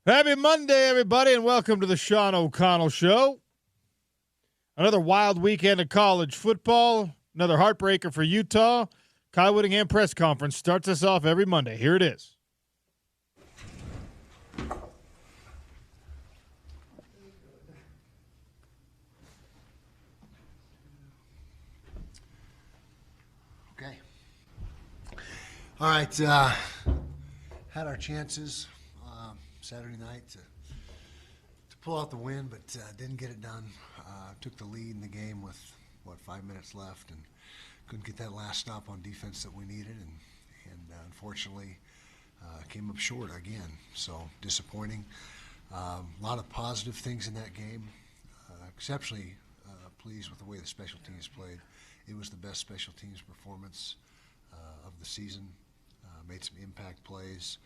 Happy Monday, everybody, and welcome to the Sean O'Connell Show. Another wild weekend of college football, another heartbreaker for Utah. Kyle Whittingham press conference starts us off every Monday. Here it is. Okay. All right. Had our chances Saturday night to pull out the win, but didn't get it done. Took the lead in the game with, 5 minutes left, and couldn't get that last stop on defense that we needed, and unfortunately came up short again. So disappointing. A lot of positive things in that game. Exceptionally pleased with the way the special teams played. It was the best special teams performance of the season. Made some impact plays,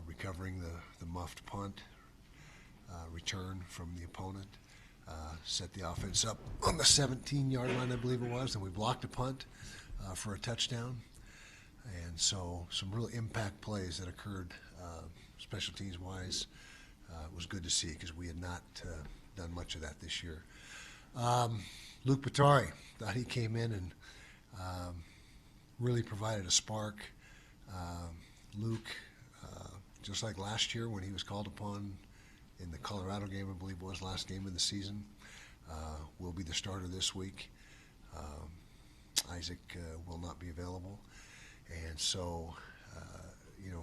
recovering the muffed punt return from the opponent. Set the offense up on the 17-yard line, I believe it was, and we blocked a punt for a touchdown. And so some real impact plays that occurred special teams-wise. It was good to see because we had not done much of that this year. Luke Patari, thought he came in and really provided a spark. Luke, just like last year when he was called upon in the Colorado game, I believe it was last game of the season, will be the starter this week. Isaac will not be available. And so,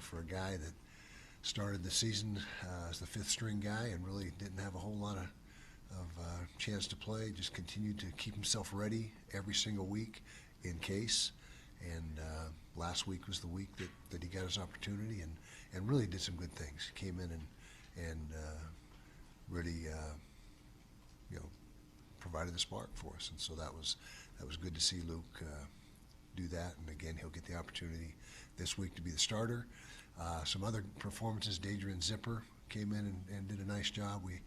for a guy that started the season as the fifth string guy and really didn't have a whole lot of chance to play, just continued to keep himself ready every single week in case. And last week was the week that he got his opportunity and really did some good things. Came in and really provided the spark for us, and so that was good to see Luke do that. And again, he'll get the opportunity this week to be the starter. Some other performances, Dadrian Zipper came in and did a nice job. We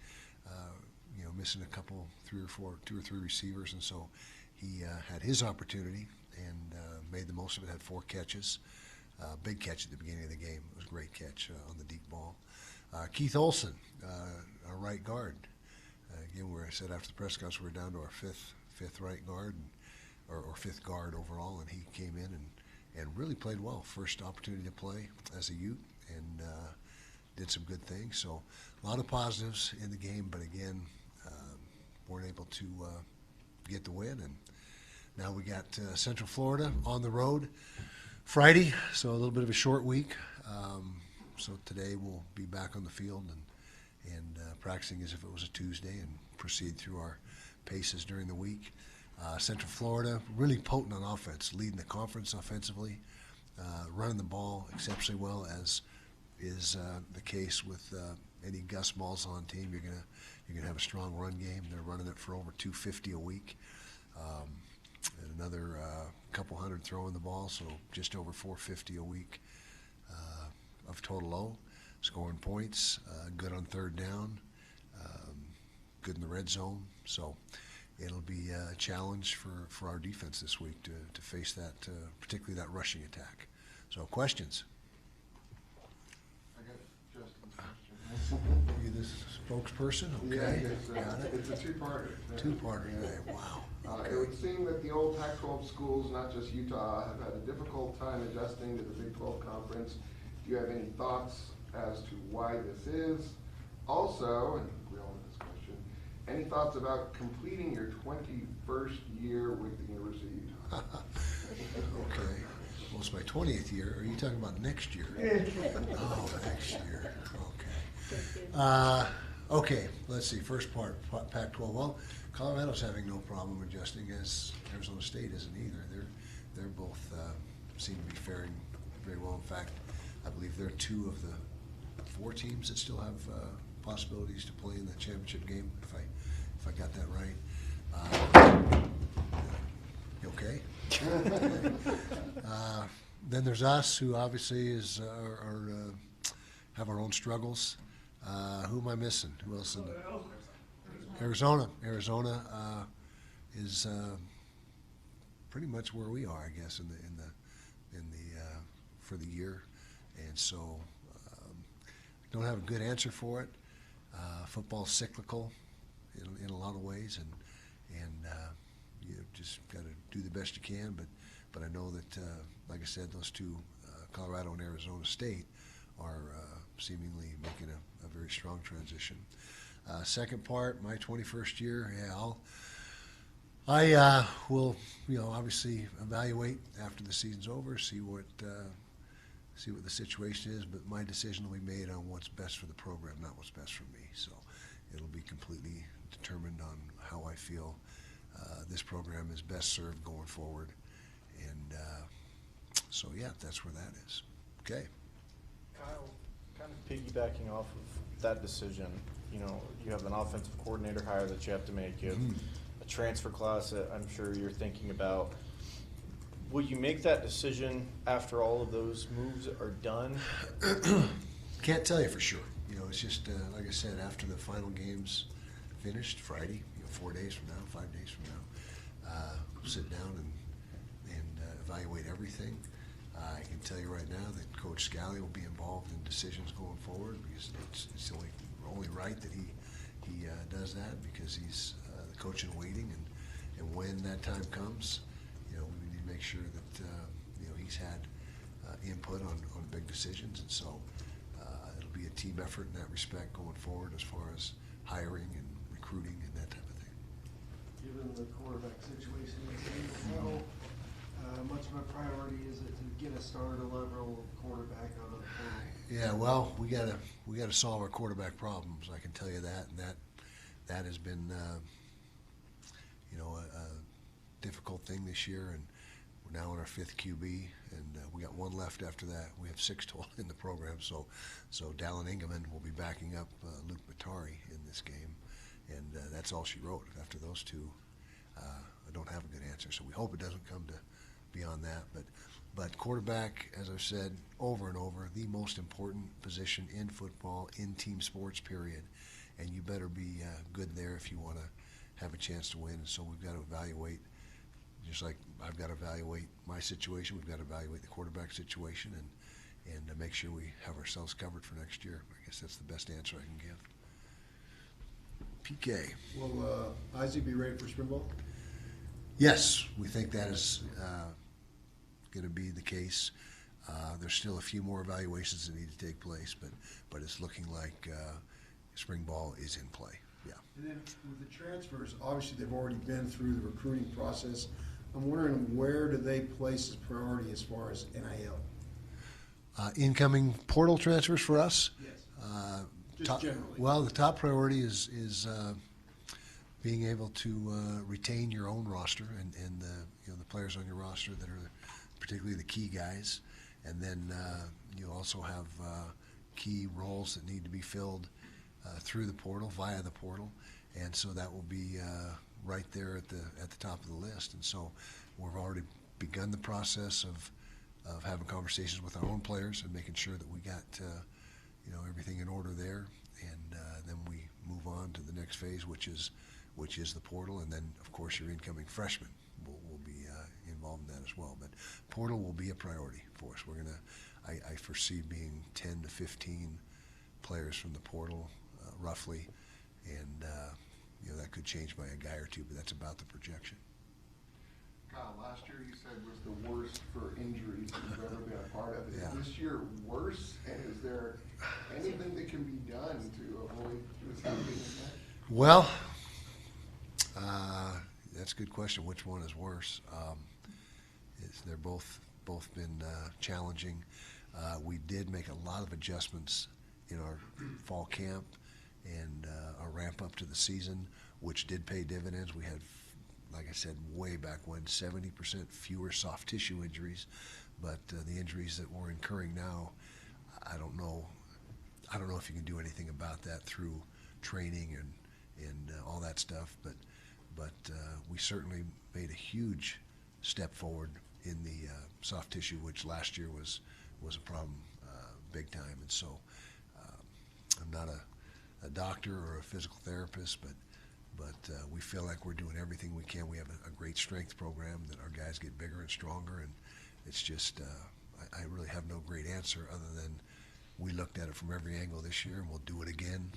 missing a couple, two or three receivers, and so he had his opportunity and made the most of it. Had 4 catches, big catch at the beginning of the game. It was a great catch on the deep ball. Keith Olson, our right guard. Again, where I said after the press conference, we're down to our fifth right guard, or fifth guard overall, and he came in and really played well. First opportunity to play as a Ute, and did some good things. So a lot of positives in the game, but again, weren't able to get the win. And now we got Central Florida on the road Friday, so a little bit of a short week. So today we'll be back on the field and practicing as if it was a Tuesday and proceed through our paces during the week. Central Florida, really potent on offense, leading the conference offensively, running the ball exceptionally well, as is the case with any Gus Malzahn team. You're gonna have a strong run game. They're running it for over 250 a week, and another couple hundred throwing the ball, so just over 450 a week of total low. Scoring points, good on third down, good in the red zone. So it'll be a challenge for our defense this week to face that, particularly that rushing attack. So questions? I got Justin's question. You this spokesperson? Okay. Yeah, it's a two-parter. Two-parter today. Wow. Okay. It would seem that the old Pac-12 schools, not just Utah, have had a difficult time adjusting to the Big 12 conference. Do you have any thoughts as to why this is? Also, and we all know this question, any thoughts about completing your 21st year with the University of Utah? Okay. Well, it's my 20th year. Are you talking about next year? Oh, next year. Okay. Okay, let's see. First part, Pac-12. Well, Colorado's having no problem adjusting, as Arizona State isn't either. They're both seem to be faring very well. In fact, I believe they're 2 of the 4 teams that still have possibilities to play in the championship game, if I got that right. You okay? Then there's us, who obviously have our own struggles. Who am I missing? Who else? Arizona. Arizona is pretty much where we are, I guess, in the for the year, and so don't have a good answer for it. Football's cyclical in a lot of ways, and you just got to do the best you can. But I know that, like I said, those two, Colorado and Arizona State, are seemingly making a very strong transition. Second part, my 21st year, I will, obviously evaluate after the season's over, see what the situation is. But my decision will be made on what's best for the program, not what's best for me. So it'll be completely determined on how I feel this program is best served going forward. And so, yeah, that's where that is. Okay. Kyle, kind of piggybacking off of that decision, you have an offensive coordinator hire that you have to make. You have a transfer class that I'm sure you're thinking about. Will you make that decision after all of those moves are done? Can't tell you for sure. It's just, like I said, after the final game's finished, Friday, 4 days from now, 5 days from now, sit down and evaluate everything. I can tell you right now that Coach Scally will be involved in decisions going forward, because it's only right that he does that, because he's the coach in waiting, and when that time comes, we need to make sure that he's had input on big decisions, and so it'll be a team effort in that respect going forward as far as hiring and recruiting and that type of thing. Given the quarterback situation, how much of a priority is it to get a starter level quarterback out of the portal? Yeah, well, we gotta solve our quarterback problems. I can tell you that, and that has been a difficult thing this year, and we're now in our 5th QB, and we got one left after that. We have 6 total in the program, so Dallin Ingeman will be backing up Luke Batari in this game, and that's all she wrote. After those two, I don't have a good answer, so we hope it doesn't come to beyond that. But quarterback, as I've said over and over, the most important position in football, in team sports, period. And you better be good there if you want to have a chance to win. And so we've got to evaluate, just like I've got to evaluate my situation, we've got to evaluate the quarterback situation and make sure we have ourselves covered for next year. I guess that's the best answer I can give. PK. Will Isaac be ready for spring ball? Yes, we think that is going to be the case. There's still a few more evaluations that need to take place, but it's looking like spring ball is in play. Yeah. And then with the transfers, obviously they've already been through the recruiting process. I'm wondering, where do they place as priority as far as NIL? Incoming portal transfers for us? Yes. Just generally. Well, the top priority is being able to retain your own roster and the players on your roster that are particularly the key guys, and then you also have key roles that need to be filled through the portal, via the portal, and so that will be right there at the top of the list. And so we've already begun the process of having conversations with our own players and making sure that we got everything in order there, and then we move on to the next phase, which is the portal, and then of course your incoming freshmen will be involved in that as well. But portal will be a priority for us. I foresee being 10 to 15 players from the portal roughly, and that could change by a guy or two, but that's about the projection. Kyle, last year you said was the worst for injuries you've ever been a part of. Is Yeah. this year worse, and is there anything that can be done to avoid this happening again? Well, that's a good question. Which one is worse? They're both been challenging. We did make a lot of adjustments in our fall camp and our ramp up to the season, which did pay dividends. We had, like I said, way back when, 70% fewer soft tissue injuries, but the injuries that we're incurring now, I don't know if you can do anything about that through training and all that stuff, but we certainly made a huge step forward in the soft tissue, which last year was a problem big time. And so I'm not a doctor or a physical therapist, but we feel like we're doing everything we can. We have a great strength program that our guys get bigger and stronger, and it's just I really have no great answer other than we looked at it from every angle this year, and we'll do it again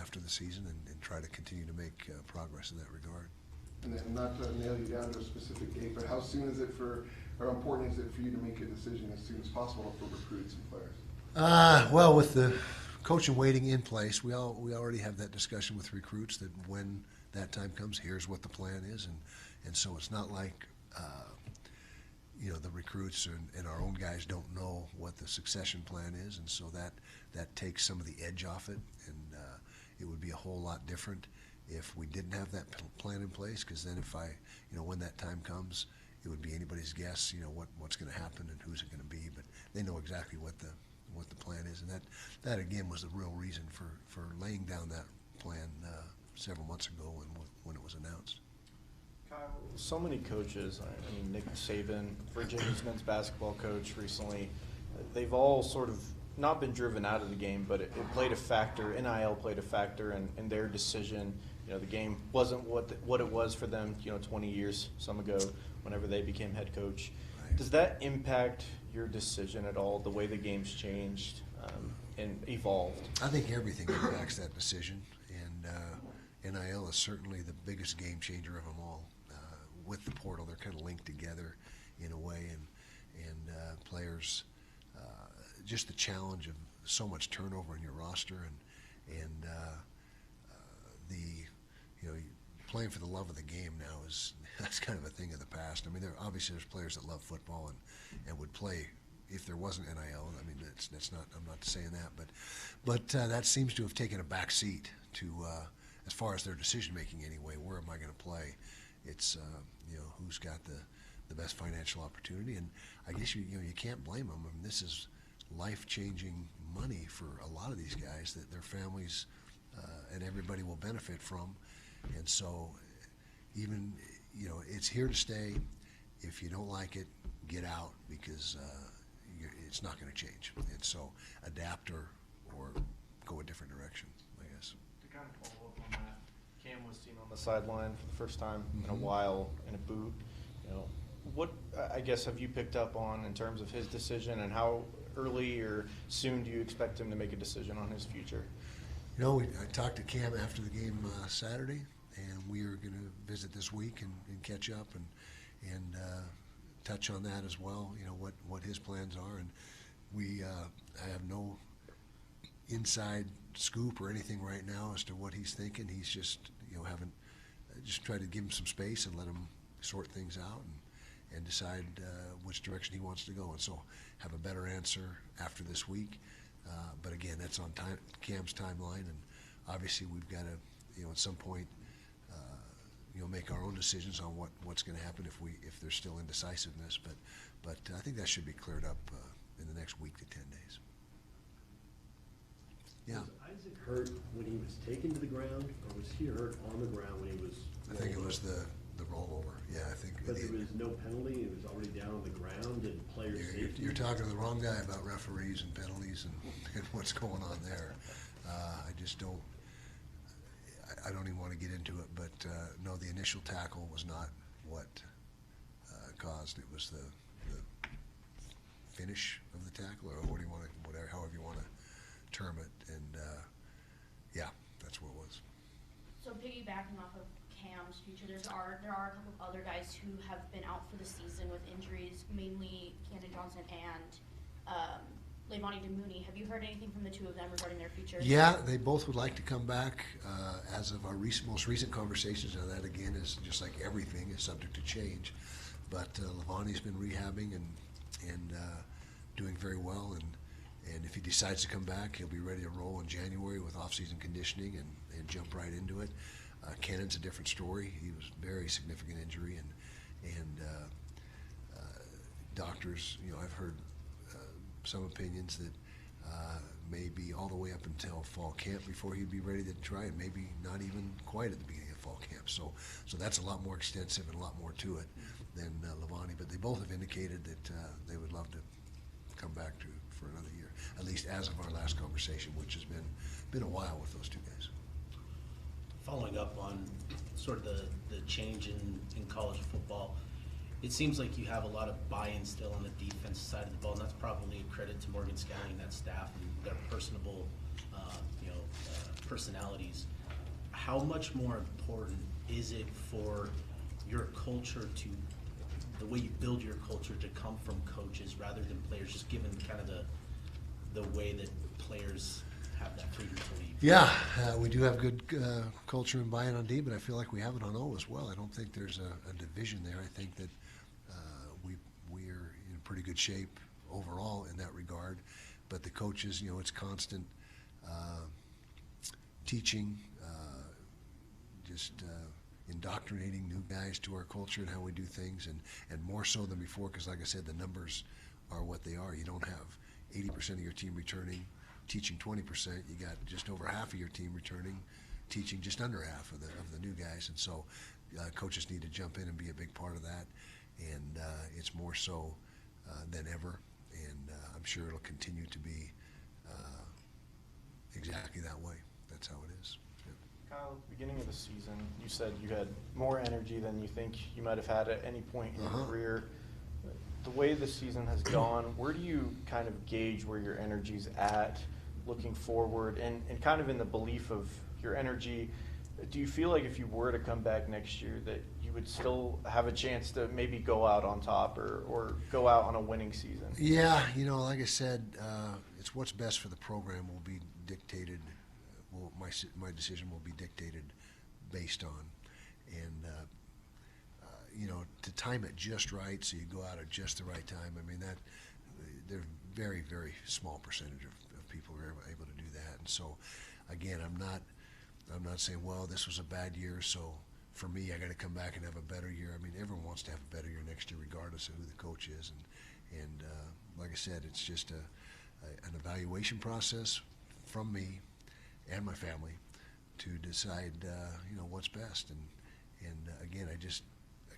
after the season and try to continue to make progress in that regard. And then not to nail you down to a specific date, but how soon is it or important is it for you to make a decision as soon as possible for recruits and players? Well, with the coach and waiting in place, we already have that discussion with recruits that when that time comes, here's what the plan is, and so it's not like the recruits and our own guys don't know what the succession plan is, and so that takes some of the edge off it, and it would be a whole lot different if we didn't have that plan in place, because then if when that time comes, it would be anybody's guess, what's going to happen and who's it going to be, but they know exactly what the plan is, and that again was the real reason for laying down that plan several months ago when it was announced. Kyle, so many coaches, I mean, Nick Saban, Virginia's men's basketball coach recently, they've all sort of not been driven out of the game, but it played a factor, NIL played a factor in their decision. The game wasn't what it was for them, 20 years, some ago, whenever they became head coach. Right. Does that impact your decision at all, the way the game's changed and evolved? I think everything impacts that decision, and NIL is certainly the biggest game changer of them all. With the portal, they're kind of linked together in a way, and players, just the challenge of so much turnover in your roster, and playing for the love of the game now that's kind of a thing of the past. I mean, there's players that love football and would play if there wasn't NIL. I mean, that's not. I'm not saying that, but that seems to have taken a back seat to as far as their decision making anyway. Where am I going to play? It's who's got the best financial opportunity, and I guess you can't blame them. I mean, this is life-changing money for a lot of these guys that their families and everybody will benefit from, and so even it's here to stay. If you don't like it, get out, because it's not going to change, and so adapt or go a different direction, I guess. To kind of follow up on that, Cam was seen on the sideline for the first time in a while in a boot. What I guess have you picked up on in terms of his decision, and how early or soon do you expect him to make a decision on his future? I talked to Cam after the game Saturday, and we are going to visit this week and catch up and touch on that as well. What his plans are, and I have no inside scoop or anything right now as to what he's thinking. He's just just try to give him some space and let him sort things out and decide which direction he wants to go, and so have a better answer after this week. But again, that's on Cam's timeline, and obviously we've got to at some point make our own decisions on what's going to happen if there's still indecisiveness. But I think that should be cleared up in the next week to 10 days. Yeah. Was Isaac hurt when he was taken to the ground, or was he hurt on the ground when he was? I think it was the rollover. Yeah, I think. But there was no penalty. It was already down on the ground, and player safety. You're talking to the wrong guy about referees and penalties and what's going on there. I just don't. I don't even want to get into it, but no, the initial tackle was not what caused. It was the finish of the tackle, or what do you want to, whatever, however you want to term it, and yeah, that's what it was. So piggybacking off of Cam's future, there are a couple of other guys who have been out for the season with injuries, mainly Camden Johnson and Levani DeMooney. Have you heard anything from the two of them regarding their future? Yeah, they both would like to come back. As of our most recent conversations, now that again is just like everything is subject to change. But Levani's been rehabbing and doing very well, and if he decides to come back, he'll be ready to roll in January with off-season conditioning and jump right into it. Kennon's a different story. He was very significant injury, and doctors, I've heard some opinions that maybe all the way up until fall camp before he'd be ready to try, and maybe not even quite at the beginning of fall camp. So that's a lot more extensive and a lot more to it than Levani. But they both have indicated that they would love to come back for another year, at least as of our last conversation, which has been a while with those two guys. Following up on sort of the change in college football, it seems like you have a lot of buy-in still on the defense side of the ball, and that's probably a credit to Morgan Scalley and that staff and their personable, personalities. How much more important is it for your culture to, the way you build your culture to come from coaches rather than players, just given kind of the way that players have that freedom to leave? Yeah, we do have good culture and buy-in on D, but I feel like we have it on O as well. I don't think there's a division there. I think that we're in pretty good shape overall in that regard. But the coaches, it's constant teaching, just indoctrinating new guys to our culture and how we do things, and more so than before, because like I said, the numbers are what they are. You don't have 80% of your team returning, teaching 20%. You got just over half of your team returning, teaching just under half of the new guys. And so coaches need to jump in and be a big part of that. And it's more so than ever. And I'm sure it'll continue to be exactly that way. That's how it is. Yeah. Kyle, beginning of the season, you said you had more energy than you think you might have had at any point in your career. The way the season has gone, where do you kind of gauge where your energy's at looking forward, and kind of in the belief of your energy? Do you feel like if you were to come back next year that you would still have a chance to maybe go out on top or go out on a winning season? Yeah, like I said, it's what's best for the program will be dictated. My decision will be dictated based on, and to time it just right so you go out at just the right time. I mean, that they're very, very small percentage of people who are able to do that. And so, again, I'm not saying, well, this was a bad year, so for me, I got to come back and have a better year. I mean, everyone wants to have a better year next year, regardless of who the coach is. And like I said, it's just an evaluation process from me and my family to decide, what's best. And again, I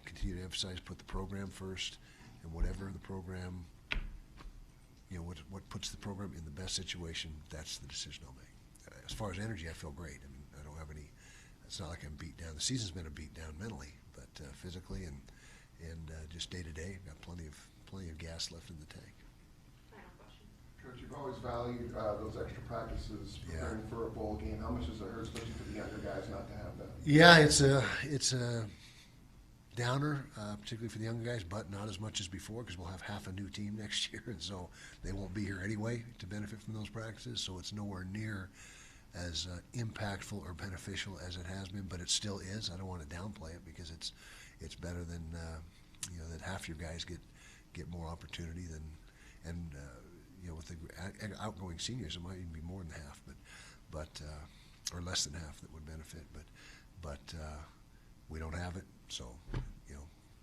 continue to emphasize, put the program first, and whatever the program, what puts the program in the best situation, that's the decision I'll make. As far as energy, I feel great. I mean, I don't have any. It's not like I'm beat down. The season's been a beat down mentally, but physically and just day to day, got plenty of gas left in the tank. Coach, you've always valued those extra practices preparing for a bowl game. How much does it hurt, especially for the younger guys, not to have that? Yeah, it's a downer, particularly for the younger guys, but not as much as before, because we'll have half a new team next year, and so they won't be here anyway to benefit from those practices. So it's nowhere near as impactful or beneficial as it has been, but it still is. I don't want to downplay it, because it's better than that half your guys get more opportunity than, and with the outgoing seniors, it might even be more than half, but or less than half that would benefit. But we don't have it, so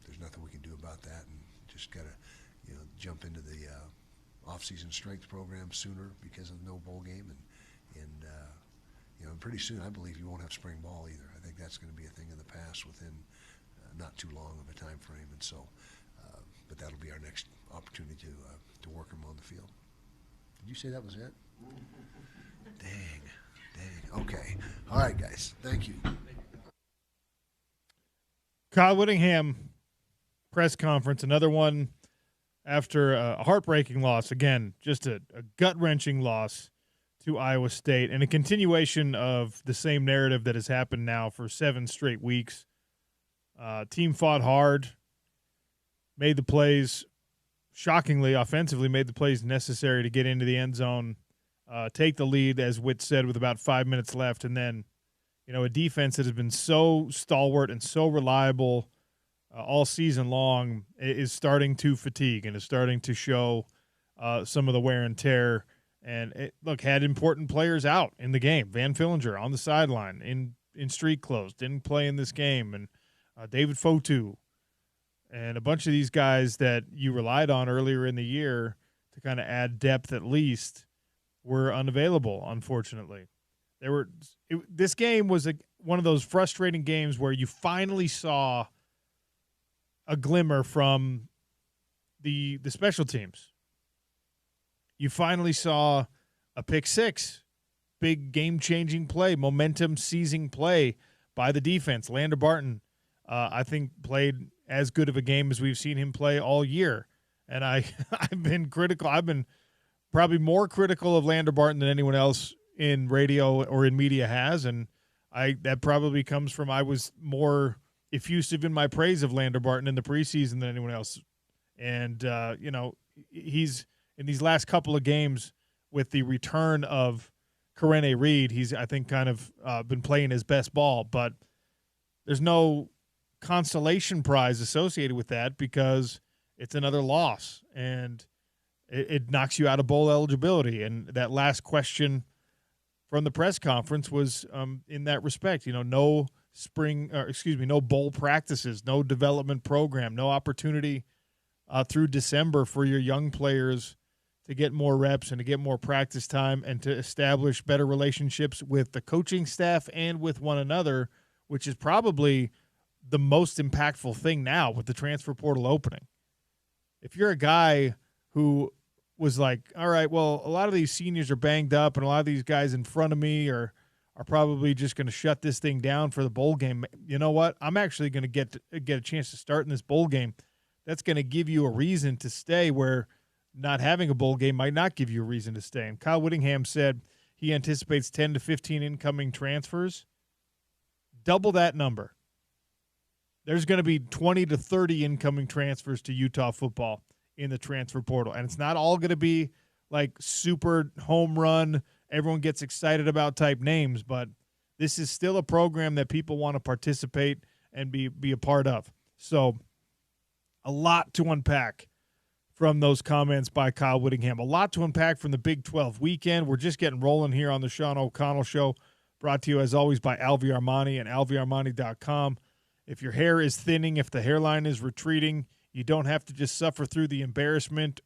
there's nothing we can do about that, and just gotta jump into the off-season strength program sooner because of no bowl game, and pretty soon I believe you won't have spring ball either. I think that's going to be a thing of the past within not too long of a time frame, and so but that'll be our next opportunity to work them on the field. Did you say that was it? Dang. Okay. All right, guys. Thank you. Kyle Whittingham, press conference, another one after a heartbreaking loss. Again, just a gut-wrenching loss to Iowa State, and a continuation of the same narrative that has happened now for 7 straight weeks. Team fought hard, made the plays, shockingly, offensively, made the plays necessary to get into the end zone, take the lead, as Witt said, with about 5 minutes left. And then, a defense that has been so stalwart and so reliable all season long is starting to fatigue and is starting to show some of the wear and tear. And, had important players out in the game. Van Fillinger on the sideline in street clothes, didn't play in this game. And David Fotu, and a bunch of these guys that you relied on earlier in the year to kind of add depth at least were unavailable, unfortunately. This game was one of those frustrating games where you finally saw a glimmer from the special teams. You finally saw a pick six, big game-changing play, momentum-seizing play by the defense. Lander Barton, I think, played as good of a game as we've seen him play all year. And I've been critical. I've been probably more critical of Lander Barton than anyone else in radio or in media has. And that probably comes from I was more effusive in my praise of Lander Barton in the preseason than anyone else. And, he's in these last couple of games with the return of Karene Reed, he's, I think, kind of been playing his best ball. But there's no consolation prize associated with that because it's another loss. And it knocks you out of bowl eligibility. And that last question from the press conference was in that respect. No no bowl practices, no development program, no opportunity through December for your young players to get more reps and to get more practice time and to establish better relationships with the coaching staff and with one another, which is probably the most impactful thing now with the transfer portal opening. If you're a guy who was like, all right, well, a lot of these seniors are banged up and a lot of these guys in front of me are probably just going to shut this thing down for the bowl game. You know what? I'm actually going to get a chance to start in this bowl game. That's going to give you a reason to stay where not having a bowl game might not give you a reason to stay. And Kyle Whittingham said he anticipates 10 to 15 incoming transfers. Double that number. There's going to be 20 to 30 incoming transfers to Utah football in the transfer portal. And it's not all going to be like super home run, everyone gets excited about type names, but this is still a program that people want to participate and be a part of. So a lot to unpack from those comments by Kyle Whittingham. A lot to unpack from the Big 12 weekend. We're just getting rolling here on the Sean O'Connell Show, brought to you as always by Alvy Armani and alvyarmani.com. If your hair is thinning, if the hairline is retreating, you don't have to just suffer through the embarrassment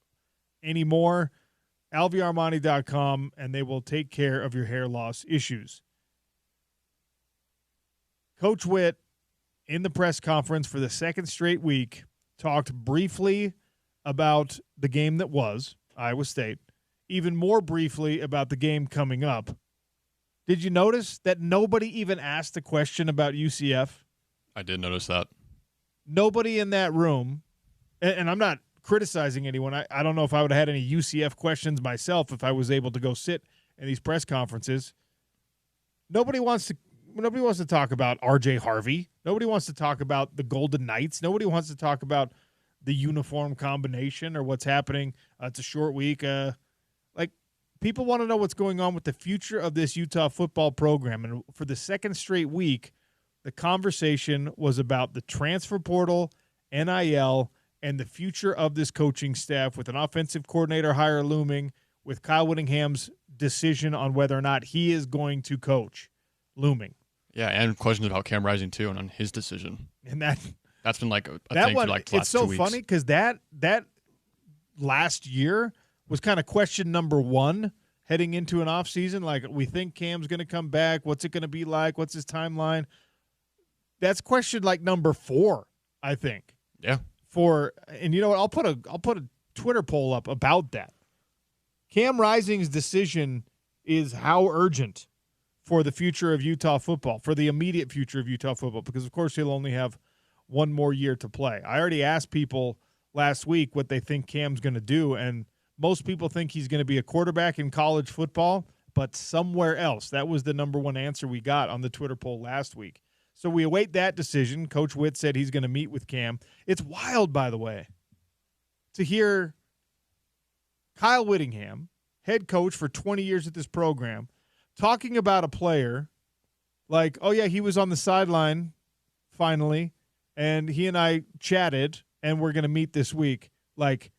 anymore. alvyarmani.com, and they will take care of your hair loss issues. Coach Witt, in the press conference for the second straight week, talked briefly about the game that was, Iowa State, even more briefly about the game coming up. Did you notice that nobody even asked a question about UCF? I did notice that. Nobody in that room, and I'm not criticizing anyone. I don't know if I would have had any UCF questions myself if I was able to go sit in these press conferences. Nobody wants to talk about R.J. Harvey. Nobody wants to talk about the Golden Knights. Nobody wants to talk about the uniform combination or what's happening. It's a short week. People want to know what's going on with the future of this Utah football program. And for the second straight week, the conversation was about the transfer portal, NIL, and the future of this coaching staff with an offensive coordinator hire looming, with Kyle Whittingham's decision on whether or not he is going to coach looming. Yeah, and questions about Cam Rising, too, and on his decision. And that's been like a thing for like the last 2 weeks. It's so funny because that last year was kind of question number one heading into an offseason. Like, we think Cam's going to come back. What's it going to be like? What's his timeline? That's question like number 4, I think. Yeah. And you know what? I'll put a Twitter poll up about that. Cam Rising's decision is how urgent for the future of Utah football, for the immediate future of Utah football, because of course he'll only have one more year to play. I already asked people last week what they think Cam's going to do, and most people think he's going to be a quarterback in college football, but somewhere else. That was the number one answer we got on the Twitter poll last week. So we await that decision. Coach Witt said he's going to meet with Cam. It's wild, by the way, to hear Kyle Whittingham, head coach for 20 years at this program, talking about a player like, oh, yeah, he was on the sideline finally, and he and I chatted, and we're going to meet this week. Like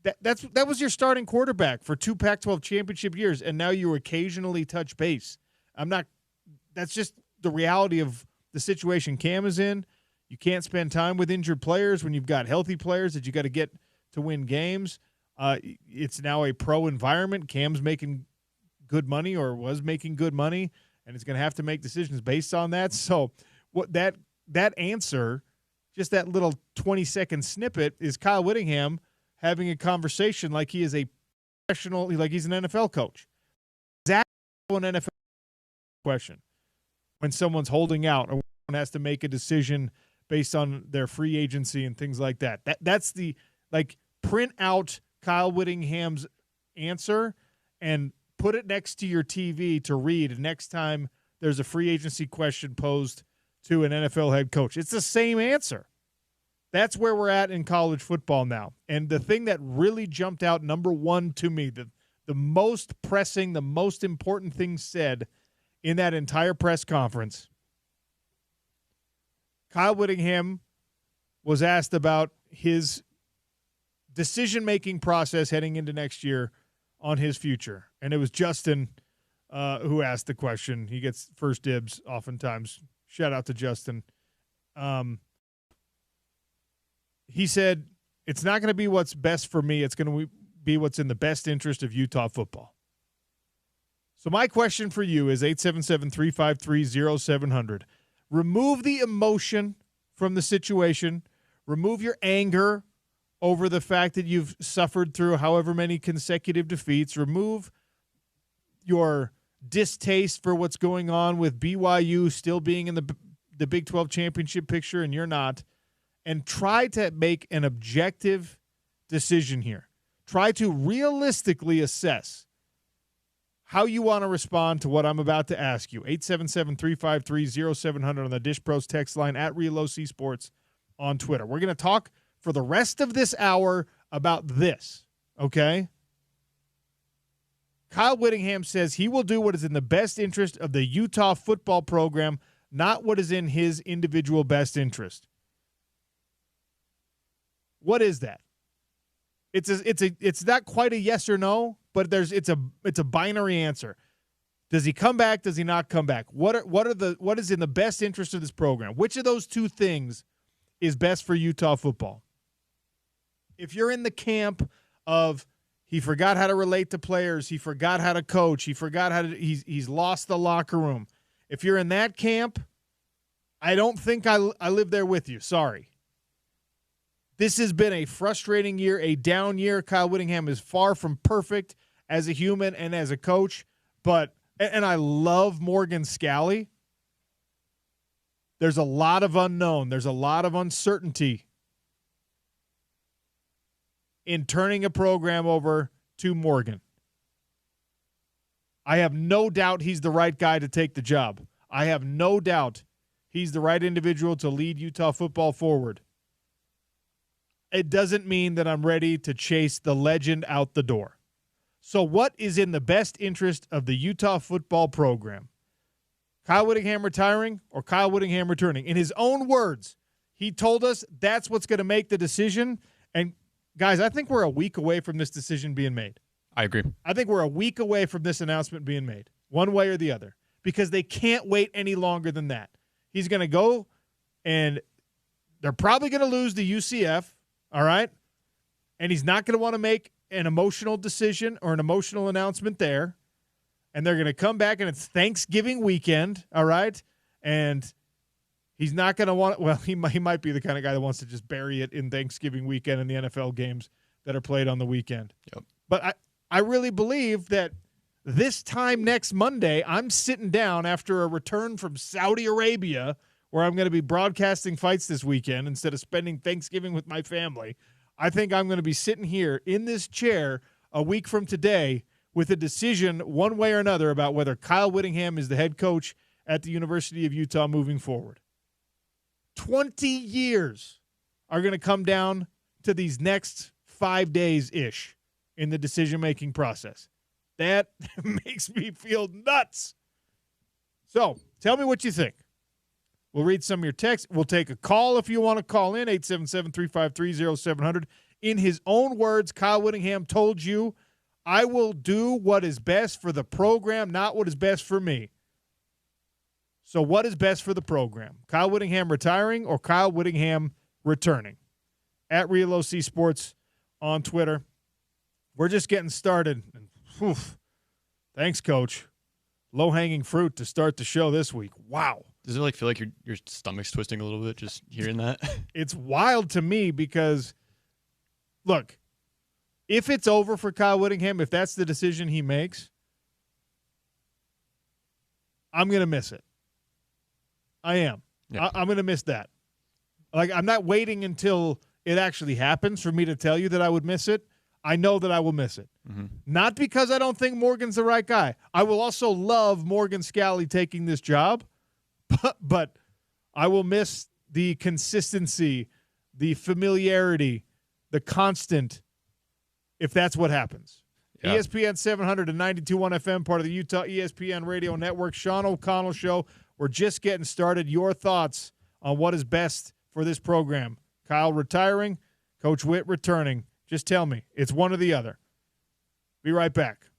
that was your starting quarterback for 2 Pac-12 championship years, and now you occasionally touch base. That's just the reality of the situation Cam is in. You can't spend time with injured players when you've got healthy players that you got to get to win games. It's now a pro environment. Cam's making good money or was making good money, and it's going to have to make decisions based on that. So what that answer, just that little 20-second snippet, is Kyle Whittingham having a conversation like he is a professional, like he's an NFL coach. Exactly an NFL question. When someone's holding out or someone has to make a decision based on their free agency and things like that. That's the, like, print out Kyle Whittingham's answer and put it next to your TV to read next time there's a free agency question posed to an NFL head coach. It's the same answer. That's where we're at in college football now. And the thing that really jumped out, number one to me, the most pressing, the most important thing said in that entire press conference, Kyle Whittingham was asked about his decision-making process heading into next year on his future. And it was Justin who asked the question. He gets first dibs oftentimes. Shout out to Justin. He said, it's not going to be what's best for me. It's going to be what's in the best interest of Utah football. So my question for you is 877-353-0700. Remove the emotion from the situation. Remove your anger over the fact that you've suffered through however many consecutive defeats. Remove your distaste for what's going on with BYU still being in the Big 12 championship picture and you're not. And try to make an objective decision here. Try to realistically assess how you want to respond to what I'm about to ask you. 877-353-0700 on the Dish Pros text line, at RealOC Sports on Twitter. We're going to talk for the rest of this hour about this, okay? Kyle Whittingham says he will do what is in the best interest of the Utah football program, not what is in his individual best interest. What is that? It's not quite a yes or no, but it's a binary answer. Does he come back? Does he not come back? What is in the best interest of this program? Which of those two things is best for Utah football? If you're in the camp of he forgot how to relate to players, he forgot how to coach, he forgot how to he's lost the locker room. If you're in that camp, I don't think I live there with you. Sorry. This has been a frustrating year, a down year. Kyle Whittingham is far from perfect as a human and as a coach, and I love Morgan Scalley. There's a lot of unknown. There's a lot of uncertainty in turning a program over to Morgan. I have no doubt he's the right guy to take the job. I have no doubt he's the right individual to lead Utah football forward. It doesn't mean that I'm ready to chase the legend out the door. So what is in the best interest of the Utah football program? Kyle Whittingham retiring or Kyle Whittingham returning? In his own words, he told us that's what's going to make the decision. And, guys, I think we're a week away from this decision being made. I agree. I think we're a week away from this announcement being made, one way or the other, because they can't wait any longer than that. He's going to go, and they're probably going to lose to UCF. All right? And he's not going to want to make an emotional decision or an emotional announcement there. And they're going to come back, and it's Thanksgiving weekend, all right? And he's not going to want – well, he might be the kind of guy that wants to just bury it in Thanksgiving weekend in the NFL games that are played on the weekend. Yep. But I really believe that this time next Monday, I'm sitting down after a return from Saudi Arabia – where I'm going to be broadcasting fights this weekend instead of spending Thanksgiving with my family. I think I'm going to be sitting here in this chair a week from today with a decision one way or another about whether Kyle Whittingham is the head coach at the University of Utah moving forward. 20 years are going to come down to these next 5 days-ish in the decision-making process. That makes me feel nuts. So tell me what you think. We'll read some of your texts. We'll take a call if you want to call in, 877-353-0700. In his own words, Kyle Whittingham told you, I will do what is best for the program, not what is best for me. So what is best for the program? Kyle Whittingham retiring or Kyle Whittingham returning? At RealOC Sports on Twitter. We're just getting started. Whew. Thanks, Coach. Low-hanging fruit to start the show this week. Wow. Does it feel like your stomach's twisting a little bit just hearing that? It's wild to me because, look, if it's over for Kyle Whittingham, if that's the decision he makes, I'm going to miss it. I am. Yeah. I'm going to miss that. Like, I'm not waiting until it actually happens for me to tell you that I would miss it. I know that I will miss it. Mm-hmm. Not because I don't think Morgan's the right guy. I will also love Morgan Scalley taking this job, but I will miss the consistency, the familiarity, the constant, if that's what happens. Yeah. ESPN 700 and 92.1 FM, part of the Utah ESPN Radio Network. Sean O'Connell Show. We're just getting started. Your thoughts on what is best for this program. Kyle retiring, Coach Witt returning. Just tell me. It's one or the other. Be right back.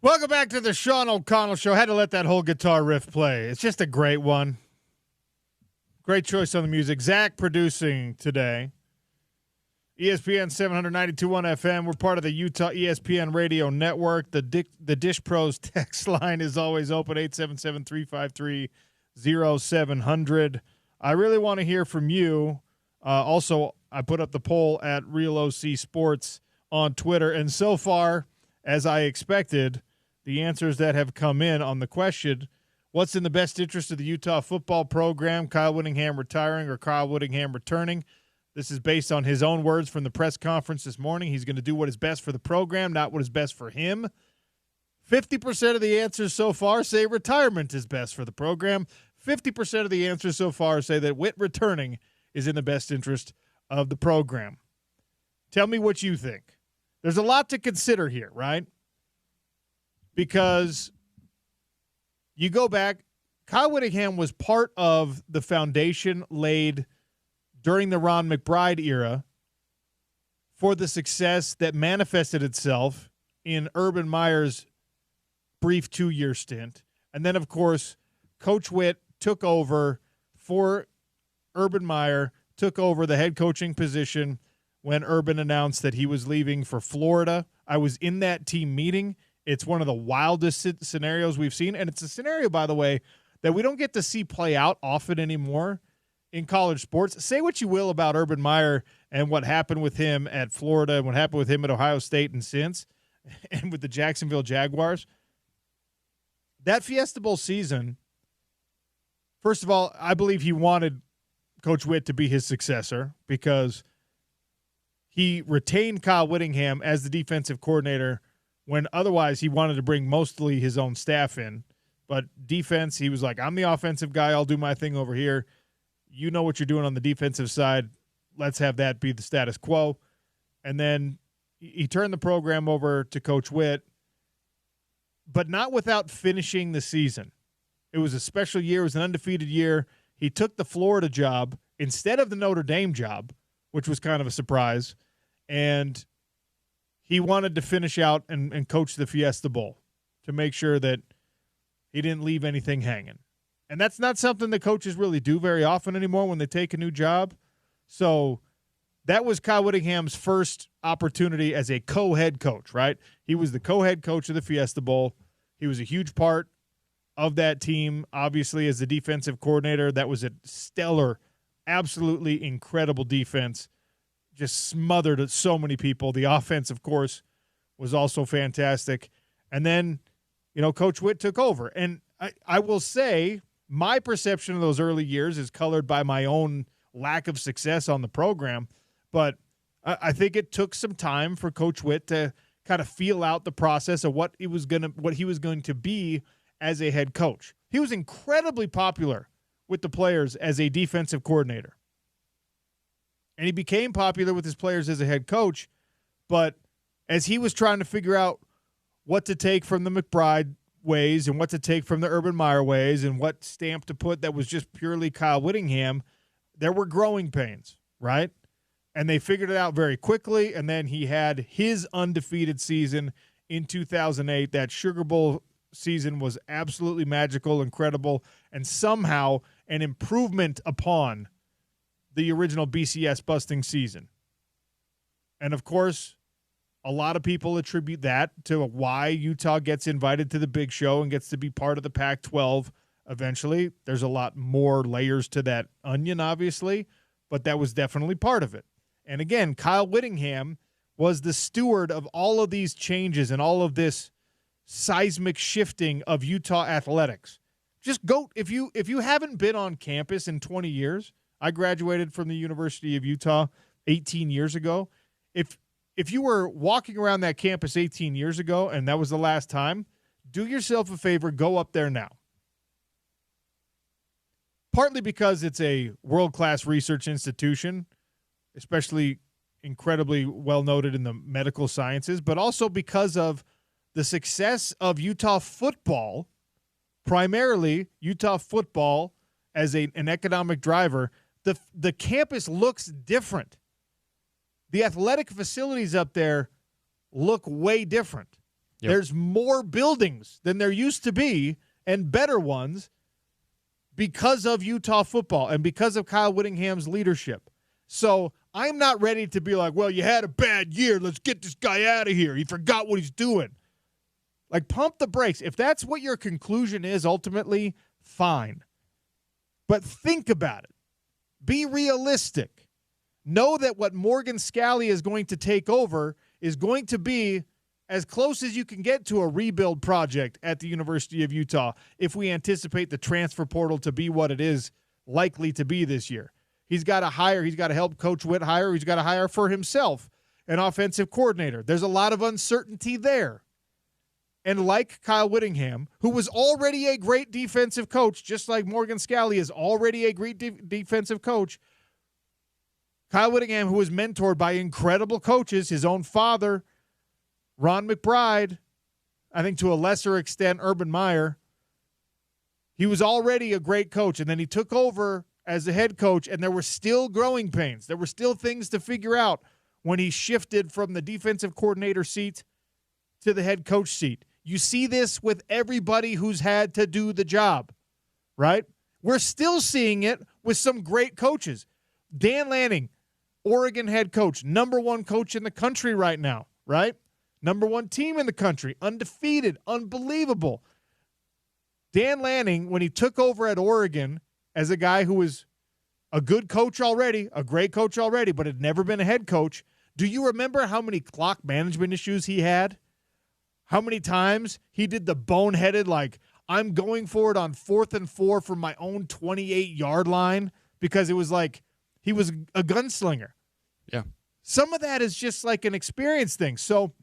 Welcome back to the Sean O'Connell Show. Had to let that whole guitar riff play. It's just a great one. Great choice on the music. Zach producing today. ESPN 792.1 FM. We're part of the Utah ESPN Radio Network. The Dish Pros text line is always open, 877-353-0700. I really want to hear from you. Also, I put up the poll at Real OC Sports on Twitter, and so far, as I expected, the answers that have come in on the question, what's in the best interest of the Utah football program, Kyle Whittingham retiring or Kyle Whittingham returning? This is based on his own words from the press conference this morning. He's going to do what is best for the program, not what is best for him. 50% of the answers so far say retirement is best for the program. 50% of the answers so far say that Whit returning is in the best interest of the program. Tell me what you think. There's a lot to consider here, right? Because you go back, Kyle Whittingham was part of the foundation laid during the Ron McBride era for the success that manifested itself in Urban Meyer's brief 2-year stint. And then, of course, Coach Whitt took over for Urban Meyer, took over the head coaching position when Urban announced that he was leaving for Florida. I was in that team meeting. It's one of the wildest scenarios we've seen. And it's a scenario, by the way, that we don't get to see play out often anymore in college sports. Say what you will about Urban Meyer and what happened with him at Florida and what happened with him at Ohio State and since, and with the Jacksonville Jaguars. That Fiesta Bowl season, first of all, I believe he wanted Coach Whitt to be his successor because he retained Kyle Whittingham as the defensive coordinator when otherwise he wanted to bring mostly his own staff in. But defense, he was like, I'm the offensive guy. I'll do my thing over here. You know what you're doing on the defensive side. Let's have that be the status quo. And then he turned the program over to Coach Whitt, but not without finishing the season. It was a special year. It was an undefeated year. He took the Florida job instead of the Notre Dame job, which was kind of a surprise. And he wanted to finish out and coach the Fiesta Bowl to make sure that he didn't leave anything hanging. And that's not something that coaches really do very often anymore when they take a new job. So that was Kyle Whittingham's first opportunity as a co-head coach, right? He was the co-head coach of the Fiesta Bowl. He was a huge part of that team, obviously, as the defensive coordinator. That was a stellar, absolutely incredible defense. Just smothered so many people. The offense, of course, was also fantastic. And then, you know, Coach Whitt took over. And I will say my perception of those early years is colored by my own lack of success on the program. But I think it took some time for Coach Whitt to kind of feel out the process of what he was going to be as a head coach. He was incredibly popular with the players as a defensive coordinator. And he became popular with his players as a head coach. But as he was trying to figure out what to take from the McBride ways and what to take from the Urban Meyer ways and what stamp to put that was just purely Kyle Whittingham, there were growing pains, right? And they figured it out very quickly. And then he had his undefeated season in 2008. That Sugar Bowl season was absolutely magical, incredible, and somehow an improvement upon the original BCS busting season. And of course, a lot of people attribute that to why Utah gets invited to the big show and gets to be part of the Pac-12 eventually. There's a lot more layers to that onion, obviously, but that was definitely part of it. And again, Kyle Whittingham was the steward of all of these changes and all of this seismic shifting of Utah athletics. Just go, if you haven't been on campus in 20 years, I graduated from the University of Utah 18 years ago. If you were walking around that campus 18 years ago and that was the last time, do yourself a favor, go up there now. Partly because it's a world-class research institution, especially incredibly well-noted in the medical sciences, but also because of the success of Utah football, primarily Utah football as an economic driver. The campus looks different. The athletic facilities up there look way different. Yep. There's more buildings than there used to be and better ones because of Utah football and because of Kyle Whittingham's leadership. So I'm not ready to be like, well, you had a bad year. Let's get this guy out of here. He forgot what he's doing. Like, pump the brakes. If that's what your conclusion is ultimately, fine. But think about it. Be realistic. Know that what Morgan Scalley is going to take over is going to be as close as you can get to a rebuild project at the University of Utah if we anticipate the transfer portal to be what it is likely to be this year. He's got to hire. He's got to help Coach Witt hire. He's got to hire for himself an offensive coordinator. There's a lot of uncertainty there. And like Kyle Whittingham, who was already a great defensive coach, just like Morgan Scalley is already a great defensive coach, Kyle Whittingham, who was mentored by incredible coaches, his own father, Ron McBride, I think to a lesser extent, Urban Meyer, he was already a great coach, and then he took over as a head coach, and there were still growing pains. There were still things to figure out when he shifted from the defensive coordinator seat to the head coach seat. You see this with everybody who's had to do the job, right? We're still seeing it with some great coaches. Dan Lanning, Oregon head coach, number one coach in the country right now, right? Number one team in the country, undefeated, unbelievable. Dan Lanning, when he took over at Oregon as a guy who was a good coach already, a great coach already, but had never been a head coach, do you remember how many clock management issues he had? How many times he did the boneheaded, like, I'm going for it on 4th and 4 from my own 28-yard line, because it was like he was a gunslinger. Yeah. Some of that is just like an experience thing. So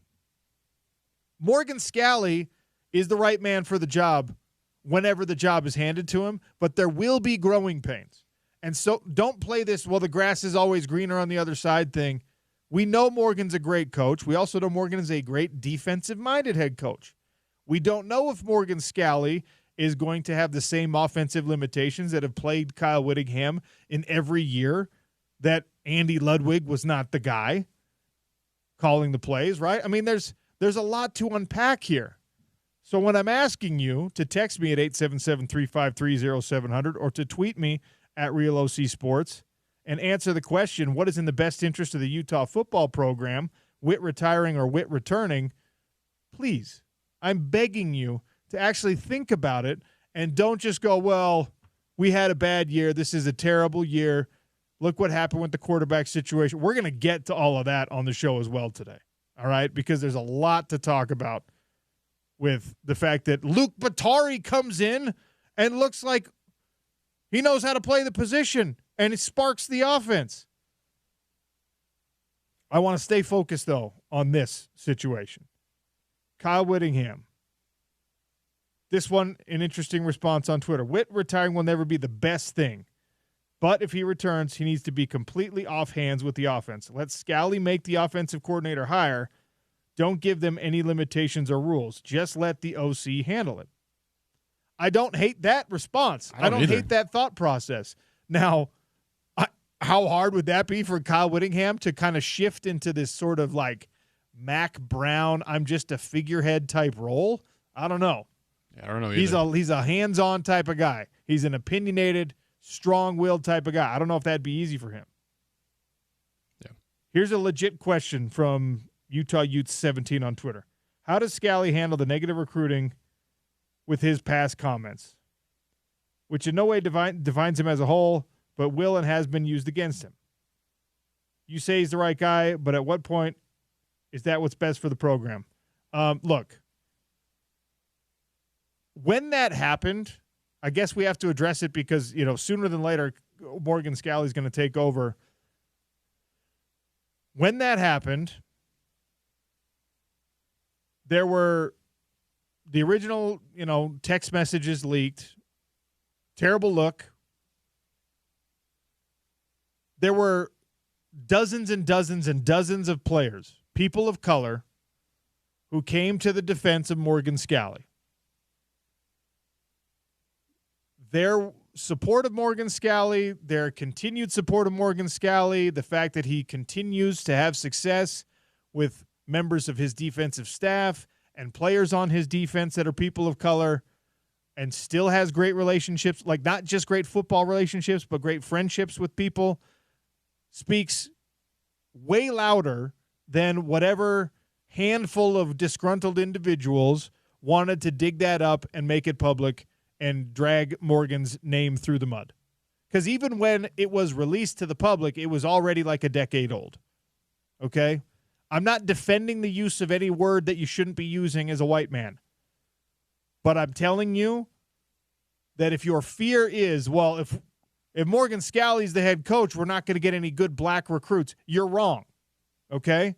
Morgan Scalley is the right man for the job whenever the job is handed to him, but there will be growing pains. And so don't play this, well, the grass is always greener on the other side thing. We know Morgan's a great coach. We also know Morgan is a great defensive-minded head coach. We don't know if Morgan Scalley is going to have the same offensive limitations that have plagued Kyle Whittingham in every year, that Andy Ludwig was not the guy calling the plays, right? I mean, there's a lot to unpack here. So when I'm asking you to text me at 877-353-0700 or to tweet me at RealOC Sports and answer the question, what is in the best interest of the Utah football program, Witt retiring or Witt returning, please, I'm begging you to actually think about it and don't just go, well, we had a bad year. This is a terrible year. Look what happened with the quarterback situation. We're going to get to all of that on the show as well today, all right, because there's a lot to talk about with the fact that Luke Batari comes in and looks like he knows how to play the position and it sparks the offense. I want to stay focused, though, on this situation. Kyle Whittingham. This one, an interesting response on Twitter. Witt retiring will never be the best thing, but if he returns, he needs to be completely off hands with the offense. Let Scalley make the offensive coordinator hire. Don't give them any limitations or rules. Just let the OC handle it. I don't hate that response. I don't hate that thought process. Now, how hard would that be for Kyle Whittingham to kind of shift into this sort of like Mac Brown, I'm just a figurehead type role? I don't know. Yeah, I don't know either. He's a hands-on type of guy. He's an opinionated, strong-willed type of guy. I don't know if that'd be easy for him. Yeah. Here's a legit question from Utah Utes 17 on Twitter. How does Scalley handle the negative recruiting with his past comments, which in no way defines him as a whole, but will and has been used against him? You say he's the right guy, but at what point is that what's best for the program? Look, when that happened, I guess we have to address it because, sooner than later, Morgan Scalley's going to take over. When that happened, there were the original, text messages leaked. Terrible look. There were dozens and dozens and dozens of players, people of color, who came to the defense of Morgan Scalley. Their support of Morgan Scalley, their continued support of Morgan Scalley, the fact that he continues to have success with members of his defensive staff and players on his defense that are people of color and still has great relationships, like not just great football relationships, but great friendships with people, speaks way louder than whatever handful of disgruntled individuals wanted to dig that up and make it public and drag Morgan's name through the mud. Because even when it was released to the public, it was already like a decade old. Okay? I'm not defending the use of any word that you shouldn't be using as a white man. But I'm telling you that if your fear is, well, if Morgan Scalley's the head coach, we're not going to get any good black recruits, you're wrong. Okay?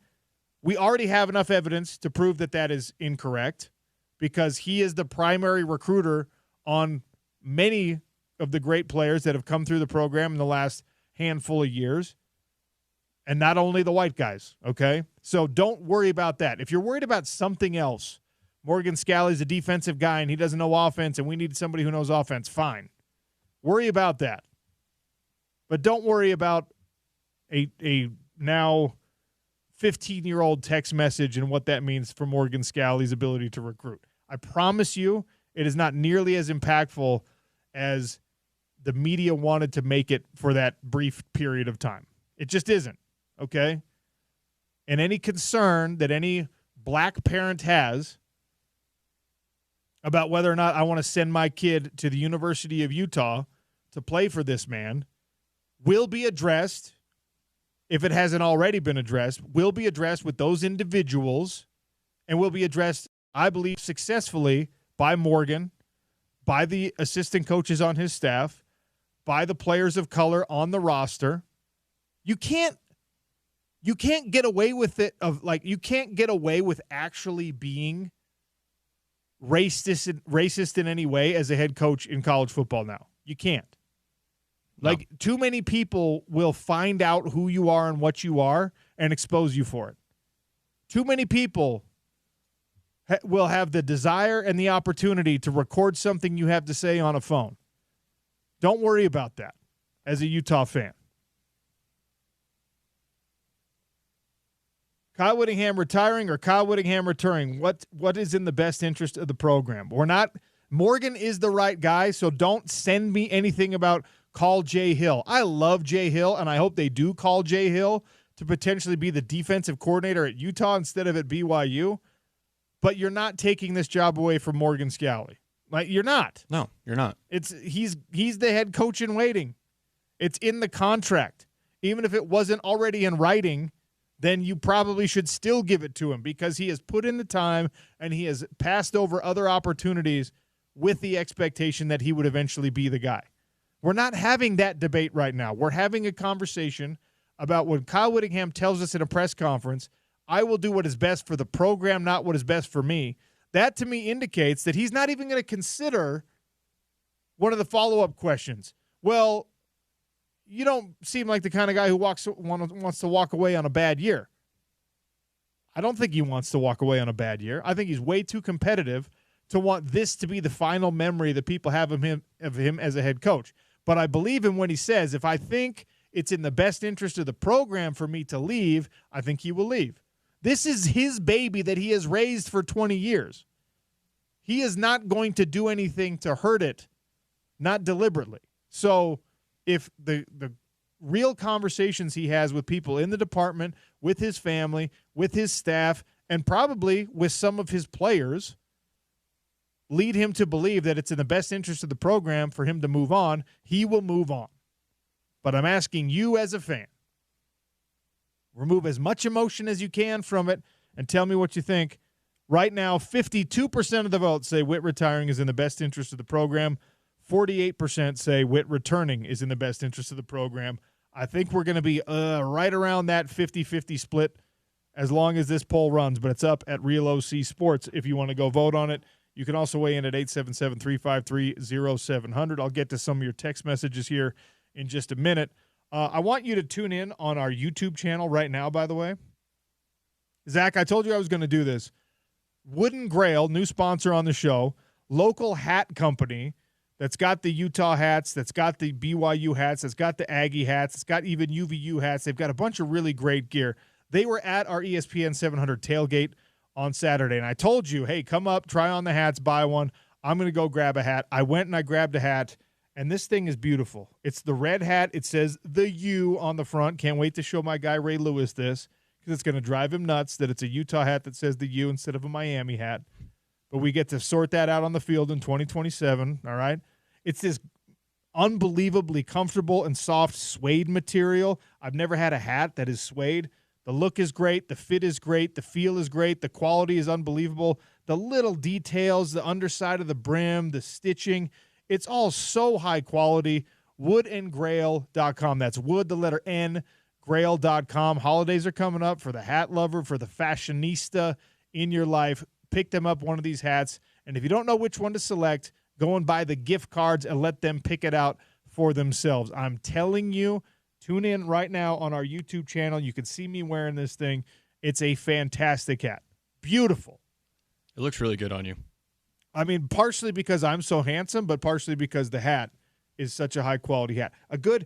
We already have enough evidence to prove that that is incorrect because he is the primary recruiter on many of the great players that have come through the program in the last handful of years. And not only the white guys, okay? So don't worry about that. If you're worried about something else, Morgan Scalley's a defensive guy and he doesn't know offense and we need somebody who knows offense, fine. Worry about that. But don't worry about a now 15-year-old text message and what that means for Morgan Scalley's ability to recruit. I promise you it is not nearly as impactful as the media wanted to make it for that brief period of time. It just isn't, okay? And any concern that any black parent has about whether or not I want to send my kid to the University of Utah to play for this man will be addressed, if it hasn't already been addressed, will be addressed with those individuals and will be addressed, I believe, successfully by Morgan, by the assistant coaches on his staff, by the players of color on the roster. You can't get away with it you can't get away with actually being racist in any way as a head coach in college football now. You can't. No. Like, too many people will find out who you are and what you are and expose you for it. Too many people will have the desire and the opportunity to record something you have to say on a phone. Don't worry about that as a Utah fan. Kyle Whittingham retiring or Kyle Whittingham returning? What is in the best interest of the program? Morgan is the right guy, so don't send me anything about call Jay Hill. I love Jay Hill, and I hope they do call Jay Hill to potentially be the defensive coordinator at Utah instead of at BYU. But you're not taking this job away from Morgan Scalley. Like, you're not. No, you're not. He's the head coach in waiting. It's in the contract. Even if it wasn't already in writing, then you probably should still give it to him because he has put in the time and he has passed over other opportunities with the expectation that he would eventually be the guy. We're not having that debate right now. We're having a conversation about when Kyle Whittingham tells us in a press conference, I will do what is best for the program, not what is best for me. That, to me, indicates that he's not even going to consider one of the follow-up questions. Well, you don't seem like the kind of guy who wants to walk away on a bad year. I don't think he wants to walk away on a bad year. I think he's way too competitive to want this to be the final memory that people have of him as a head coach. But I believe him when he says, if I think it's in the best interest of the program for me to leave, I think he will leave. This is his baby that he has raised for 20 years. He is not going to do anything to hurt it, not deliberately. So if the real conversations he has with people in the department, with his family, with his staff, and probably with some of his players lead him to believe that it's in the best interest of the program for him to move on, he will move on. But I'm asking you as a fan, remove as much emotion as you can from it and tell me what you think. Right now, 52% of the votes say Whit retiring is in the best interest of the program. 48% say Whit returning is in the best interest of the program. I think we're going to be right around that 50-50 split as long as this poll runs, but it's up at Real OC Sports if you want to go vote on it. You can also weigh in at 877-353-0700. I'll get to some of your text messages here in just a minute. I want you to tune in on our YouTube channel right now, by the way. Zach, I told you I was going to do this. Wooden Grail, new sponsor on the show, local hat company that's got the Utah hats, that's got the BYU hats, that's got the Aggie hats, it's got even UVU hats. They've got a bunch of really great gear. They were at our ESPN 700 tailgate on Saturday. And I told you, hey, come up, try on the hats, buy one. I'm going to go grab a hat. I went and I grabbed a hat, and this thing is beautiful. It's the red hat. It says the U on the front. Can't wait to show my guy Ray Lewis this because it's going to drive him nuts that it's a Utah hat that says the U instead of a Miami hat. But we get to sort that out on the field in 2027, all right? It's this unbelievably comfortable and soft suede material. I've never had a hat that is suede. The look is great. The fit is great. The feel is great. The quality is unbelievable. The little details, the underside of the brim, the stitching, it's all so high quality. Woodandgrail.com. That's wood, the letter N, grail.com. Holidays are coming up for the hat lover, for the fashionista in your life. Pick them up one of these hats. And if you don't know which one to select, go and buy the gift cards and let them pick it out for themselves. I'm telling you, tune in right now on our YouTube channel. You can see me wearing this thing. It's a fantastic hat. Beautiful. It looks really good on you. I mean, partially because I'm so handsome, but partially because the hat is such a high-quality hat. A good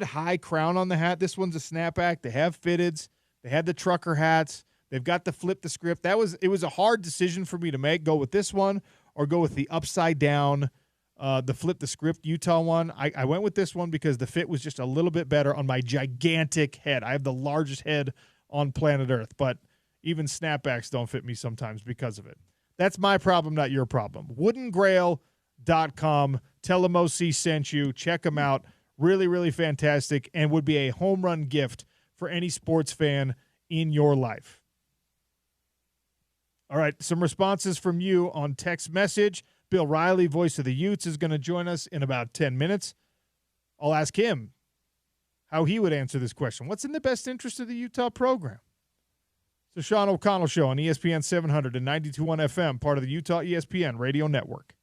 high crown on the hat. This one's a snapback. They have fitteds. They had the trucker hats. They've got the flip the script. It was a hard decision for me to make, go with this one or go with the upside-down, the flip the script Utah one. I went with this one because the fit was just a little bit better on my gigantic head. I have the largest head on planet Earth, but even snapbacks don't fit me sometimes because of it. That's my problem, not your problem. Woodandgrail.com. Tell them OC sent you. Check them out. Really, really fantastic and would be a home run gift for any sports fan in your life. All right, some responses from you on text message. Bill Riley, voice of the Utes, is going to join us in about 10 minutes. I'll ask him how he would answer this question. What's in the best interest of the Utah program? It's the Sean O'Connell Show on ESPN 700 and 92.1 FM, part of the Utah ESPN Radio Network.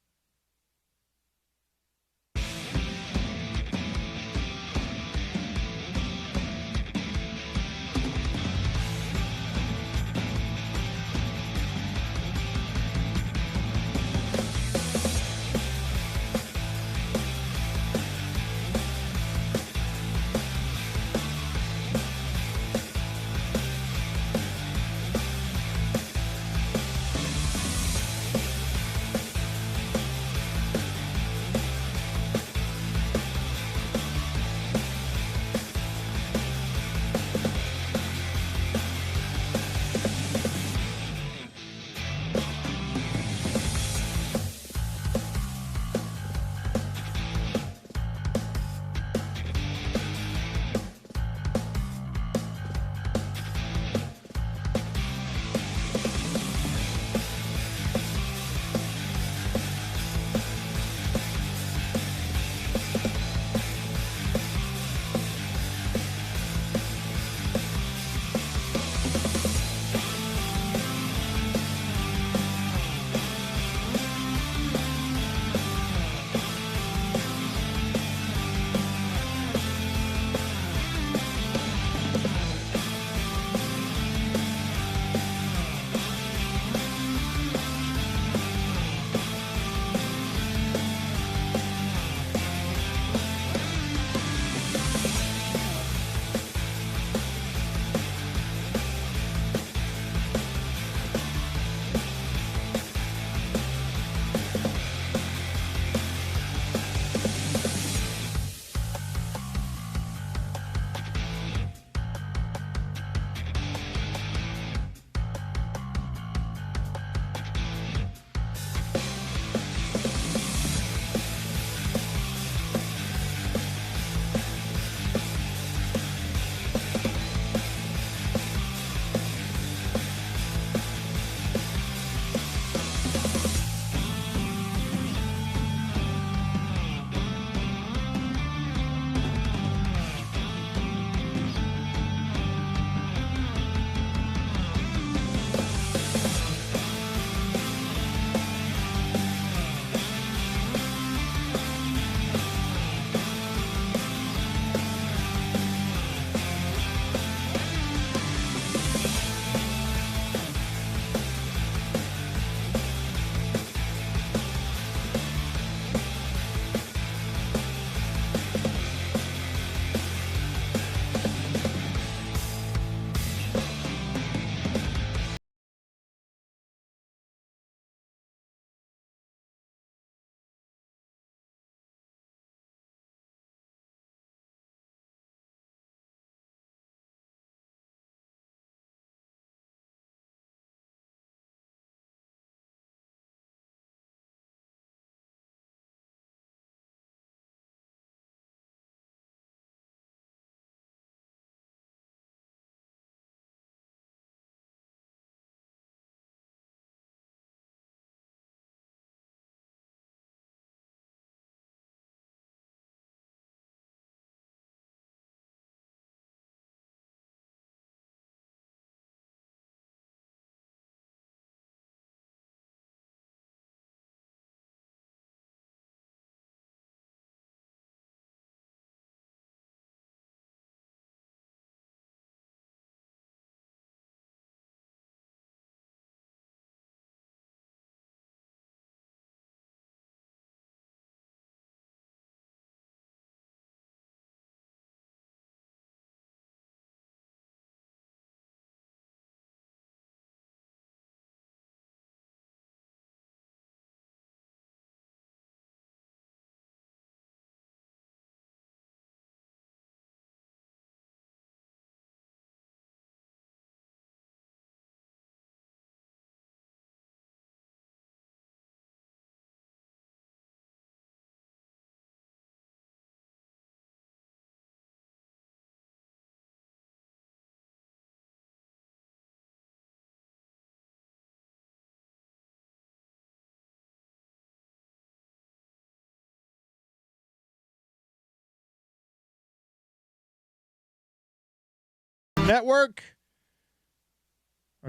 network.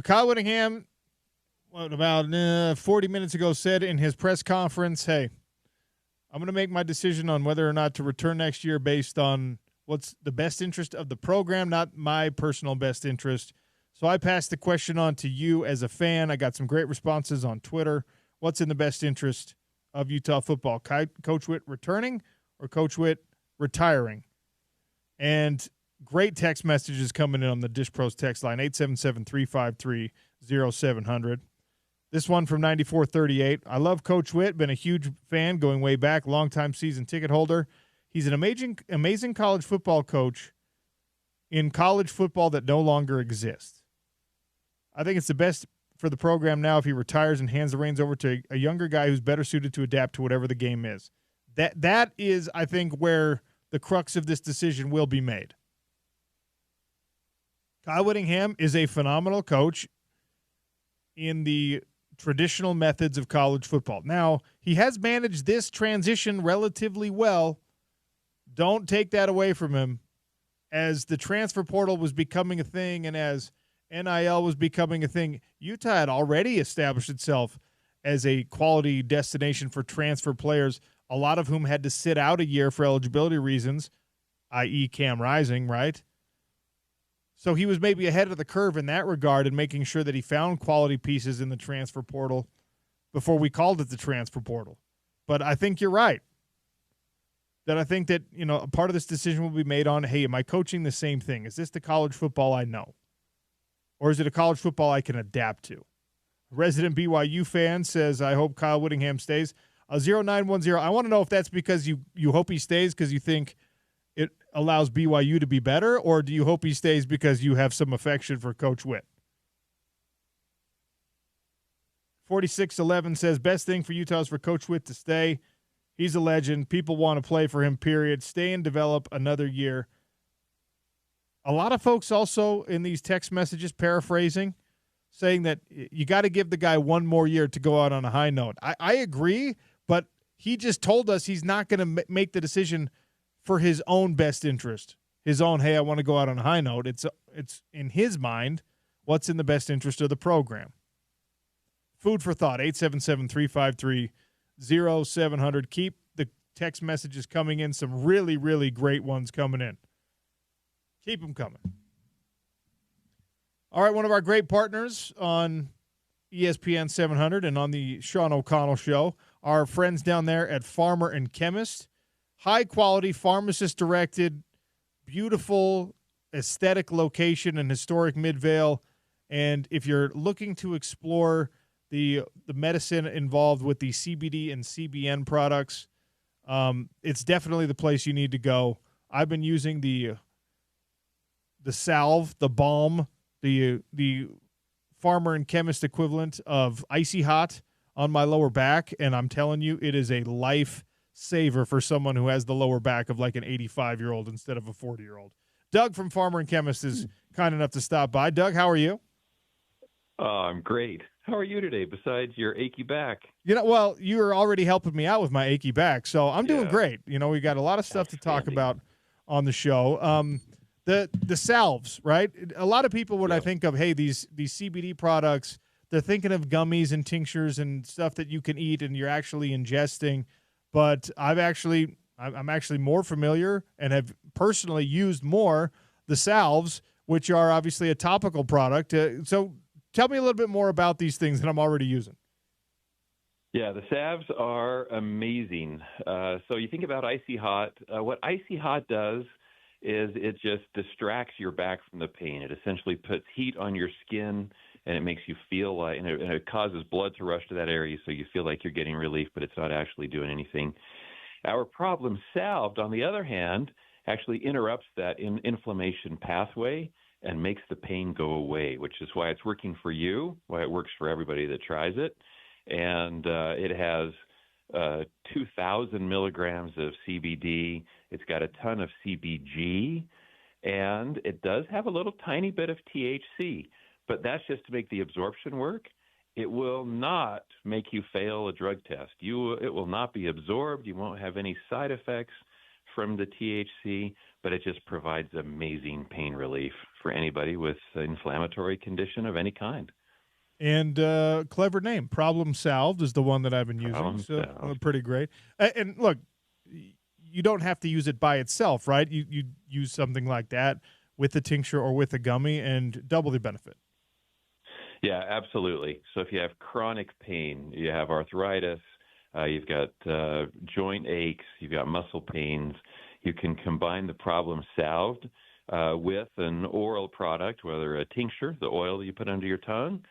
Kyle Whittingham, about 40 minutes ago, said in his press conference, hey, I'm going to make my decision on whether or not to return next year based on what's the best interest of the program, not my personal best interest. So I passed the question on to you as a fan. I got some great responses on Twitter. What's in the best interest of Utah football? Coach Witt returning or Coach Witt retiring? And great text messages coming in on the Dish Pros text line, 877-353-0700. This one from 9438. I love Coach Witt, been a huge fan going way back, longtime season ticket holder. He's an amazing college football coach in college football that no longer exists. I think it's the best for the program now if he retires and hands the reins over to a younger guy who's better suited to adapt to whatever the game is. That is, I think, where the crux of this decision will be made. Kyle Whittingham is a phenomenal coach in the traditional methods of college football. Now, he has managed this transition relatively well. Don't take that away from him. As the transfer portal was becoming a thing and as NIL was becoming a thing, Utah had already established itself as a quality destination for transfer players, a lot of whom had to sit out a year for eligibility reasons, i.e. Cam Rising, right? So he was maybe ahead of the curve in that regard and making sure that he found quality pieces in the transfer portal before we called it the transfer portal. But I think you're right. That I think that, a part of this decision will be made on, hey, am I coaching the same thing? Is this the college football I know? Or is it a college football I can adapt to? A resident BYU fan says, I hope Kyle Whittingham stays. 0910, I want to know if that's because you hope he stays because you think it allows BYU to be better, or do you hope he stays because you have some affection for Coach Witt? 4611 says, best thing for Utah is for Coach Witt to stay. He's a legend. People want to play for him, period. Stay and develop another year. A lot of folks also in these text messages paraphrasing, saying that you got to give the guy one more year to go out on a high note. I agree, but he just told us he's not going to make the decision for his own best interest. His own, hey, I want to go out on a high note. It's in his mind what's in the best interest of the program. Food for thought, 877-353-0700. Keep the text messages coming in. Some really, really great ones coming in. Keep them coming. All right, one of our great partners on ESPN 700 and on the Sean O'Connell Show, our friends down there at Farmer and Chemist. High-quality, pharmacist-directed, beautiful, aesthetic location in historic Midvale. And if you're looking to explore the medicine involved with the CBD and CBN products, it's definitely the place you need to go. I've been using the salve, the balm, the Farmer and Chemist equivalent of Icy Hot on my lower back, and I'm telling you, it is a life saver for someone who has the lower back of like an 85-year-old instead of a 40-year-old. Doug from Farmer and Chemist is kind enough to stop by. Doug, how are you? I'm great. How are you today, besides your achy back? Well, you were already helping me out with my achy back, so I'm doing great. We got a lot of stuff to talk about on the show. The salves, right? A lot of people, when I think of, hey, these CBD products, they're thinking of gummies and tinctures and stuff that you can eat and you're actually ingesting. But I'm actually more familiar and have personally used more the salves, which are obviously a topical product. So tell me a little bit more about these things that I'm already using. Yeah, the salves are amazing. So you think about Icy Hot. What Icy Hot does is it just distracts your back from the pain. It essentially puts heat on your skin, and it makes you feel like, and it causes blood to rush to that area, so you feel like you're getting relief, but it's not actually doing anything. Our problem salved, on the other hand, actually interrupts that inflammation pathway and makes the pain go away, which is why it's working for you, why it works for everybody that tries it. And it has 2,000 milligrams of CBD. It's got a ton of CBG, and it does have a little tiny bit of THC, but that's just to make the absorption work. It will not make you fail a drug test. It will not be absorbed. You won't have any side effects from the THC, but it just provides amazing pain relief for anybody with inflammatory condition of any kind. And clever name, Problem Solved is the one that I've been using. Problem So Solved. pretty great. And look, you don't have to use it by itself, right? You use something like that with the tincture or with the gummy and double the benefit. Yeah, absolutely. So if you have chronic pain, you have arthritis, you've got joint aches, you've got muscle pains, you can combine the Problem Solved with an oral product, whether a tincture, the oil that you put under your tongue,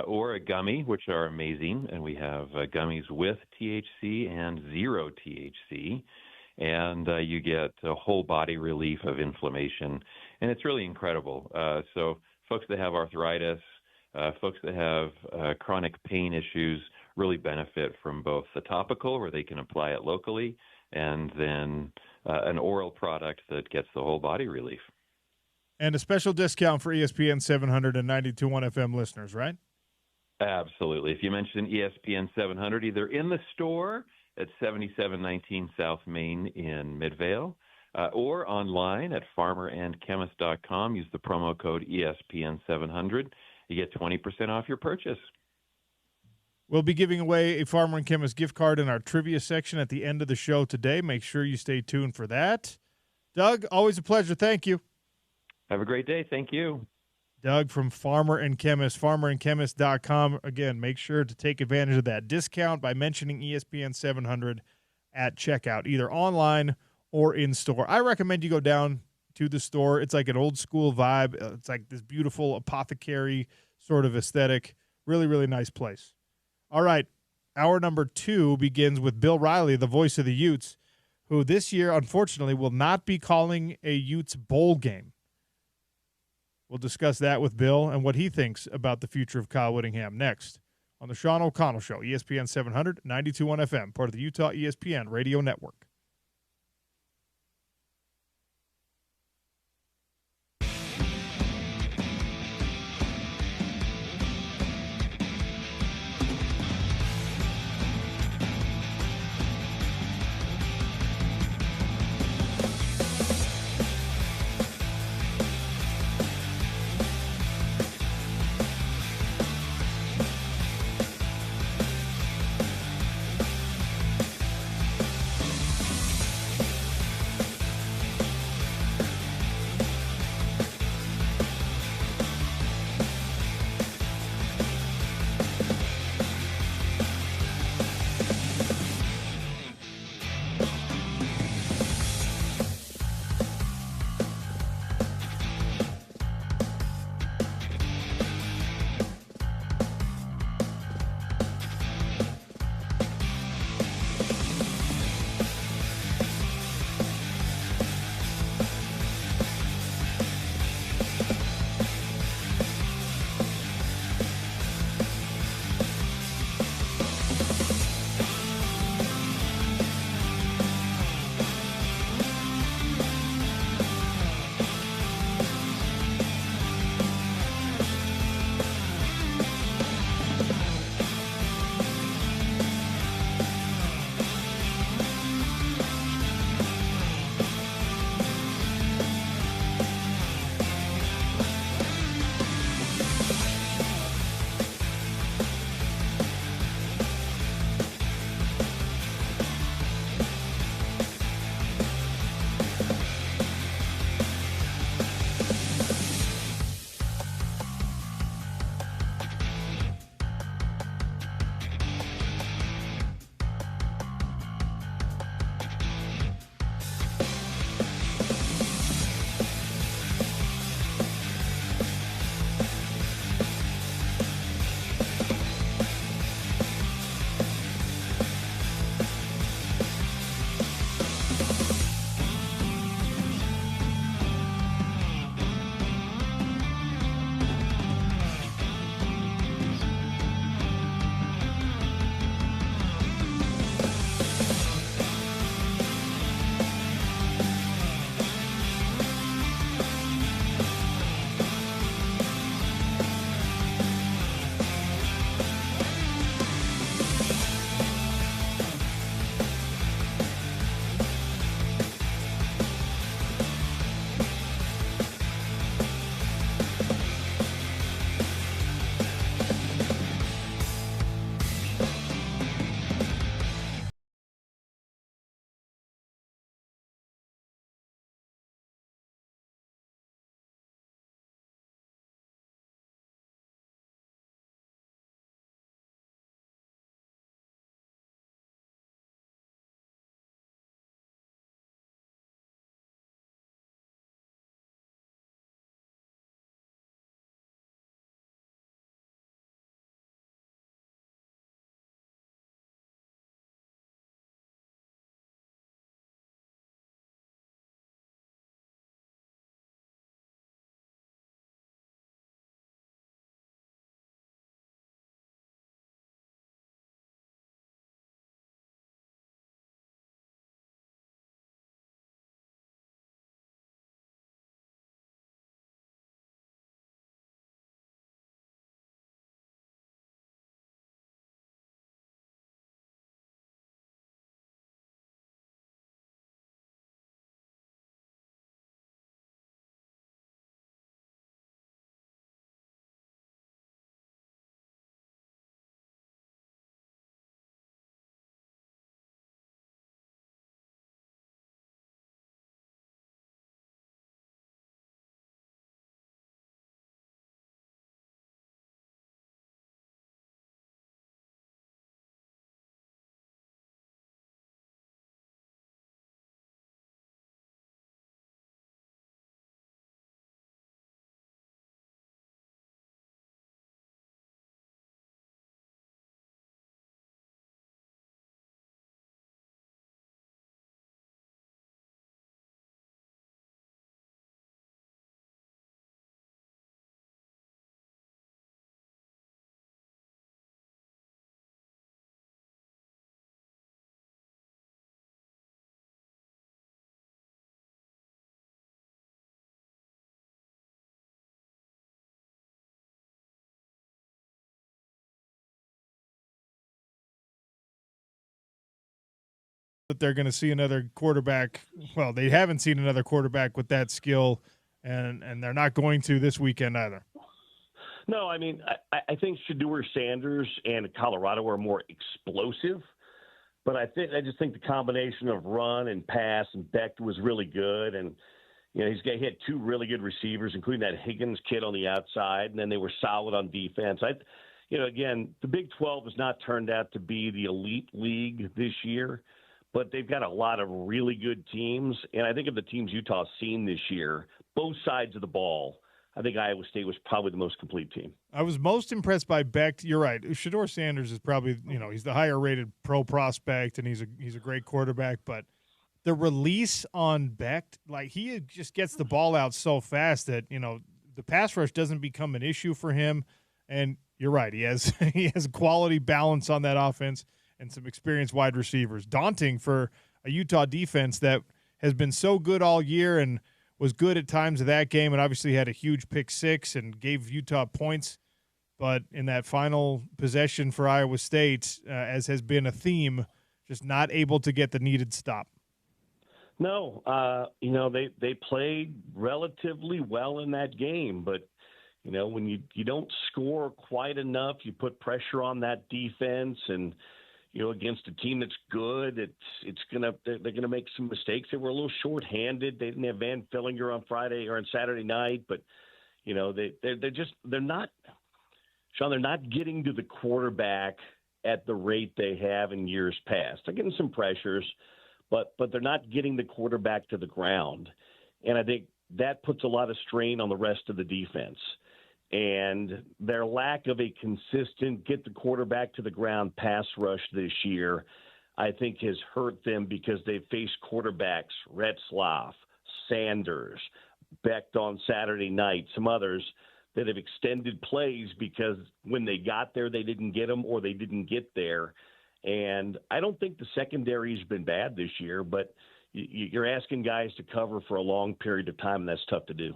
or a gummy, which are amazing. And we have gummies with THC and zero THC. And you get a whole body relief of inflammation. And it's really incredible. So folks that have arthritis, folks that have chronic pain issues really benefit from both the topical, where they can apply it locally, and then an oral product that gets the whole body relief. And a special discount for ESPN 700 and 92.1 FM listeners, right? Absolutely. If you mention ESPN 700, either in the store at 7719 South Main in Midvale, or online at farmerandchemist.com. Use the promo code ESPN 700. You get 20% off your purchase. We'll be giving away a Farmer and Chemist gift card in our trivia section at the end of the show today. Make sure you stay tuned for that. Doug, always a pleasure. Thank you. Have a great day. Thank you. Doug from Farmer and Chemist, farmerandchemist.com. Again, make sure to take advantage of that discount by mentioning ESPN 700 at checkout, either online or in store. I recommend you go down to the store. It's like an old school vibe. It's like this beautiful apothecary sort of aesthetic. Really, really nice place. All right, hour number 2 begins with Bill Riley, the voice of the Utes, who this year, unfortunately, will not be calling a Utes bowl game. We'll discuss that with Bill and what he thinks about the future of Kyle Whittingham next on the Sean O'Connell Show, ESPN 700, 92.1 FM, part of the Utah ESPN Radio Network. that they're going to see another quarterback. Well, they haven't seen another quarterback with that skill, and they're not going to this weekend either. No, I mean, I think Shedeur Sanders and Colorado are more explosive, but I just think the combination of run and pass and Beck was really good, and he had two really good receivers, including that Higgins kid on the outside, and then they were solid on defense. Again, the Big 12 has not turned out to be the elite league this year, but they've got a lot of really good teams, and I think of the teams Utah's seen this year, both sides of the ball, I think Iowa State was probably the most complete team. I was most impressed by Beck. You're right. Shedeur Sanders is probably, he's the higher rated pro prospect, and he's a great quarterback. But the release on Beck, he just gets the ball out so fast that the pass rush doesn't become an issue for him. And you're right. He has quality balance on that offense and some experienced wide receivers. Daunting for a Utah defense that has been so good all year and was good at times of that game, and obviously had a huge pick six and gave Utah points. But in that final possession for Iowa State, as has been a theme, just not able to get the needed stop. No, they played relatively well in that game, but when you don't score quite enough, you put pressure on that defense, and against a team that's good, they're gonna make some mistakes. They were a little short-handed. They didn't have Van Fillinger on Friday or on Saturday night, but they're not, Sean. They're not getting to the quarterback at the rate they have in years past. They're getting some pressures, but they're not getting the quarterback to the ground, and I think that puts a lot of strain on the rest of the defense. And their lack of a consistent get the quarterback to the ground pass rush this year, I think, has hurt them because they've faced quarterbacks, Retzlaff, Sanders, Beck on Saturday night, some others that have extended plays because when they got there, they didn't get them or they didn't get there. And I don't think the secondary's been bad this year, but you're asking guys to cover for a long period of time, and that's tough to do.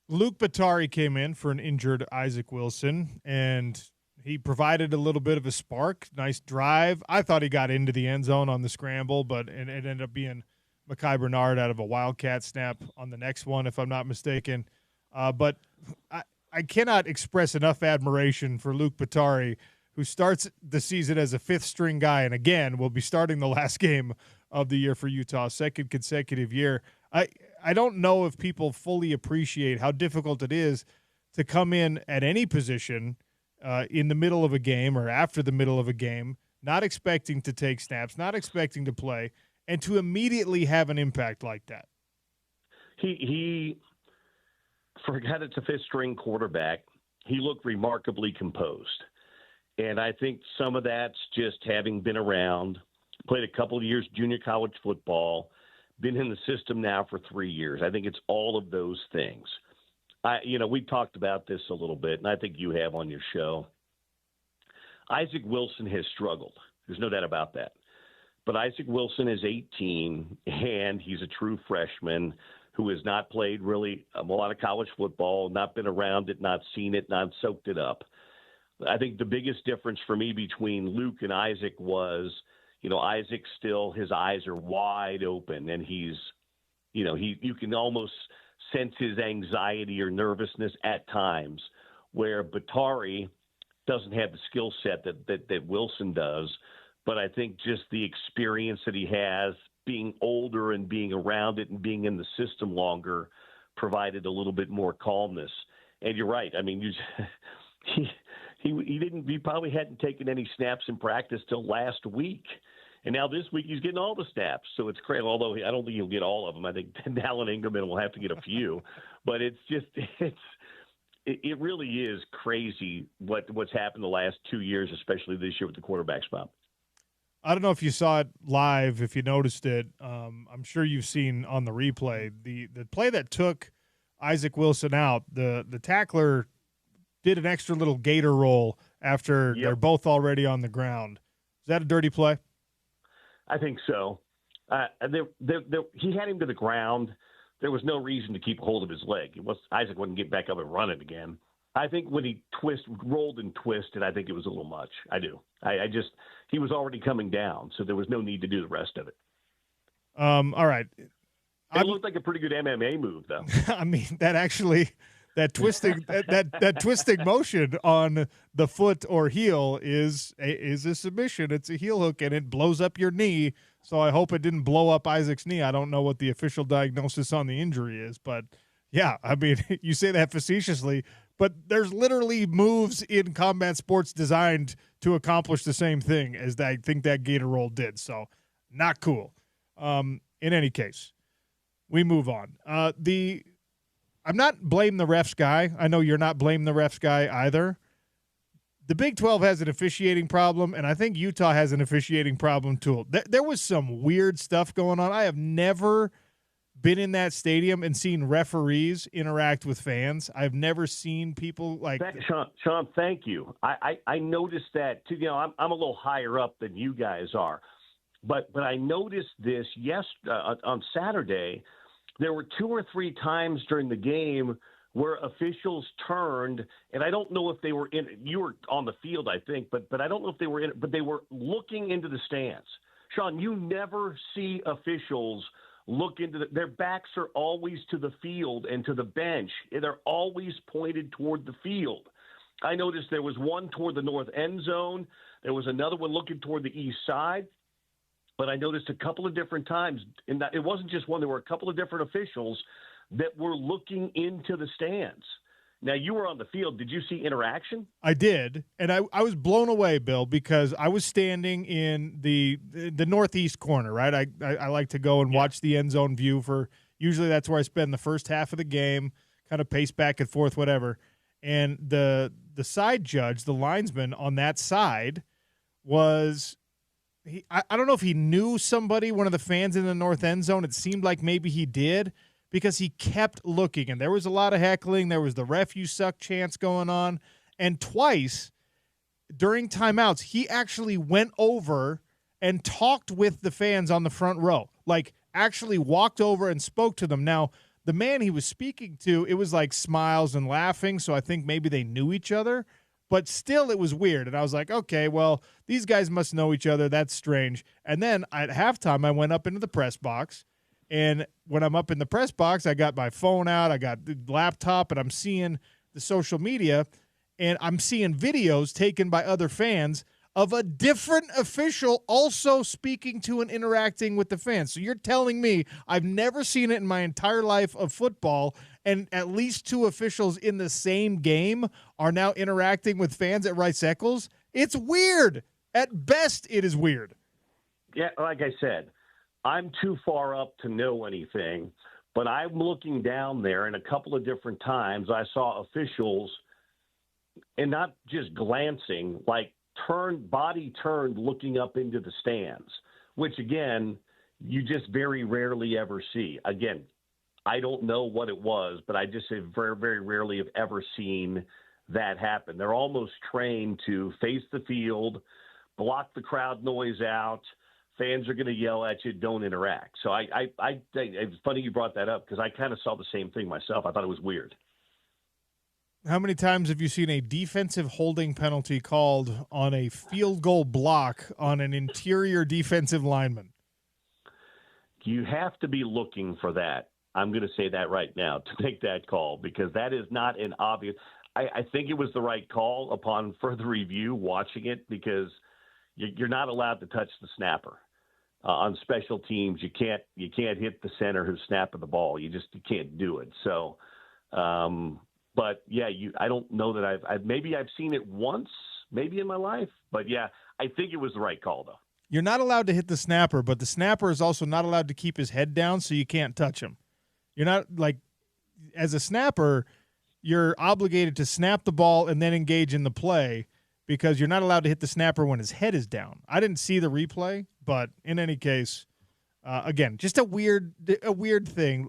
Luke Batari came in for an injured Isaac Wilson, and he provided a little bit of a spark. Nice drive. I thought he got into the end zone on the scramble, but it ended up being Mekhi Bernard out of a Wildcat snap on the next one, if I'm not mistaken. But I cannot express enough admiration for Luke Batari, who starts the season as a fifth-string guy, and again will be starting the last game of the year for Utah, second consecutive year. I don't know if people fully appreciate how difficult it is to come in at any position in the middle of a game or after the middle of a game, not expecting to take snaps, not expecting to play, and to immediately have an impact like that. He forgot it's a fifth-string quarterback. He looked remarkably composed. And I think some of that's just having been around, played a couple of years junior college football, been in the system now for 3 years. I think it's all of those things. We talked about this a little bit, and I think you have on your show. Isaac Wilson has struggled. There's no doubt about that. But Isaac Wilson is 18, and he's a true freshman who has not played really a lot of college football, not been around it, not seen it, not soaked it up. I think the biggest difference for me between Luke and Isaac was, Isaac still, his eyes are wide open, and he's, you can almost sense his anxiety or nervousness at times, where Batari doesn't have the skill set that Wilson does. But I think just the experience that he has, being older and being around it and being in the system longer, provided a little bit more calmness. And you're right. I mean, he probably hadn't taken any snaps in practice till last week. And now this week he's getting all the snaps. So it's crazy, although I don't think he'll get all of them. I think Dallin Ingerman will have to get a few. But it really is crazy what's happened the last 2 years, especially this year with the quarterback spot. I don't know if you saw it live, if you noticed it. I'm sure you've seen on the replay. The play that took Isaac Wilson out, the tackler did an extra little gator roll after they're both already on the ground. Is that a dirty play? I think so. He had him to the ground. There was no reason to keep hold of his leg. Isaac wouldn't get back up and run it again. I think when he rolled and twisted, I think it was a little much. I do. He was already coming down, so there was no need to do the rest of it. All right. It looked like a pretty good MMA move, though. I mean, that twisting that twisting motion on the foot or heel is a submission. It's a heel hook, and it blows up your knee. So I hope it didn't blow up Isaac's knee. I don't know what the official diagnosis on the injury is, but yeah, I mean, you say that facetiously, but there's literally moves in combat sports designed to accomplish the same thing as I think that Gator roll did. So not cool. In any case, we move on. I'm not blame the refs guy. I know you're not blame the refs guy either. The Big 12 has an officiating problem, and I think Utah has an officiating problem too. There was some weird stuff going on. I have never been in that stadium and seen referees interact with fans. I've never seen people like Sean, thank you. I noticed that too. You know, I'm a little higher up than you guys are, but I noticed this on Saturday. There were 2 or 3 times during the game where officials turned, and I don't know if they were in. You were on the field, I think, but I don't know if they were in. But they were looking into the stands. Sean, you never see officials look into their backs are always to the field and to the bench. They're always pointed toward the field. I noticed there was one toward the north end zone. There was another one looking toward the east side. But I noticed a couple of different times, in that it wasn't just one. There were a couple of different officials that were looking into the stands. Now, you were on the field. Did you see interaction? I did, and I was blown away, Bill, because I was standing in the northeast corner, right? I like to go and watch the end zone view for – usually that's where I spend the first half of the game, kind of pace back and forth, whatever. And the side judge, the linesman on that side was – I don't know if he knew somebody, one of the fans in the north end zone. It seemed like maybe he did because he kept looking. And there was a lot of heckling. There was the ref you suck chants going on. And twice during timeouts, he actually went over and talked with the fans on the front row. Like actually walked over and spoke to them. Now, the man he was speaking to, it was like smiles and laughing. So I think maybe they knew each other. But still, it was weird. And I was like, okay, well, these guys must know each other. That's strange. And then at halftime, I went up into the press box. And when I'm up in the press box, I got my phone out. I got the laptop, and I'm seeing the social media. And I'm seeing videos taken by other fans of a different official also speaking to and interacting with the fans. So you're telling me I've never seen it in my entire life of football, and at least 2 officials in the same game are now interacting with fans at Rice Eccles? It's weird. At best, it is weird. Yeah, like I said, I'm too far up to know anything, but I'm looking down there, and a couple of different times I saw officials, and not just glancing, like body turned looking up into the stands, which, again, you just very rarely ever see. Again, I don't know what it was, but I just very, very rarely have ever seen that happen. They're almost trained to face the field, block the crowd noise out. Fans are going to yell at you. Don't interact. So I it's funny you brought that up because I kind of saw the same thing myself. I thought it was weird. How many times have you seen a defensive holding penalty called on a field goal block on an interior defensive lineman? You have to be looking for that. I'm going to say that right now to make that call because that is not an obvious. I think it was the right call upon further review, watching it, because you're not allowed to touch the snapper on special teams. You can't hit the center who's snapping the ball. You can't do it. So, but yeah, I don't know that I've maybe I've seen it once, maybe in my life, but yeah, I think it was the right call though. You're not allowed to hit the snapper, but the snapper is also not allowed to keep his head down, so you can't touch him. You're not like, as a snapper, you're obligated to snap the ball and then engage in the play because you're not allowed to hit the snapper when his head is down. I didn't see the replay, but in any case, again, just a weird thing.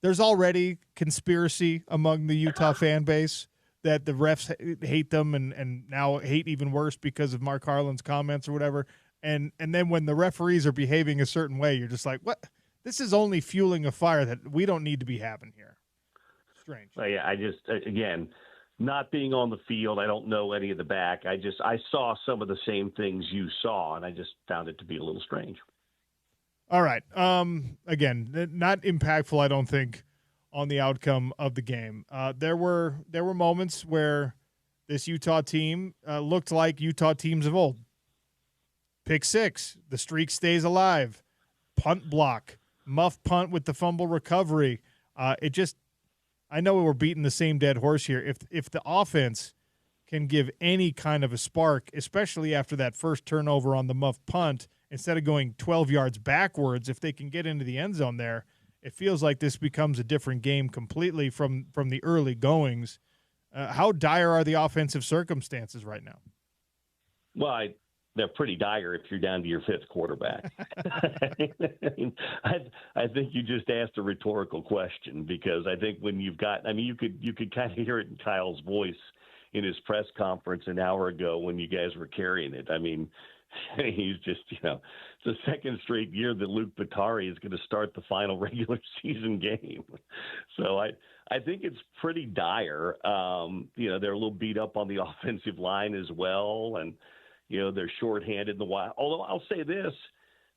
There's already conspiracy among the Utah fan base that the refs hate them and now hate even worse because of Mark Harlan's comments or whatever. And then when the referees are behaving a certain way, you're just like, what? This is only fueling a fire that we don't need to be having here. Strange. Well, yeah, again, not being on the field, I don't know any of the back. I saw some of the same things you saw, and I just found it to be a little strange. All right. Again, not impactful, I don't think, on the outcome of the game. There were moments where this Utah team looked like Utah teams of old. Pick six, the streak stays alive. Punt block, muff punt with the fumble recovery. I know we're beating the same dead horse here. If the offense can give any kind of a spark, especially after that first turnover on the muff punt, instead of going 12 yards backwards, if they can get into the end zone there, it feels like this becomes a different game completely from the early goings. How dire are the offensive circumstances right now? Well, they're pretty dire if you're down to your fifth quarterback. I think you just asked a rhetorical question, because I think when you've got, you could kind of hear it in Kyle's voice in his press conference an hour ago when you guys were carrying it. He's just, it's the second straight year that Luke Batari is going to start the final regular season game. So I think it's pretty dire. They're a little beat up on the offensive line as well. And, they're shorthanded in the wide. Although I'll say this,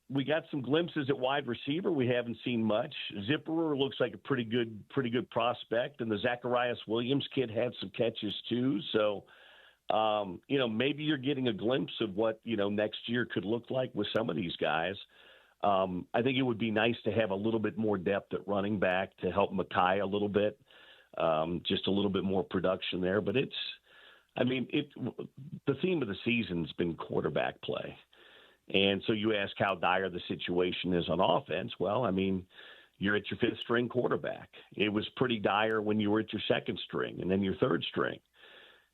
we got some glimpses at wide receiver. We haven't seen much. Zipperer looks like a pretty good prospect. And the Zacharias Williams kid had some catches too. So, maybe you're getting a glimpse of what, next year could look like with some of these guys. I think it would be nice to have a little bit more depth at running back to help Makai a little bit, just a little bit more production there. But the theme of the season's been quarterback play. And so you ask how dire the situation is on offense. Well, you're at your fifth string quarterback. It was pretty dire when you were at your second string and then your third string.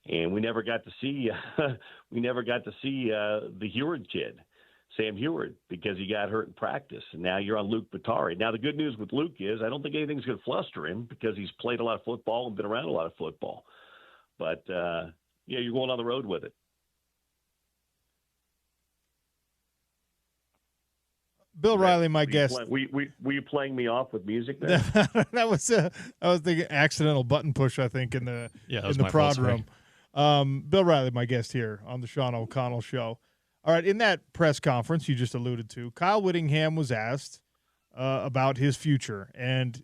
And we never got to see the Heward kid, Sam Heward, because he got hurt in practice. And now you're on Luke Batari. Now the good news with Luke is I don't think anything's going to fluster him, because he's played a lot of football and been around a lot of football. But you're going on the road with it. Bill Riley, my guest. Were you playing me off with music there? That was the accidental button push, I think, in the prod room. Bill Riley, my guest here on the Sean O'Connell Show. All right, in that press conference you just alluded to, Kyle Whittingham was asked about his future, and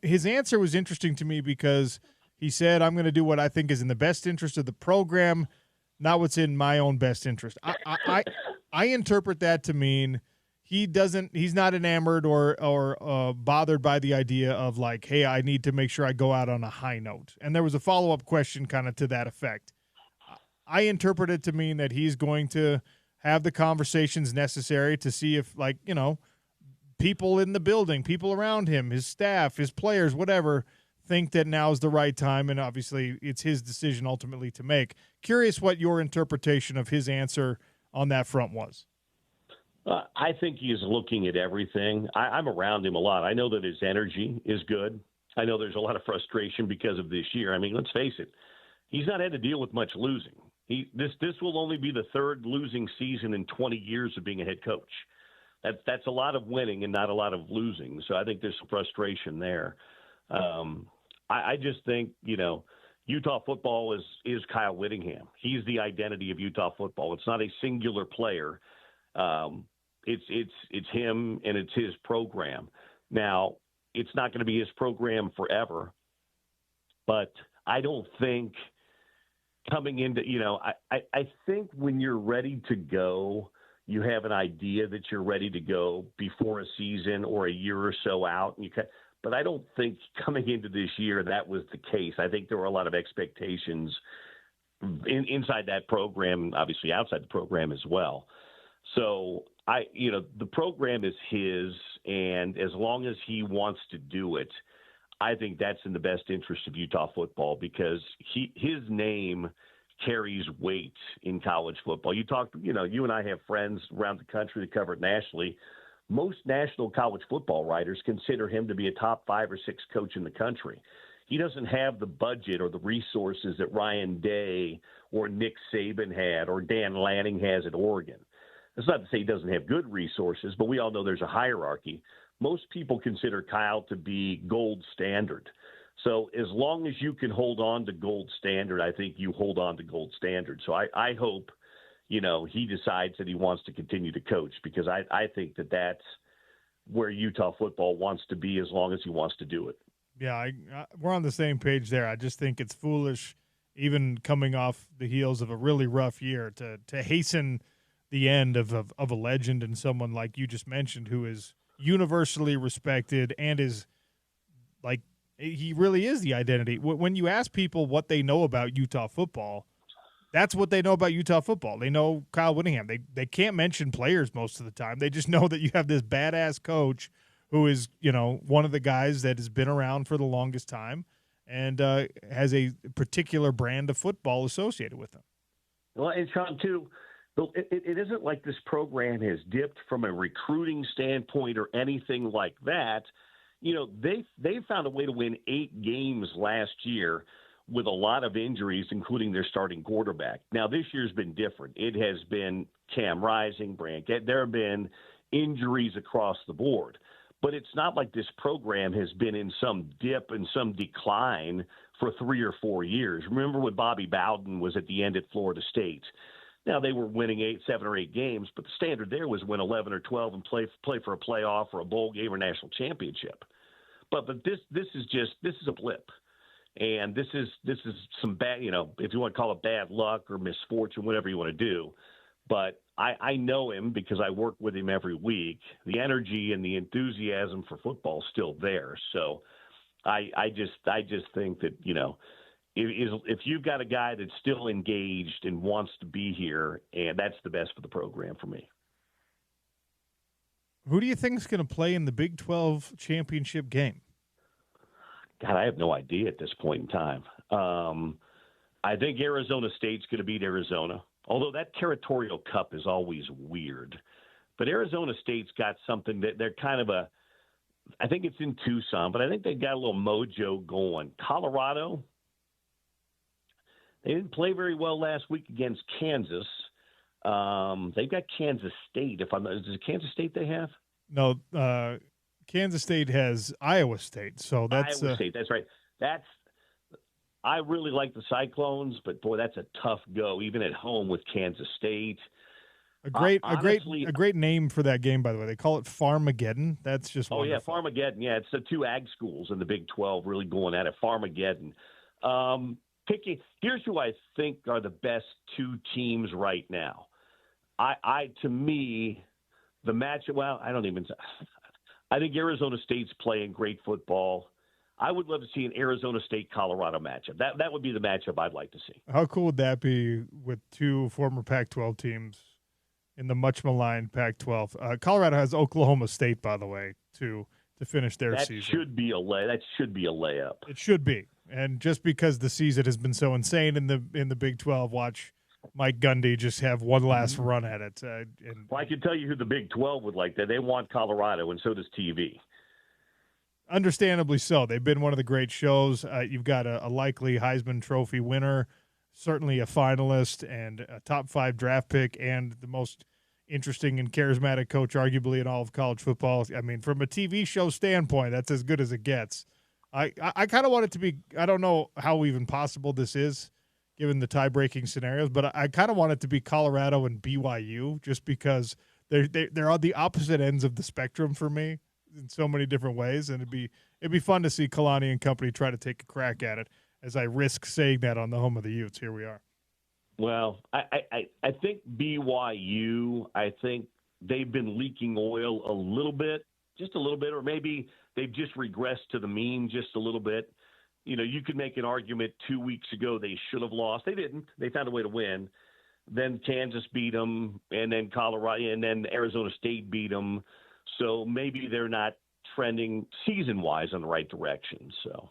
his answer was interesting to me because he said, "I'm going to do what I think is in the best interest of the program, not what's in my own best interest." I interpret that to mean he's not enamored or bothered by the idea of like, hey, I need to make sure I go out on a high note. And there was a follow-up question kind of to that effect. I interpret it to mean that he's going to have the conversations necessary to see if, like, people in the building, people around him, his staff, his players, whatever, think that now is the right time. And obviously it's his decision ultimately to make. Curious what your interpretation of his answer on that front was. I think he is looking at everything. I'm around him a lot. I know that his energy is good. I know there's a lot of frustration because of this year. Let's face it. He's not had to deal with much losing. This will only be the third losing season in 20 years of being a head coach. That's a lot of winning and not a lot of losing. So I think there's some frustration there. I just think, Utah football is Kyle Whittingham. He's the identity of Utah football. It's not a singular player. It's him and it's his program. Now, it's not going to be his program forever, but I don't think coming into, I think when you're ready to go, you have an idea that you're ready to go before a season or a year or so out. But I don't think coming into this year that was the case. I think there were a lot of expectations inside that program, obviously outside the program as well. So the program is his, and as long as he wants to do it, I think that's in the best interest of Utah football, because his name carries weight in college football. You and I have friends around the country that cover it nationally. Most national college football writers consider him to be a top 5 or 6 coach in the country. He doesn't have the budget or the resources that Ryan Day or Nick Saban had or Dan Lanning has at Oregon. That's not to say he doesn't have good resources, but we all know there's a hierarchy. Most people consider Kyle to be gold standard. So as long as you can hold on to gold standard, I think you hold on to gold standard. So I hope, he decides that he wants to continue to coach, because I think that that's where Utah football wants to be as long as he wants to do it. Yeah, we're on the same page there. I just think it's foolish, even coming off the heels of a really rough year, to hasten the end of a legend and someone like you just mentioned, who is universally respected and is like, he really is the identity. When you ask people what they know about Utah football, that's what they know about Utah football. They know Kyle Whittingham. They can't mention players most of the time. They just know that you have this badass coach who is, one of the guys that has been around for the longest time and has a particular brand of football associated with him. Well, and Sean, too, it isn't like this program has dipped from a recruiting standpoint or anything like that. They found a way to win 8 games last year with a lot of injuries, including their starting quarterback. Now, this year's been different. It has been Cam Rising, Brandt. There have been injuries across the board. But it's not like this program has been in some dip and some decline for 3 or 4 years. Remember when Bobby Bowden was at the end at Florida State? Now, they were winning 7 or 8 games, but the standard there was win 11 or 12 and play for a playoff or a bowl game or national championship. But this is a blip. And this is some bad, if you want to call it bad luck or misfortune, whatever you want to do. But I know him because I work with him every week. The energy and the enthusiasm for football is still there. So I just think that, if you've got a guy that's still engaged and wants to be here, and that's the best for the program for me. Who do you think is going to play in the Big 12 championship game? God, I have no idea at this point in time. I think Arizona State's going to beat Arizona, although that Territorial Cup is always weird. But Arizona State's got something that they're kind of I think it's in Tucson, but I think they've got a little mojo going. Colorado, they didn't play very well last week against Kansas. They've got Kansas State. Is it Kansas State they have? No, Kansas State has Iowa State, so that's Iowa State. That's right. I really like the Cyclones, but boy, that's a tough go, even at home with Kansas State. A great name for that game, by the way. They call it Farmageddon. That's just wonderful. Farmageddon. Yeah, it's the 2 ag schools in the Big 12 really going at it. Farmageddon. Here's who I think are the best 2 teams right now. To me, the match. Well, I think Arizona State's playing great football. I would love to see an Arizona State-Colorado matchup. That would be the matchup I'd like to see. How cool would that be with 2 former Pac-12 teams in the much-maligned Pac-12? Colorado has Oklahoma State, by the way, to finish their season. That should be a layup. It should be. And just because the season has been so insane in the Big 12, watch Mike Gundy just have one last run at it. Well, I can tell you who the Big 12 would like that. They want Colorado, and so does TV. Understandably so. They've been one of the great shows. You've got a likely Heisman Trophy winner, certainly a finalist, and a top 5 draft pick, and the most interesting and charismatic coach arguably in all of college football. I mean, from a TV show standpoint, that's as good as it gets. I kind of want it to be – I don't know how even possible this is given the tie-breaking scenarios, but I kind of want it to be Colorado and BYU just because they're on the opposite ends of the spectrum for me in so many different ways, and it'd be fun to see Kalani and company try to take a crack at it as I risk saying that on the home of the Utes. Here we are. Well, I think BYU, I think they've been leaking oil a little bit, just a little bit, or maybe they've just regressed to the mean just a little bit. You could make an argument 2 weeks ago they should have lost. They didn't. They found a way to win. Then Kansas beat them, and then Colorado, and then Arizona State beat them. So maybe they're not trending season-wise in the right direction. So,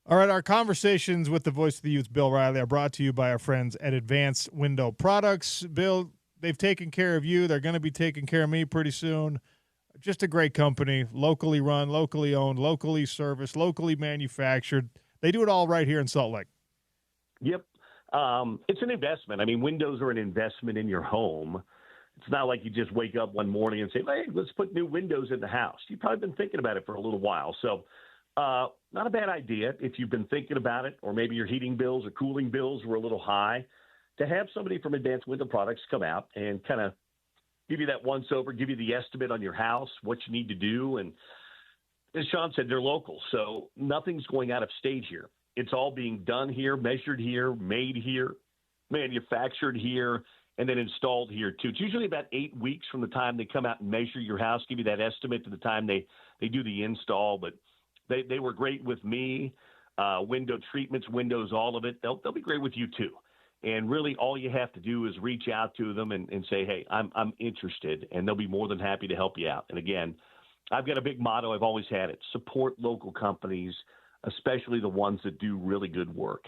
all right, our conversations with the voice of the Utes, Bill Riley, are brought to you by our friends at Advanced Window Products. Bill, they've taken care of you. They're going to be taking care of me pretty soon. Just a great company, locally run, locally owned, locally serviced, locally manufactured. They do it all right here in Salt Lake. Yep. It's an investment. I mean, windows are an investment in your home. It's not like you just wake up one morning and say, hey, let's put new windows in the house. You've probably been thinking about it for a little while. So Not a bad idea if you've been thinking about it, or maybe your heating bills or cooling bills were a little high, to have somebody from Advanced Window Products come out and kind of give you that once over, give you the estimate on your house, what you need to do. And as Sean said, they're local, so nothing's going out of state here. It's all being done here, measured here, made here, manufactured here, and then installed here too. It's usually about 8 weeks from the time they come out and measure your house, give you that estimate to the time they do the install. But they were great with me. Window treatments, windows, all of it. They'll be great with you too. And really, all you have to do is reach out to them and say, hey, I'm interested, and they'll be more than happy to help you out. And again, I've got a big motto. I've always had it: support local companies, especially the ones that do really good work.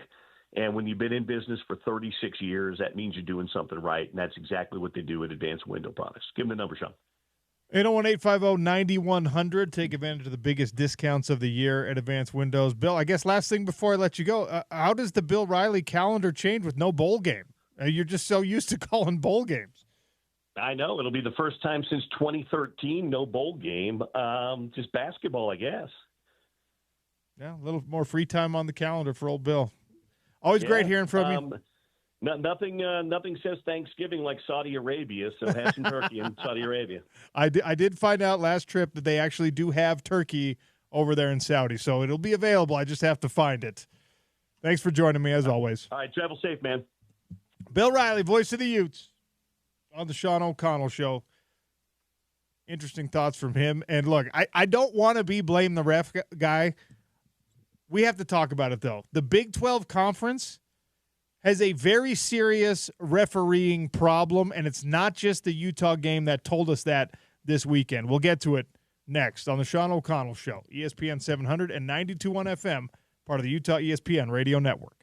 And when you've been in business for 36 years, that means you're doing something right, and that's exactly what they do at Advanced Window Products. Give them the number, Sean. 801-850-9100. Take advantage of the biggest discounts of the year at Advanced Windows. Bill, I guess last thing before I let you go, how does the Bill Riley calendar change with no bowl game? You're just so used to calling bowl games. I know. It'll be the first time since 2013, no bowl game, just basketball, I guess. Yeah, a little more free time on the calendar for old Bill. Always great hearing from you. Nothing says Thanksgiving like Saudi Arabia, so have some turkey in Saudi Arabia. I did find out last trip that they actually do have turkey over there in Saudi, so it'll be available. I just have to find it. Thanks for joining me, as always. All right, travel safe, man. Bill Riley, voice of the Utes, on the Sean O'Connell Show. Interesting thoughts from him. And look, I don't want to be blame the ref guy. We have to talk about it, though. The Big 12 Conference has a very serious refereeing problem, and it's not just the Utah game that told us that this weekend. We'll get to it next on the Sean O'Connell Show, ESPN 700 and 92.1 FM, part of the Utah ESPN Radio Network.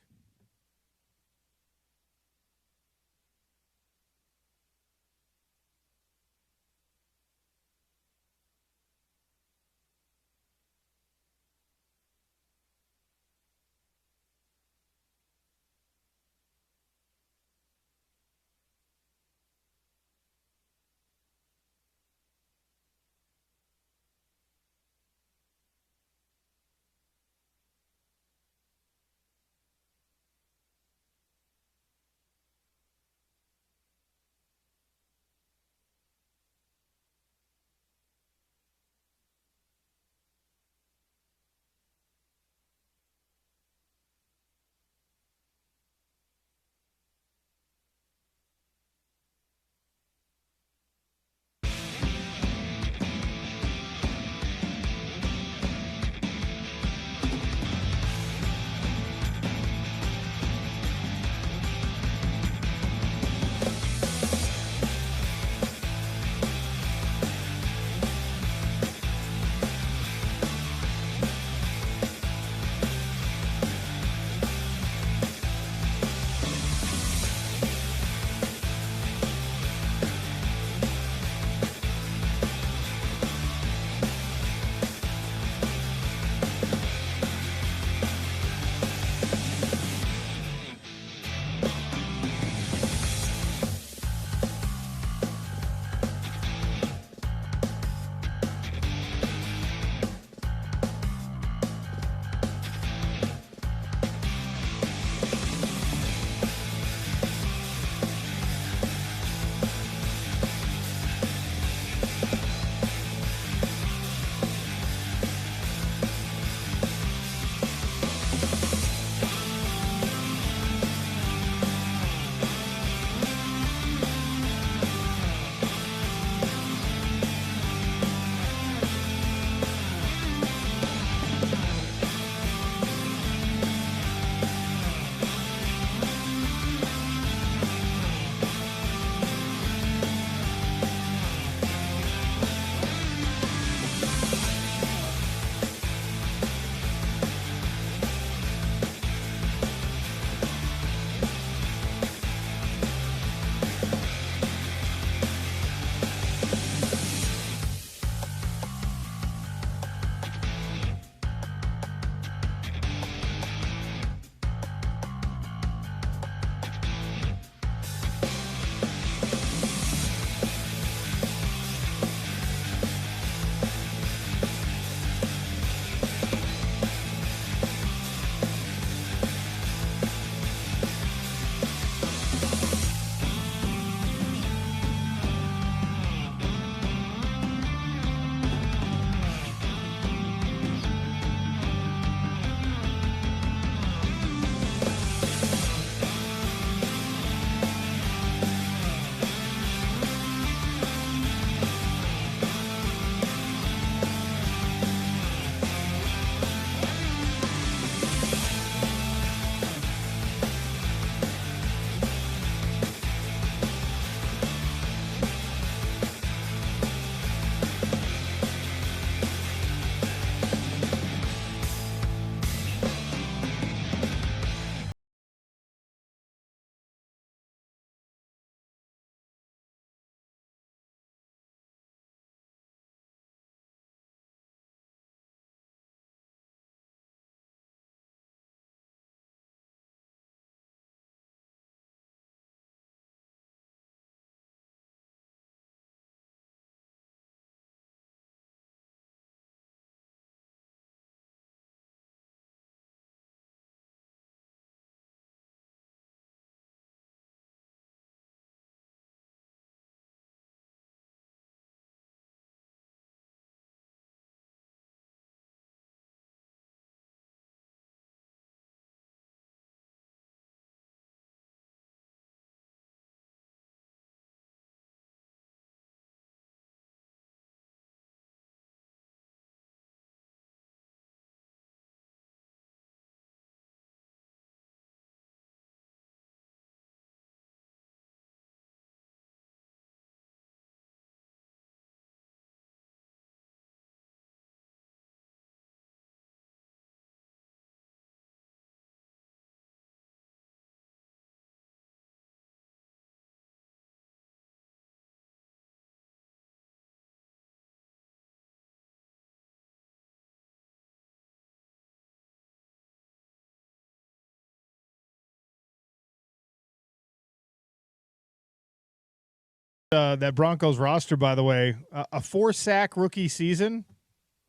that Broncos roster, by the way, a 4-sack rookie season.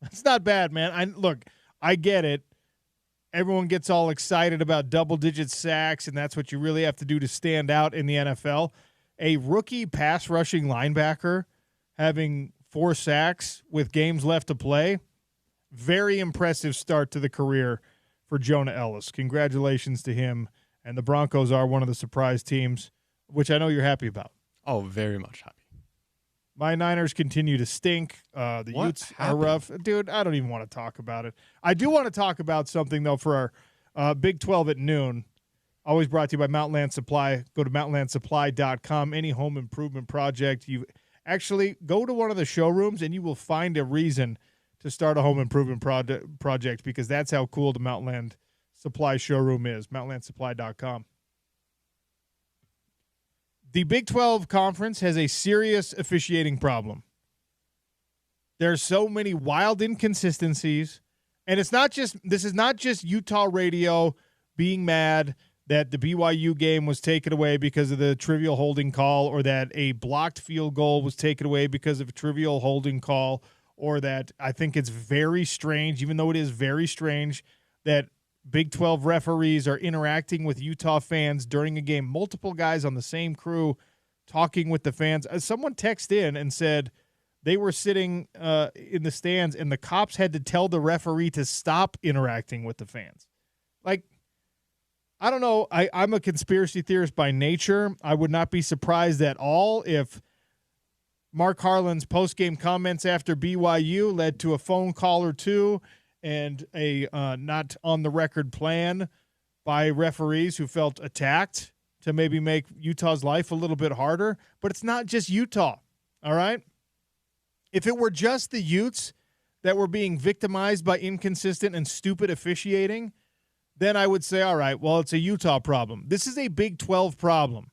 That's not bad, man. I get it. Everyone gets all excited about double-digit sacks, and that's what you really have to do to stand out in the NFL. A rookie pass-rushing linebacker having 4 sacks with games left to play, very impressive start to the career for Jonah Ellis. Congratulations to him. And the Broncos are one of the surprise teams, which I know you're happy about. Oh, very much happy. My Niners continue to stink. The What Utes are happened? rough. Dude, I don't even want to talk about it. I do want to talk about something, though, for our Big 12 at noon. Always brought to you by Mountainland Supply. Go to mountainlandsupply.com. Any home improvement project, you actually go to one of the showrooms and you will find a reason to start a home improvement project, because that's how cool the Mountainland Supply showroom is. mountainlandsupply.com. The Big 12 Conference has a serious officiating problem. There's so many wild inconsistencies, and this is not just Utah radio being mad that the BYU game was taken away because of the trivial holding call, or that a blocked field goal was taken away because of a trivial holding call, or that I think it's very strange, even though it is very strange, that Big 12 referees are interacting with Utah fans during a game. Multiple guys on the same crew talking with the fans. Someone texted in and said they were sitting in the stands and the cops had to tell the referee to stop interacting with the fans. Like, I don't know. I'm a conspiracy theorist by nature. I would not be surprised at all if Mark Harlan's post-game comments after BYU led to a phone call or two and a not on the record plan by referees who felt attacked to maybe make Utah's life a little bit harder. But it's not just Utah, all right? If it were just the Utes that were being victimized by inconsistent and stupid officiating, then I would say, all right, well, it's a Utah problem. This is a Big 12 problem.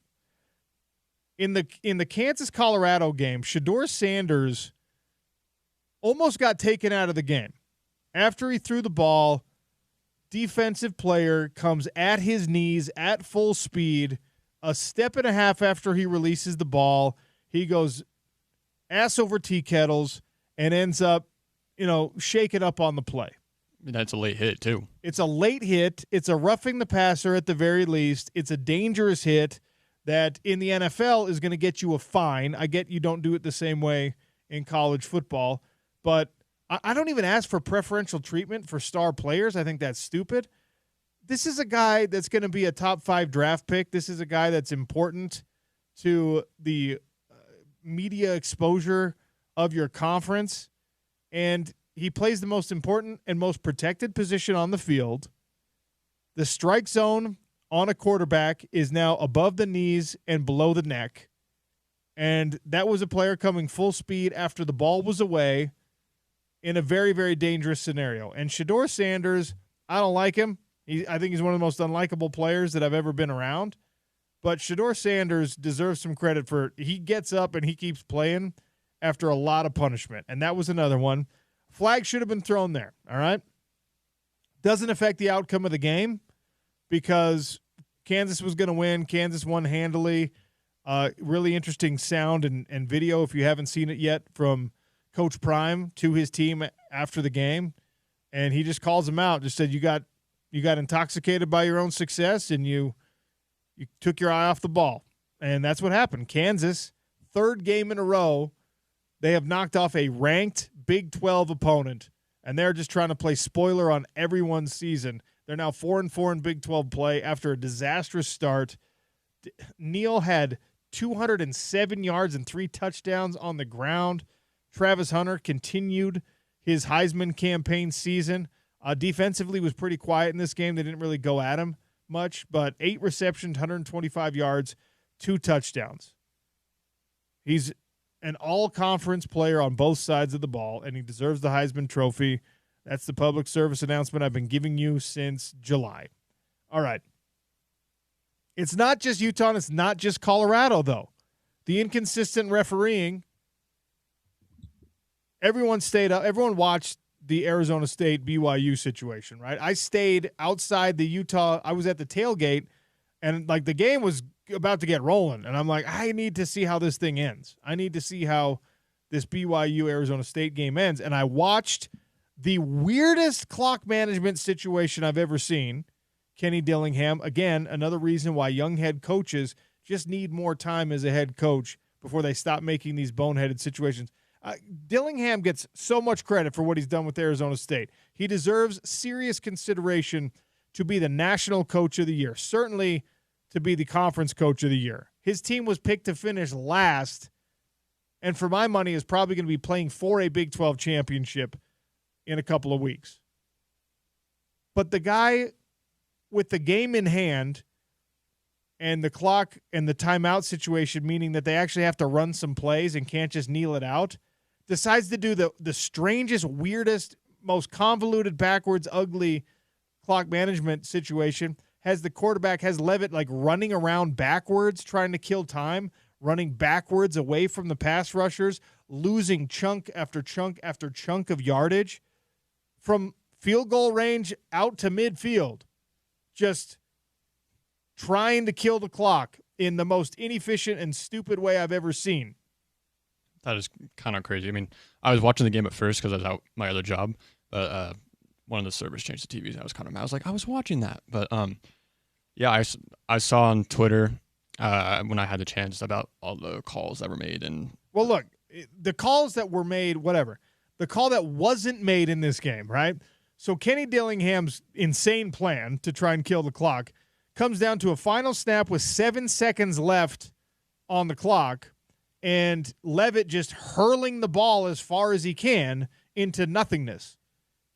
In the Kansas-Colorado game, Shedeur Sanders almost got taken out of the game. After he threw the ball, defensive player comes at his knees at full speed, a step and a half after he releases the ball. He goes ass over tea kettles and ends up, shaking up on the play. That's a late hit, too. It's a late hit. It's a roughing the passer at the very least. It's a dangerous hit that in the NFL is going to get you a fine. I get you don't do it the same way in college football, but I don't even ask for preferential treatment for star players. I think that's stupid. This is a guy that's going to be a top 5 draft pick. This is a guy that's important to the media exposure of your conference, and he plays the most important and most protected position on the field. The strike zone on a quarterback is now above the knees and below the neck, and that was a player coming full speed after the ball was away in a very, very dangerous scenario. And Shedeur Sanders, I don't like him. I think he's one of the most unlikable players that I've ever been around. But Shedeur Sanders deserves some credit for he gets up and he keeps playing after a lot of punishment. And that was another one. Flag should have been thrown there, all right? Doesn't affect the outcome of the game because Kansas was going to win. Kansas won handily. Really interesting sound and video, if you haven't seen it yet, from Coach Prime to his team after the game, and he just calls them out. Just said you got intoxicated by your own success, and you took your eye off the ball, and that's what happened. Kansas, 3rd game in a row, they have knocked off a ranked Big 12 opponent, and they're just trying to play spoiler on everyone's season. They're now 4-4 in Big 12 play after a disastrous start. Neal had 207 yards and 3 touchdowns on the ground. Travis Hunter continued his Heisman campaign season. Defensively was pretty quiet in this game. They didn't really go at him much, but 8 receptions, 125 yards, 2 touchdowns. He's an all-conference player on both sides of the ball, and he deserves the Heisman Trophy. That's the public service announcement I've been giving you since July. All right. It's not just Utah, and it's not just Colorado, though. The inconsistent refereeing, everyone stayed up. Everyone watched the Arizona State BYU situation, right? I stayed outside the Utah. I was at the tailgate, and the game was about to get rolling, and I'm like, I need to see how this thing ends. I need to see how this BYU Arizona State game ends. And I watched the weirdest clock management situation I've ever seen. Kenny Dillingham, again, another reason why young head coaches just need more time as a head coach before they stop making these boneheaded situations. Dillingham gets so much credit for what he's done with Arizona State. He deserves serious consideration to be the national coach of the year, certainly to be the conference coach of the year. His team was picked to finish last, and for my money is probably going to be playing for a Big 12 championship in a couple of weeks. But the guy with the game in hand and the clock and the timeout situation, meaning that they actually have to run some plays and can't just kneel it out, decides to do the strangest, weirdest, most convoluted, backwards, ugly clock management situation. Has the quarterback, has Levitt, like running around backwards, trying to kill time, running backwards away from the pass rushers, losing chunk after chunk after chunk of yardage from field goal range out to midfield, just trying to kill the clock in the most inefficient and stupid way I've ever seen. That is kind of crazy. I mean, I was watching the game at first because I was out my other job, but one of the servers changed the TVs. I was kind of mad. I was like, I was watching that. But, yeah, I saw on Twitter when I had the chance about all the calls that were made. And well, look, the calls that were made, whatever. The call that wasn't made in this game, right? So Kenny Dillingham's insane plan to try and kill the clock comes down to a final snap with 7 seconds left on the clock and Levitt just hurling the ball as far as he can into nothingness,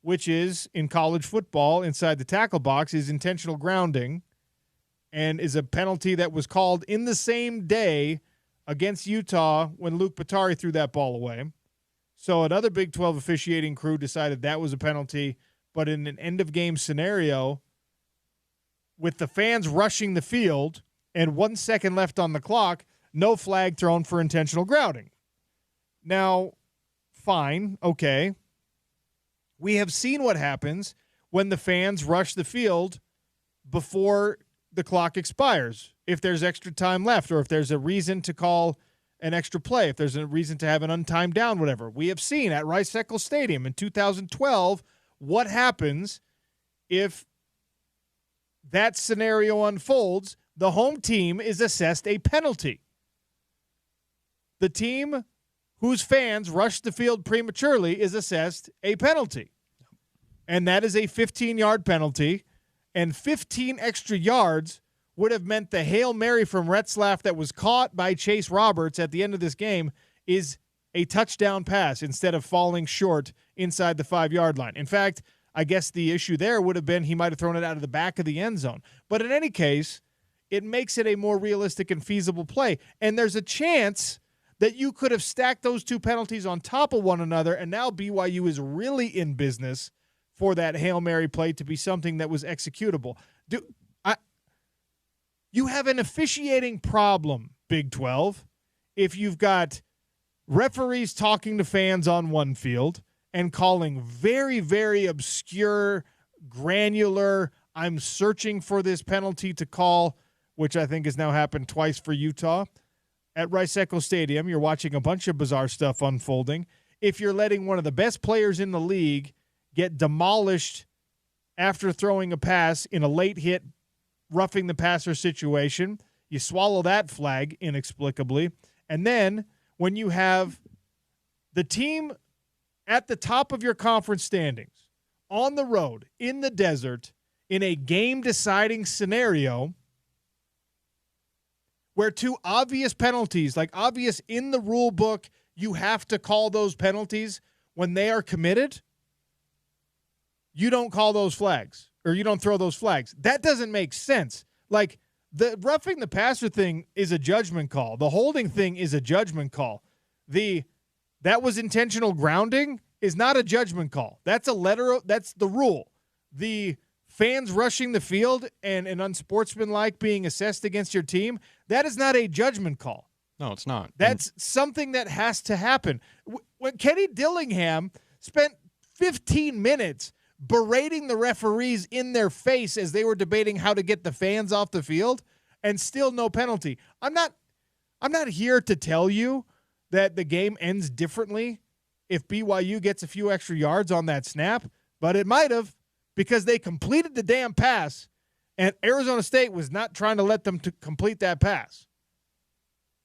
which is, in college football, inside the tackle box, is intentional grounding and is a penalty that was called in the same day against Utah when Luke Batari threw that ball away. So another Big 12 officiating crew decided that was a penalty, but in an end-of-game scenario, with the fans rushing the field and 1 second left on the clock, no flag thrown for intentional grounding. Now, fine, okay. We have seen what happens when the fans rush the field before the clock expires. If there's extra time left or if there's a reason to call an extra play, if there's a reason to have an untimed down, whatever. We have seen at Rice-Eccles Stadium in 2012 what happens if that scenario unfolds. The home team is assessed a penalty. The team whose fans rushed the field prematurely is assessed a penalty. And that is a 15-yard penalty, and 15 extra yards would have meant the Hail Mary from Retzlaff that was caught by Chase Roberts at the end of this game is a touchdown pass instead of falling short inside the 5-yard line. In fact, I guess the issue there would have been he might have thrown it out of the back of the end zone. But in any case, it makes it a more realistic and feasible play. And there's a chance that you could have stacked those two penalties on top of one another, and now BYU is really in business for that Hail Mary play to be something that was executable. You have an officiating problem, Big 12, if you've got referees talking to fans on one field and calling very, very obscure, granular, I'm searching for this penalty to call, which I think has now happened twice for Utah. At Rice-Eccles Stadium, you're watching a bunch of bizarre stuff unfolding. If you're letting one of the best players in the league get demolished after throwing a pass in a late hit, roughing the passer situation, you swallow that flag inexplicably. And then when you have the team at the top of your conference standings, on the road, in the desert, in a game-deciding scenario where two obvious penalties, like obvious in the rule book, you have to call those penalties when they are committed, you don't call those flags, or you don't throw those flags. That doesn't make sense. Like, the roughing the passer thing is a judgment call. The holding thing is a judgment call. That was intentional grounding is not a judgment call. That's that's the rule. The fans rushing the field and an unsportsmanlike being assessed against your team, that is not a judgment call. No, it's not. That's something that has to happen. When Kenny Dillingham spent 15 minutes berating the referees in their face as they were debating how to get the fans off the field, and still no penalty. I'm not here to tell you that the game ends differently if BYU gets a few extra yards on that snap, but it might have, because they completed the damn pass, and Arizona State was not trying to let them to complete that pass.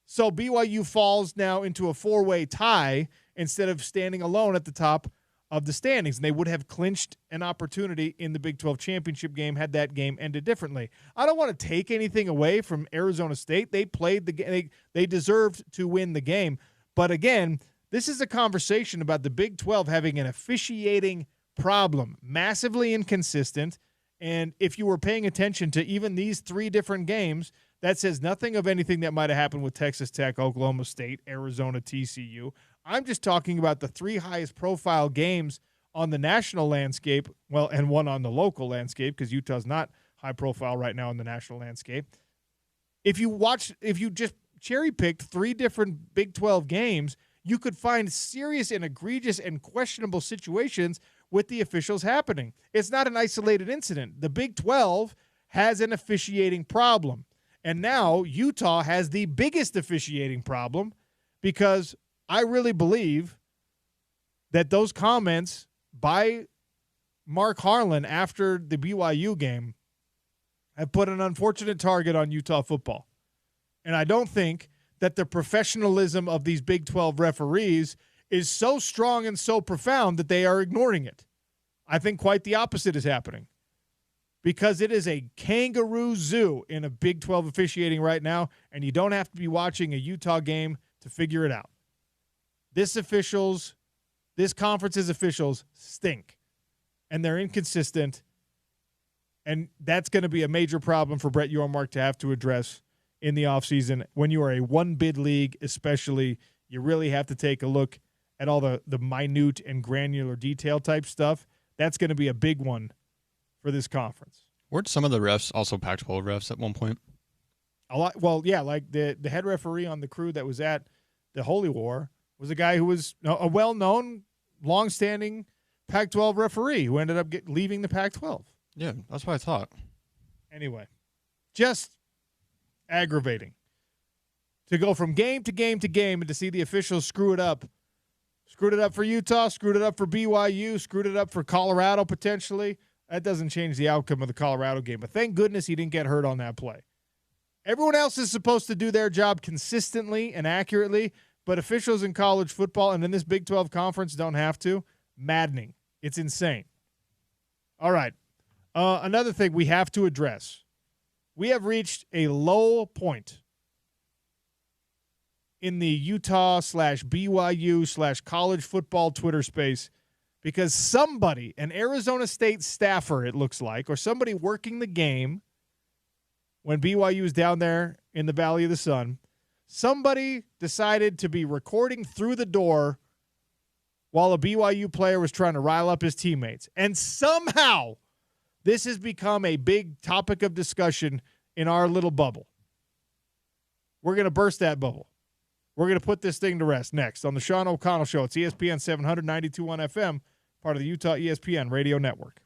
So BYU falls now into a 4-way tie instead of standing alone at the top of the standings, and they would have clinched an opportunity in the Big 12 championship game had that game ended differently. I don't want to take anything away from Arizona State. They played the game. They deserved to win the game. But again, this is a conversation about the Big 12 having an officiating problem, massively inconsistent. And if you were paying attention to even these 3 different games, that says nothing of anything that might have happened with Texas Tech, Oklahoma State, Arizona, TCU. I'm just talking about the 3 highest profile games on the national landscape, well, and one on the local landscape, because Utah's not high profile right now on the national landscape. If you just cherry picked 3 different Big 12 games, you could find serious and egregious and questionable situations with the officials happening. It's not an isolated incident. The Big 12 has an officiating problem. And now Utah has the biggest officiating problem, because I really believe that those comments by Mark Harlan after the BYU game have put an unfortunate target on Utah football. And I don't think that the professionalism of these Big 12 referees is so strong and so profound that they are ignoring it. I think quite the opposite is happening, because it is a kangaroo zoo in a Big 12 officiating right now, and you don't have to be watching a Utah game to figure it out. This conference's officials stink, and they're inconsistent, and that's going to be a major problem for Brett Yormark to have to address in the offseason. When you are a one-bid league especially, you really have to take a look at all the minute and granular detail type stuff. That's going to be a big one for this conference. Weren't some of the refs also Pac-12 refs at one point? A lot. Well, yeah, like the head referee on the crew that was at the Holy War was a guy who was a well-known, long-standing Pac-12 referee who ended up leaving the Pac-12. Yeah, that's what I thought. Anyway, just aggravating to go from game to game to game and to see the officials screw it up. Screwed it up for Utah, screwed it up for BYU, screwed it up for Colorado potentially. That doesn't change the outcome of the Colorado game, but thank goodness he didn't get hurt on that play. Everyone else is supposed to do their job consistently and accurately, but officials in college football and in this Big 12 conference don't have to. Maddening. It's insane. All right. Another thing we have to address. We have reached a low point in the Utah/BYU/college football Twitter space, because somebody, an Arizona State staffer, it looks like, or somebody working the game when BYU was down there in the Valley of the Sun, somebody decided to be recording through the door while a BYU player was trying to rile up his teammates. And somehow this has become a big topic of discussion in our little bubble. We're going to burst that bubble. We're going to put this thing to rest next on the Sean O'Connell Show. It's ESPN 792.1 FM, part of the Utah ESPN Radio Network.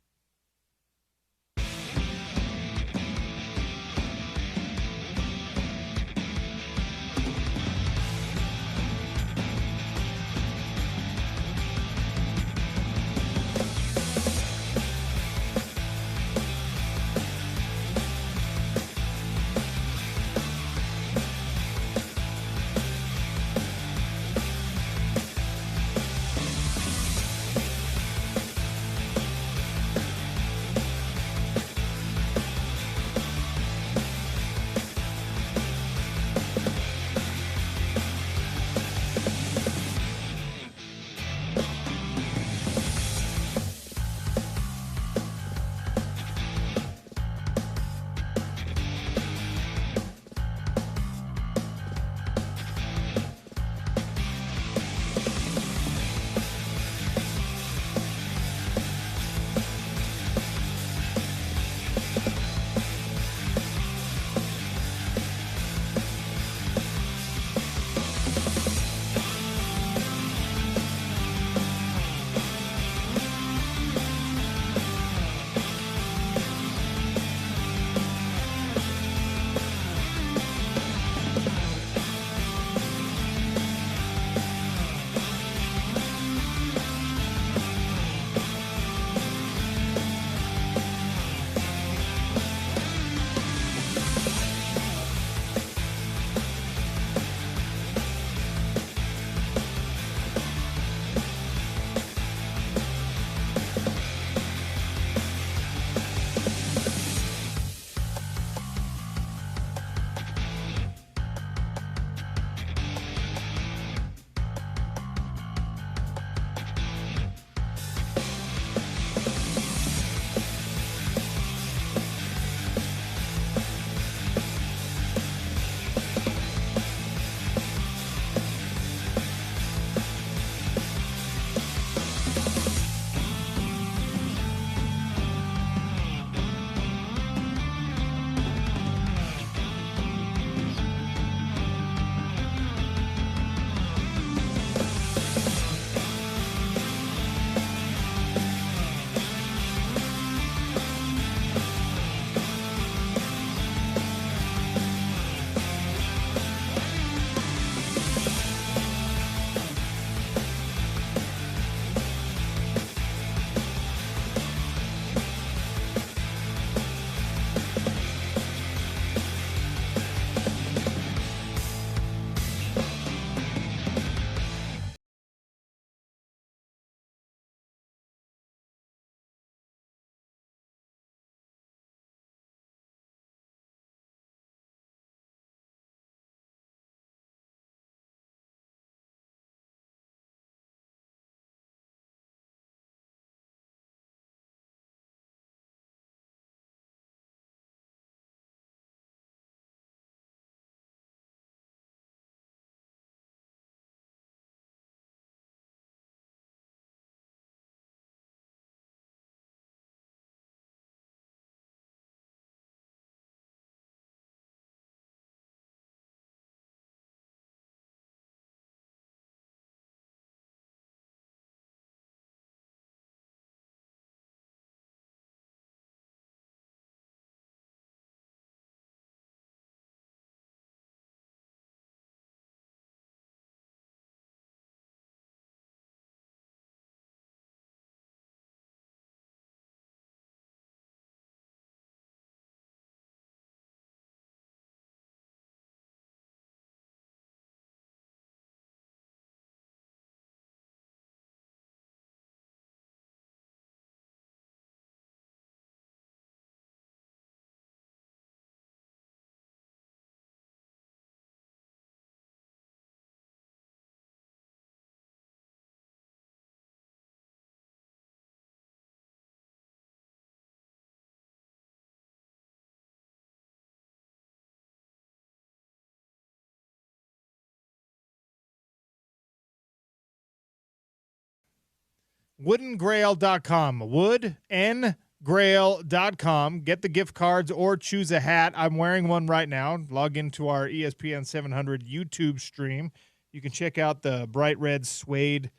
Woodengrail.com. Woodengrail.com. Get the gift cards or choose a hat. I'm wearing one right now. Log into our ESPN 700 YouTube stream. You can check out the bright red suede,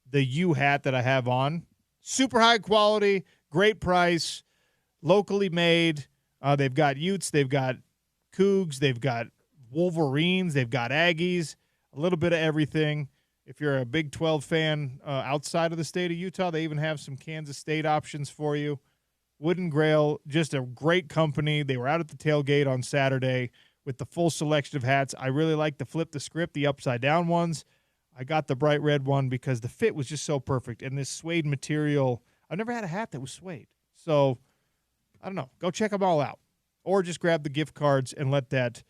the U hat that I have on. Super high quality, great price, locally made. They've got Utes, they've got Cougs, they've got Wolverines, they've got Aggies, a little bit of everything. If you're a Big 12 fan outside of the state of Utah, they even have some Kansas State options for you. Wooden Grail, just a great company. They were out at the tailgate on Saturday with the full selection of hats. I really like the flip the script, the upside-down ones. I got the bright red one because the fit was just so perfect. And this suede material, I've never had a hat that was suede. So, I don't know. Go check them all out. Or just grab the gift cards and let that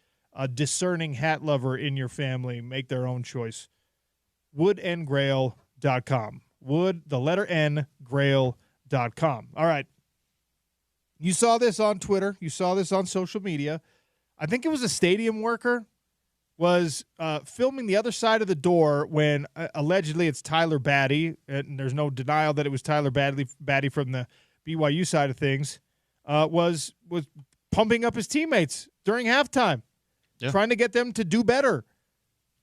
discerning hat lover in your family make their own choice. Woodandgrail.com. Wood, the letter N, grail.com. All right. You saw this on Twitter. You saw this on social media. I think it was a stadium worker was filming the other side of the door when allegedly it's Tyler Batty, and there's no denial that it was Tyler Batty from the BYU side of things, was pumping up his teammates during halftime, trying to get them to do better,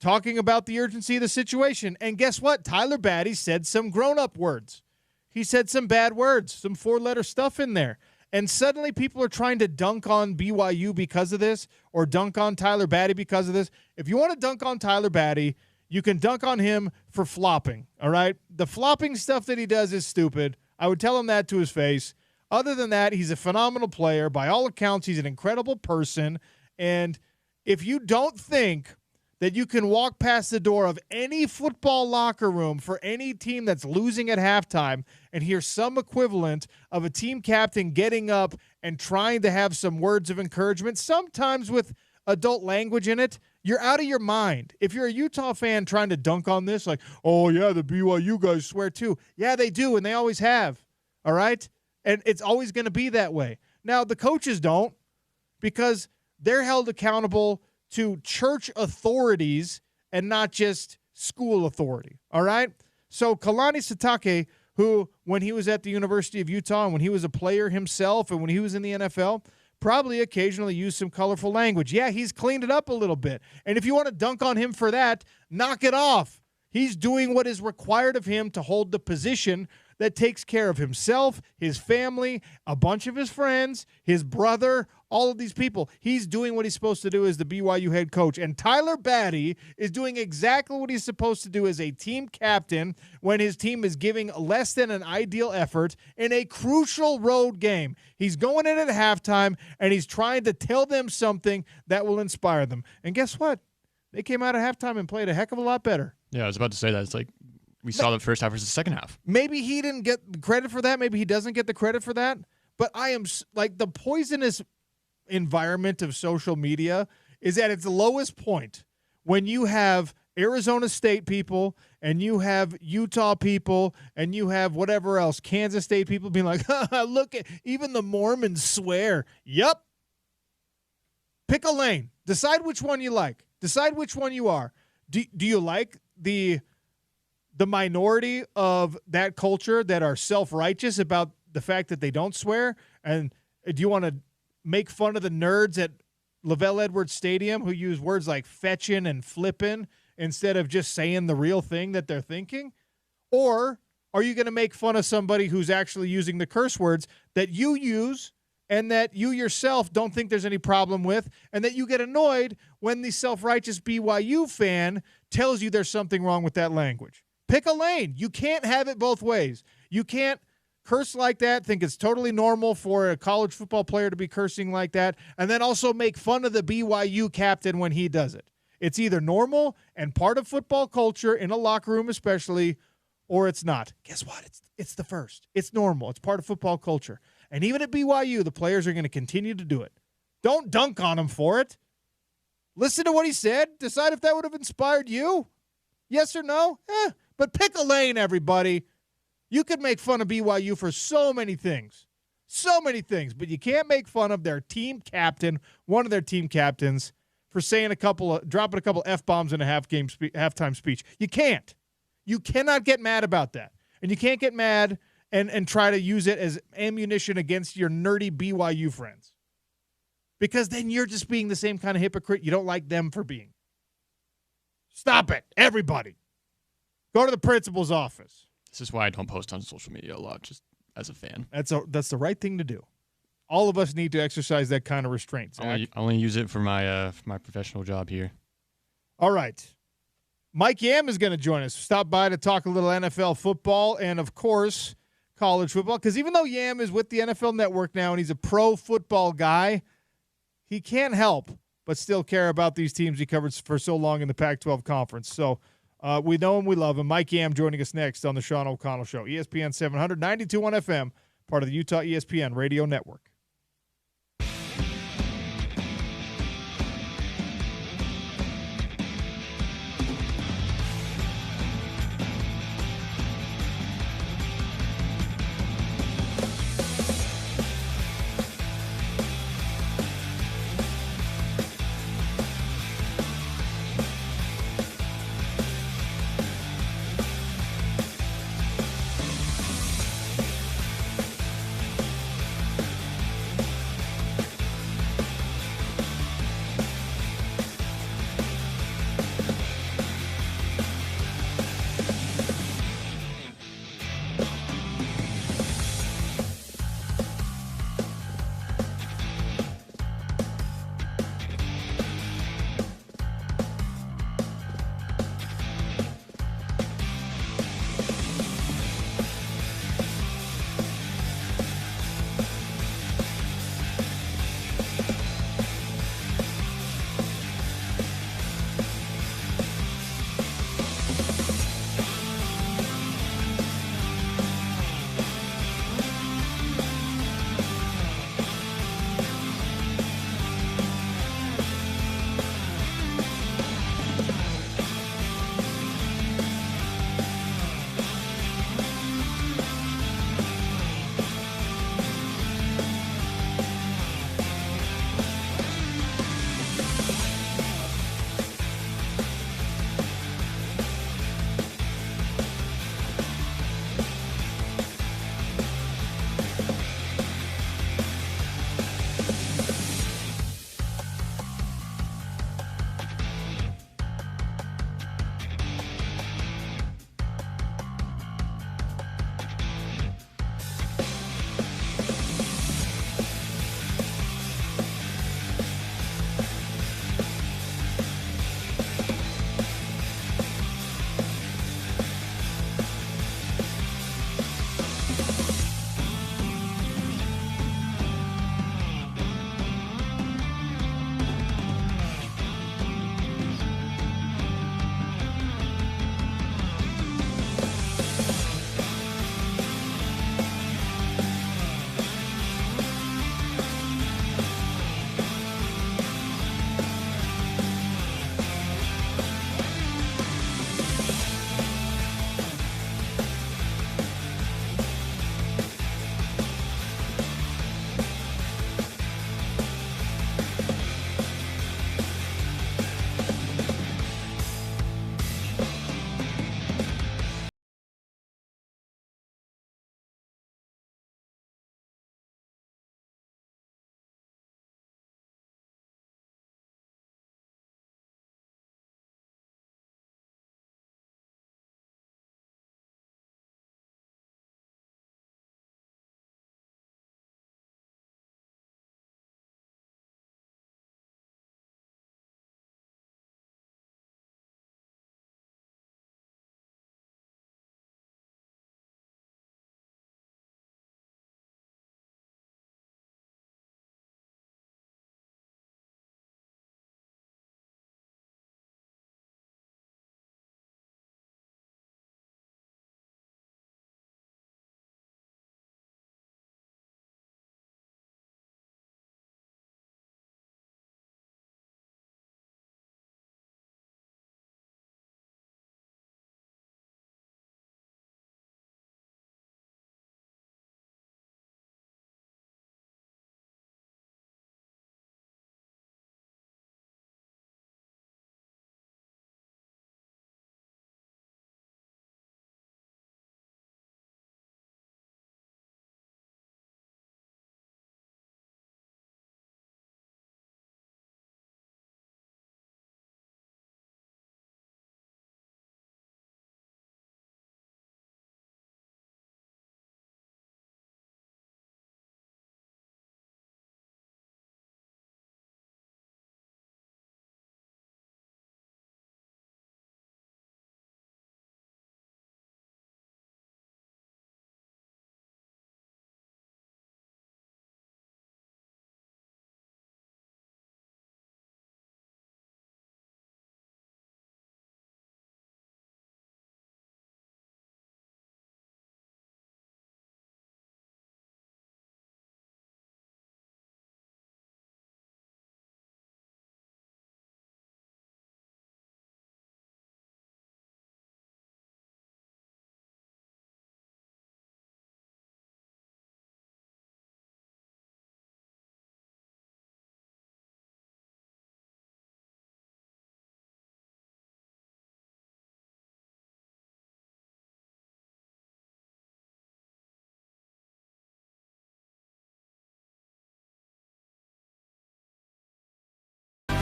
talking about the urgency of the situation. And guess what? Tyler Batty said some grown-up words. He said some bad words, some four-letter stuff in there. And suddenly people are trying to dunk on BYU because of this or dunk on Tyler Batty because of this. If you want to dunk on Tyler Batty, you can dunk on him for flopping, all right? The flopping stuff that he does is stupid. I would tell him that to his face. Other than that, he's a phenomenal player. By all accounts, he's an incredible person. And if you don't think that you can walk past the door of any football locker room for any team that's losing at halftime and hear some equivalent of a team captain getting up and trying to have some words of encouragement, sometimes with adult language in it, you're out of your mind. If you're a Utah fan trying to dunk on this, like, oh, yeah, the BYU guys swear too. Yeah, they do, and they always have, all right? And it's always going to be that way. Now, the coaches don't because they're held accountable to church authorities and not just school authority, all right? So Kalani Sitake, who when he was at the University of Utah and when he was a player himself and when he was in the NFL, probably occasionally used some colorful language. Yeah, he's cleaned it up a little bit. And if you want to dunk on him for that, knock it off. He's doing what is required of him to hold the position that takes care of himself, his family, a bunch of his friends, his brother, all of these people. He's doing what he's supposed to do as the BYU head coach. And Tyler Batty is doing exactly what he's supposed to do as a team captain when his team is giving less than an ideal effort in a crucial road game. He's going in at halftime, and he's trying to tell them something that will inspire them. And guess what? They came out at halftime and played a heck of a lot better. Yeah, I was about to say that. It's like we saw the first half versus the second half. Maybe he didn't get the credit for that. Maybe he doesn't get the credit for that. But I am like the poisonous environment of social media is at its lowest point when you have Arizona State people and you have Utah people and you have whatever else, Kansas State people being like, look, even the Mormons swear. Yep. Pick a lane. Decide which one you like. Decide which one you are. Do you like the minority of that culture that are self-righteous about the fact that they don't swear? And do you want to make fun of the nerds at Lavelle Edwards Stadium who use words like fetchin' and flippin' instead of just saying the real thing that they're thinking? Or are you going to make fun of somebody who's actually using the curse words that you use and that you yourself don't think there's any problem with, and that you get annoyed when the self-righteous BYU fan tells you there's something wrong with that language? Pick a lane. You can't have it both ways. You can't curse like that, think it's totally normal for a college football player to be cursing like that, and then also make fun of the BYU captain when he does it. It's either normal and part of football culture, in a locker room especially, or it's not. Guess what? It's the first. It's normal. It's part of football culture. And even at BYU, the players are going to continue to do it. Don't dunk on him for it. Listen to what he said. Decide if that would have inspired you. Yes or no? But pick a lane, everybody. You could make fun of BYU for so many things. So many things. But you can't make fun of their team captain, one of their team captains, for saying dropping a couple F-bombs in a halftime speech. You can't. You cannot get mad about that. And you can't get mad and try to use it as ammunition against your nerdy BYU friends. Because then you're just being the same kind of hypocrite you don't like them for being. Stop it, everybody. Go to the principal's office. This is why I don't post on social media a lot, just as a fan. That's the right thing to do. All of us need to exercise that kind of restraint, Zach. I only use it for my professional job here. All right. Mike Yam is going to join us. Stop by to talk a little NFL football and, of course, college football. Because even though Yam is with the NFL Network now and he's a pro football guy, he can't help but still care about these teams he covered for so long in the Pac-12 conference. So we know him, we love him. Mike Yam joining us next on the Sean O'Connell Show. ESPN 700, 92.1 FM, part of the Utah ESPN Radio Network.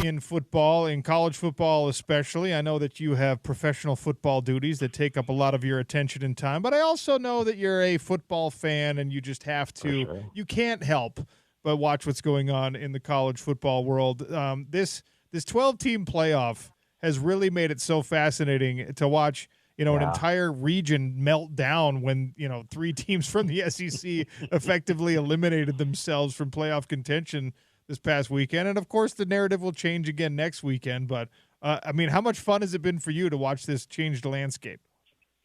in football, in college football especially. I know that you have professional football duties that take up a lot of your attention and time, but I also know that you're a football fan and you just have to, you can't help but watch what's going on in the college football world. This 12-team playoff has really made it so fascinating to watch, an entire region melt down when, 3 teams from the SEC effectively eliminated themselves from playoff contention this past weekend. And, of course, the narrative will change again next weekend. But, how much fun has it been for you to watch this changed landscape?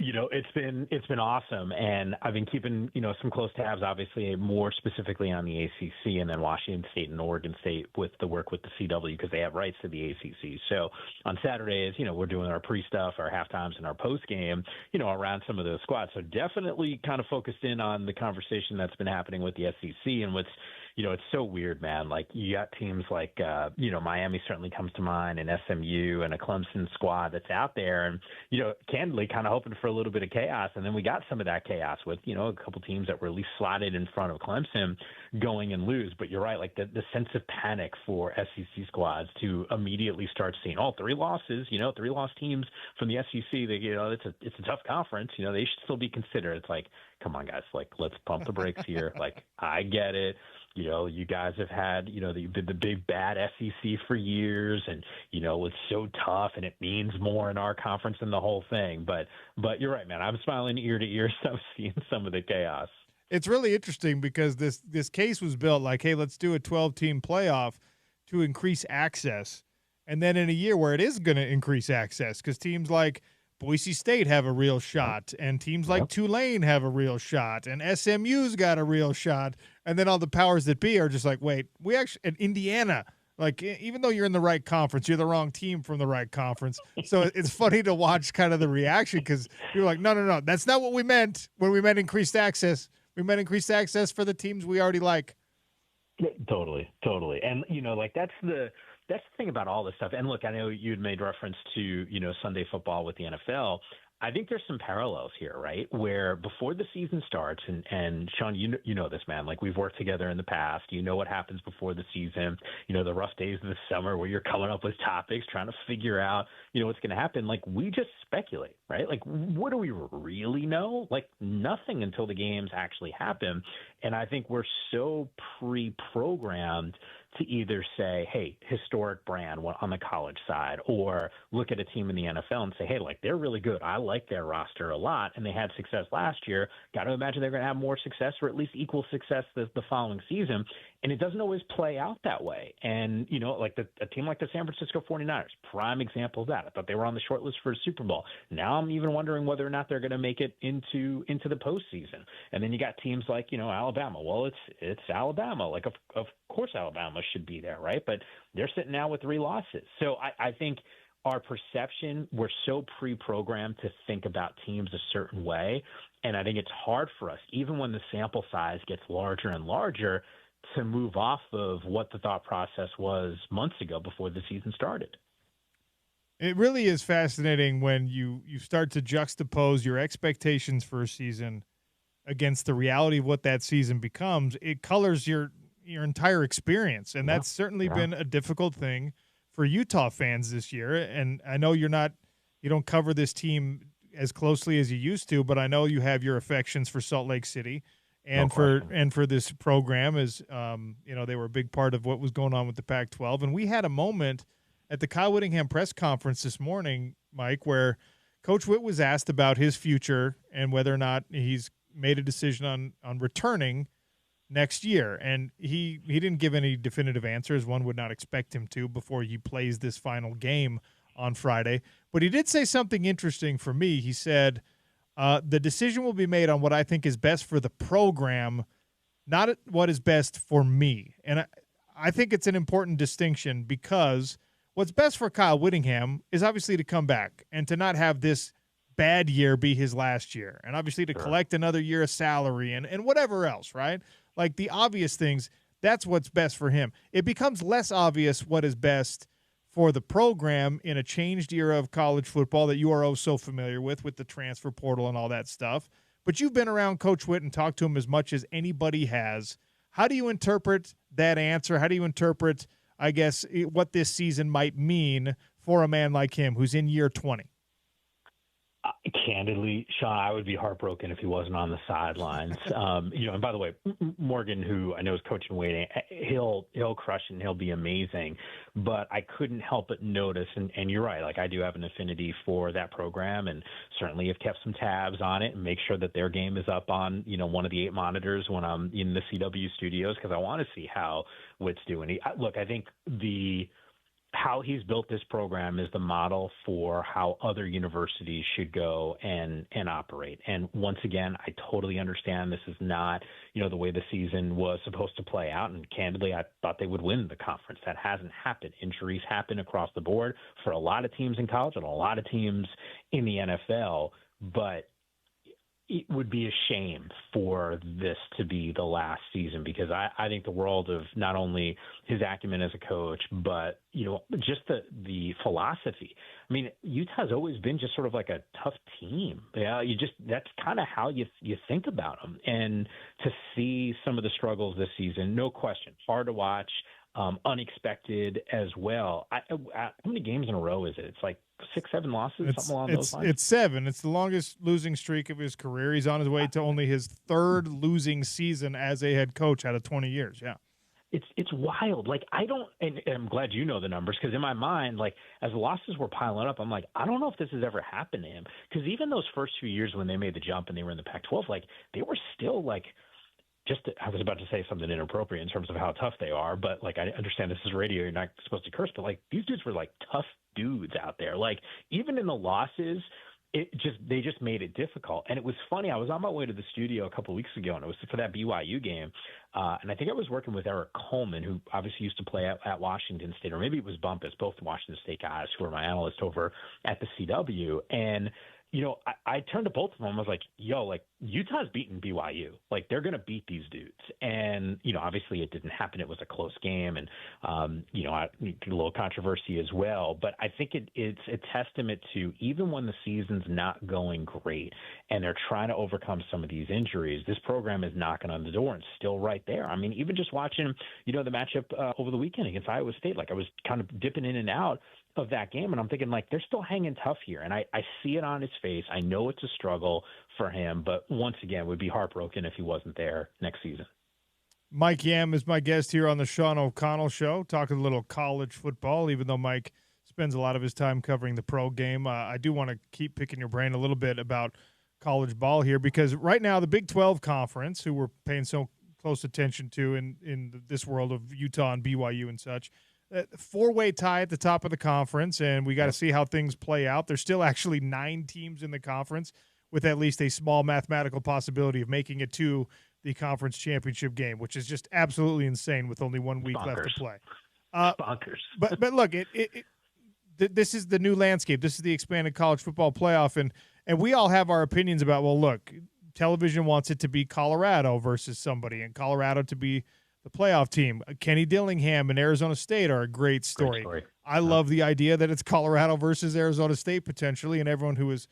It's been awesome, and I've been keeping some close tabs, obviously more specifically on the ACC, and then Washington State and Oregon State with the work with the CW because they have rights to the ACC. So on Saturdays, we're doing our pre-stuff, our halftimes, and our post-game, around some of those squads. So definitely kind of focused in on the conversation that's been happening with the SEC and what's it's so weird, man. Like you got teams like, Miami certainly comes to mind, and SMU and a Clemson squad that's out there, and candidly kind of hoping for a little bit of chaos. And then we got some of that chaos with a couple teams that were at least slotted in front of Clemson going and lose. But you're right, like the sense of panic for SEC squads to immediately start seeing 3 losses, 3 loss teams from the SEC. It's a tough conference. They should still be considered. It's like, come on, guys, like let's pump the brakes here. Like I get it. You guys have had, the big bad SEC for years, and, it's so tough and it means more in our conference than the whole thing. But you're right, man. I'm smiling ear to ear. So I'm seeing some of the chaos. It's really interesting because this case was built like, hey, let's do a 12-team playoff to increase access. And then in a year where it is going to increase access because teams like Boise State have a real shot, and teams like Tulane have a real shot, and SMU's got a real shot, and then all the powers that be are just like, wait, we actually – and Indiana, like even though you're in the right conference, you're the wrong team from the right conference. So it's funny to watch kind of the reaction because people are like, no, that's not what we meant when we meant increased access. We meant increased access for the teams we already like. Totally. And, that's the thing about all this stuff. And look, I know you'd made reference to, Sunday football with the NFL. I think there's some parallels here, right? Where before the season starts, and Sean, you know this, man, like we've worked together in the past, what happens before the season, the rough days of the summer where you're coming up with topics, trying to figure out, what's going to happen. Like we just speculate, right? Like what do we really know? Like nothing until the games actually happen. And I think we're so pre-programmed to either say, hey, historic brand on the college side, or look at a team in the NFL and say, hey, like they're really good. I like their roster a lot, and they had success last year. Got to imagine they're going to have more success, or at least equal success the following season. And it doesn't always play out that way. And, like a team like the San Francisco 49ers, prime example of that. I thought they were on the short list for a Super Bowl. Now I'm even wondering whether or not they're going to make it into the postseason. And then you got teams like, Alabama. Well, it's Alabama. Like, of course Alabama should be there, right? But they're sitting now with 3 losses. So I think our perception, we're so pre-programmed to think about teams a certain way. And I think it's hard for us, even when the sample size gets larger and larger, to move off of what the thought process was months ago before the season started. It really is fascinating when you start to juxtapose your expectations for a season against the reality of what that season becomes. It colors your entire experience, and that's certainly been a difficult thing for Utah fans this year. And I know you don't cover this team as closely as you used to, but I know you have your affections for Salt Lake City. And for this program, as they were a big part of what was going on with the Pac-12. And we had a moment at the Kyle Whittingham press conference this morning, Mike, where Coach Witt was asked about his future and whether or not he's made a decision on returning next year. And he didn't give any definitive answers. One would not expect him to before he plays this final game on Friday. But he did say something interesting for me. He said, the decision will be made on what I think is best for the program, not what is best for me. And I think it's an important distinction because what's best for Kyle Whittingham is obviously to come back and to not have this bad year be his last year, and obviously to collect another year of salary and whatever else, right? Like the obvious things, that's what's best for him. It becomes less obvious what is best for the program in a changed era of college football that you are oh so familiar with the transfer portal and all that stuff. But you've been around Coach Witt and talked to him as much as anybody has. How do you interpret that answer? How do you interpret I guess, what this season might mean for a man like him who's in year 20? Candidly, Sean, I would be heartbroken if he wasn't on the sidelines. And by the way, Morgan, who I know is coaching waiting, he'll crush it and he'll be amazing. But I couldn't help but notice, and you're right, like I do have an affinity for that program, and certainly have kept some tabs on it and make sure that their game is up on one of the 8 monitors when I'm in the CW studios, because I want to see how Witt's doing. I think how he's built this program is the model for how other universities should go and operate. And once again, I totally understand this is not, the way the season was supposed to play out. And candidly, I thought they would win the conference. That hasn't happened. Injuries happen across the board for a lot of teams in college and a lot of teams in the NFL. But it would be a shame for this to be the last season, because I think the world of not only his acumen as a coach, but, just the philosophy. I mean, Utah's always been just sort of like a tough team. Yeah, that's kind of how you think about them. And to see some of the struggles this season, no question, hard to watch, unexpected as well. How many games in a row is it? It's like 6-7 losses, something along those lines. It's 7. It's the longest losing streak of his career. He's on his way to only his 3rd losing season as a head coach out of 20 years. Yeah. It's wild. Like, and I'm glad you know the numbers, because in my mind, like, as the losses were piling up, I'm like, I don't know if this has ever happened to him. Because even those first few years when they made the jump and they were in the Pac-12, like, they were still like, I was about to say something inappropriate in terms of how tough they are, but like, I understand this is radio, you're not supposed to curse, but like, these dudes were like tough dudes out there. Like, even in the losses, they just made it difficult. And it was funny. I was on my way to the studio a couple of weeks ago, and it was for that BYU game. And I think I was working with Eric Coleman, who obviously used to play at Washington State, or maybe it was Bumpus, both Washington State guys who were my analysts over at the CW. And I turned to both of them. I was like, like, Utah's beating BYU. Like, they're going to beat these dudes. And, obviously it didn't happen. It was a close game, and, a little controversy as well. But I think it's a testament to, even when the season's not going great and they're trying to overcome some of these injuries, this program is knocking on the door and still right there. I mean, even just watching, the matchup over the weekend against Iowa State, like, I was kind of dipping in and out of that game, and I'm thinking, like, they're still hanging tough here, and I see it on his face. I know it's a struggle for him, but once again, would be heartbroken if he wasn't there next season. Mike Yam is my guest here on the Sean O'Connell Show, talking a little college football, even though Mike spends a lot of his time covering the pro game. I do want to keep picking your brain a little bit about college ball here, because right now the Big 12 Conference, who we're paying so close attention to in this world of Utah and BYU and such, 4-way tie at the top of the conference, and we got to see how things play out. There's still actually 9 teams in the conference with at least a small mathematical possibility of making it to the conference championship game, which is just absolutely insane with only 1 week left to play. Bonkers. But look, this is the new landscape. This is the expanded college football playoff, and we all have our opinions about, well, look, television wants it to be Colorado versus somebody, and Colorado to be the playoff team. Kenny Dillingham and Arizona State are a great story. I love the idea that it's Colorado versus Arizona State potentially, and everyone who was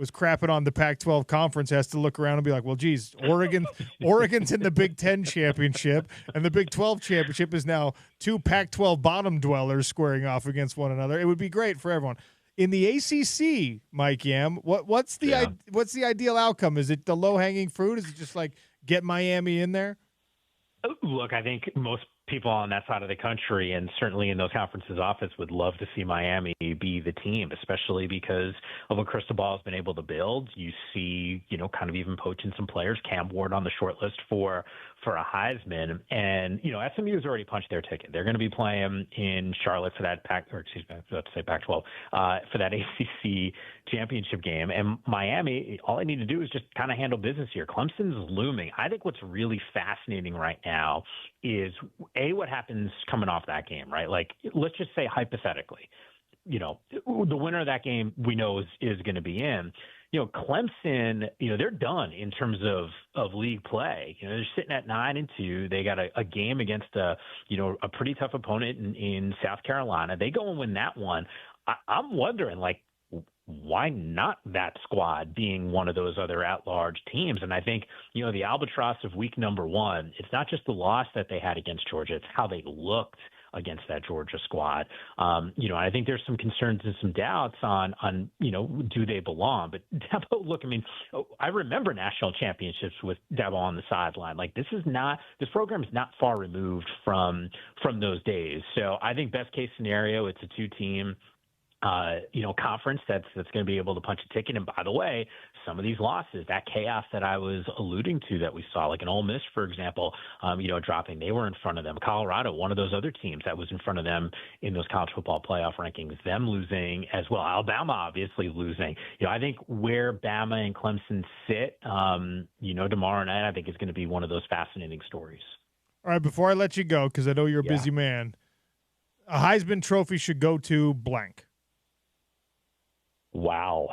crapping on the Pac-12 conference has to look around and be like, well, geez, Oregon's in the Big 10 championship, and the Big 12 championship is now 2 Pac-12 bottom dwellers squaring off against one another. It would be great for everyone. In the ACC, Mike Yam, what's the ideal outcome? Is it the low-hanging fruit? Is it just like get Miami in there? Look, I think most people on that side of the country, and certainly in those conferences' office, would love to see Miami be the team, especially because of what Cristobal has been able to build. You see, kind of even poaching some players. Cam Ward on the short list for a Heisman, and SMU has already punched their ticket. They're going to be playing in Charlotte for that Pac-12 for that ACC championship game. And Miami, all I need to do is just kind of handle business here. Clemson's looming. I think what's really fascinating right now is what happens coming off that game, right? Like, let's just say hypothetically, the winner of that game we know is going to be in. Clemson, they're done in terms of league play. They're sitting at 9-2. They got a game against a pretty tough opponent in South Carolina. They go and win that one. I'm wondering, like, why not that squad being one of those other at-large teams? And I think, the albatross of week number 1, it's not just the loss that they had against Georgia, it's how they looked against that Georgia squad. I think there's some concerns and some doubts on do they belong? But Dabo, look, I mean, I remember national championships with Dabo on the sideline. Like this program is not far removed from those days. So I think best case scenario, it's a 2-team conference that's going to be able to punch a ticket. And by the way, some of these losses, that chaos that I was alluding to that we saw, like an Ole Miss, for example, dropping, they were in front of them. Colorado, one of those other teams that was in front of them in those college football playoff rankings, them losing as well. Alabama obviously losing. I think where Bama and Clemson sit, tomorrow night, I think is going to be one of those fascinating stories. All right, before I let you go, because I know you're a busy man, a Heisman Trophy should go to blank. Wow.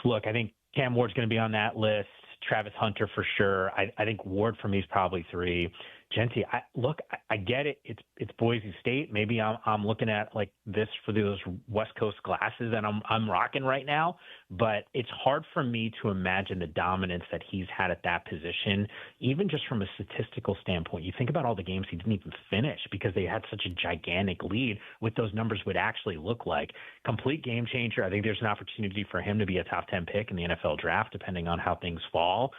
Look, I think Cam Ward's going to be on that list. Travis Hunter for sure. I think Ward for me is probably 3. Genty, I get it. It's Boise State. Maybe I'm looking at like this for those West Coast glasses that I'm rocking right now. But it's hard for me to imagine the dominance that he's had at that position, even just from a statistical standpoint. You think about all the games he didn't even finish because they had such a gigantic lead. What those numbers would actually look like. Complete game changer. I think there's an opportunity for him to be a top 10 pick in the NFL draft, depending on how things fall.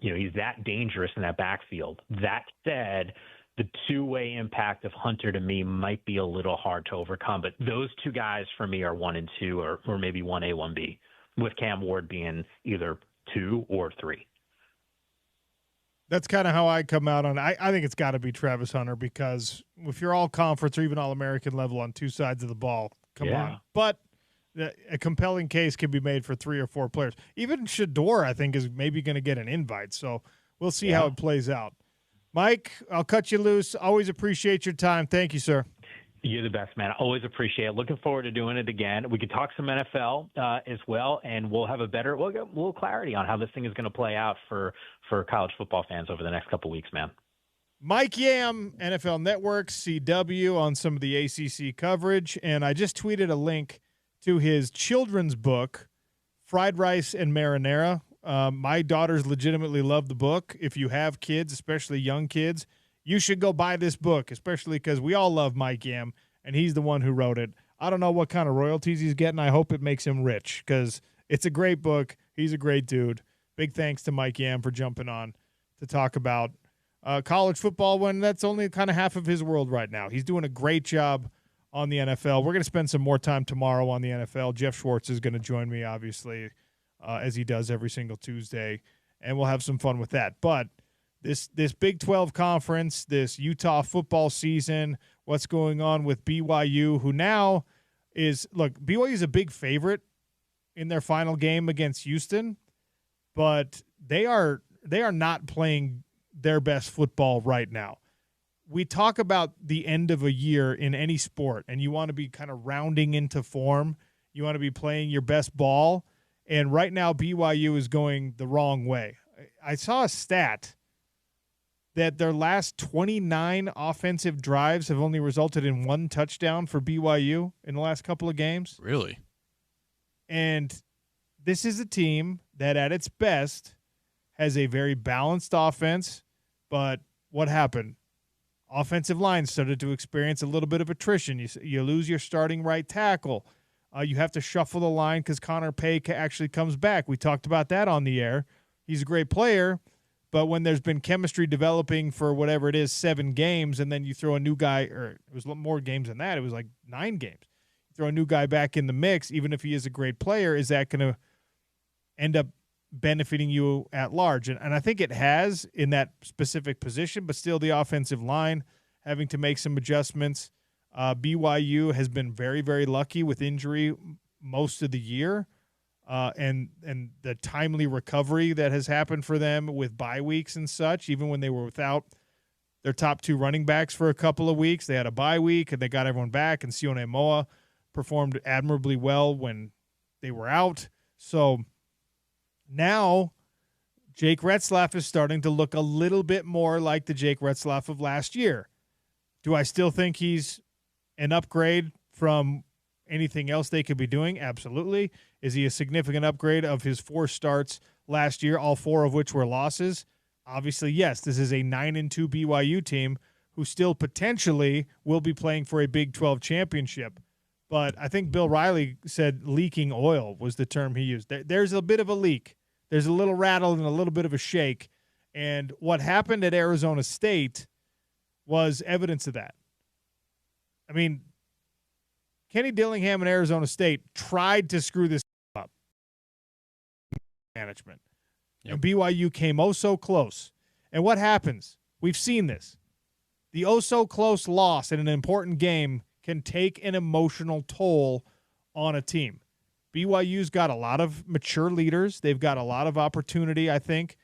He's that dangerous in that backfield. That said, the two-way impact of Hunter to me might be a little hard to overcome, but those two guys for me are 1 and 2 or maybe 1A, 1B, with Cam Ward being either 2 or 3. That's kind of how I come out on it. I think it's got to be Travis Hunter because if you're all conference or even all American level on two sides of the ball, come on. But a compelling case can be made for 3 or 4 players. Even Shador, I think, is maybe going to get an invite. So we'll see how it plays out. Mike, I'll cut you loose. Always appreciate your time. Thank you, sir. You're the best, man. I always appreciate it. Looking forward to doing it again. We can talk some NFL as well, and we'll have we'll get a little clarity on how this thing is going to play out for college football fans over the next couple of weeks, man. Mike Yam, NFL Network, CW, on some of the ACC coverage, and I just tweeted a link to his children's book, Fried Rice and Marinara. My daughters legitimately love the book. If you have kids, especially young kids, you should go buy this book, especially because we all love Mike Yam, and he's the one who wrote it. I don't know what kind of royalties he's getting. I hope it makes him rich because it's a great book. He's a great dude. Big thanks to Mike Yam for jumping on to talk about college football when that's only kind of half of his world right now. He's doing a great job on the NFL. We're going to spend some more time tomorrow on the NFL. Jeff Schwartz is going to join me, obviously, as he does every single Tuesday, and we'll have some fun with that. But this Big 12 conference, this Utah football season, what's going on with BYU, who now is – look, BYU is a big favorite in their final game against Houston, but they are not playing their best football right now. We talk about the end of a year in any sport, and you want to be kind of rounding into form. You want to be playing your best ball, and right now BYU is going the wrong way. I saw a stat that their last 29 offensive drives have only resulted in 1 touchdown for BYU in the last couple of games. Really? And this is a team that at its best has a very balanced offense, but what happened? Offensive line started to experience a little bit of attrition. You lose your starting right tackle. You have to shuffle the line because Connor Pay actually comes back. We talked about that on the air. He's a great player, but when there's been chemistry developing for whatever it is, 7 games, and then you throw a new guy, or it was more games than that. It was like 9 games. You throw a new guy back in the mix, even if he is a great player, is that going to end up benefiting you at large? And I think it has in that specific position, but still the offensive line having to make some adjustments. BYU has been very, very lucky with injury most of the year, and the timely recovery that has happened for them with bye weeks and such, even when they were without their top 2 running backs for a couple of weeks. They had a bye week, and they got everyone back, and Sione Moa performed admirably well when they were out. So now Jake Retzlaff is starting to look a little bit more like the Jake Retzlaff of last year. Do I still think he's an upgrade from anything else they could be doing? Absolutely. Is he a significant upgrade of his 4 starts last year, all 4 of which were losses? Obviously, yes. This is a 9-2 BYU team who still potentially will be playing for a Big 12 championship. But I think Bill Riley said leaking oil was the term he used. There's a bit of a leak. There's a little rattle and a little bit of a shake. And what happened at Arizona State was evidence of that. I mean, Kenny Dillingham and Arizona State tried to screw this up. Management. Yep. And BYU came oh so close. And what happens? We've seen this. The oh so close loss in an important game can take an emotional toll on a team. BYU's got a lot of mature leaders. They've got a lot of opportunity, I think,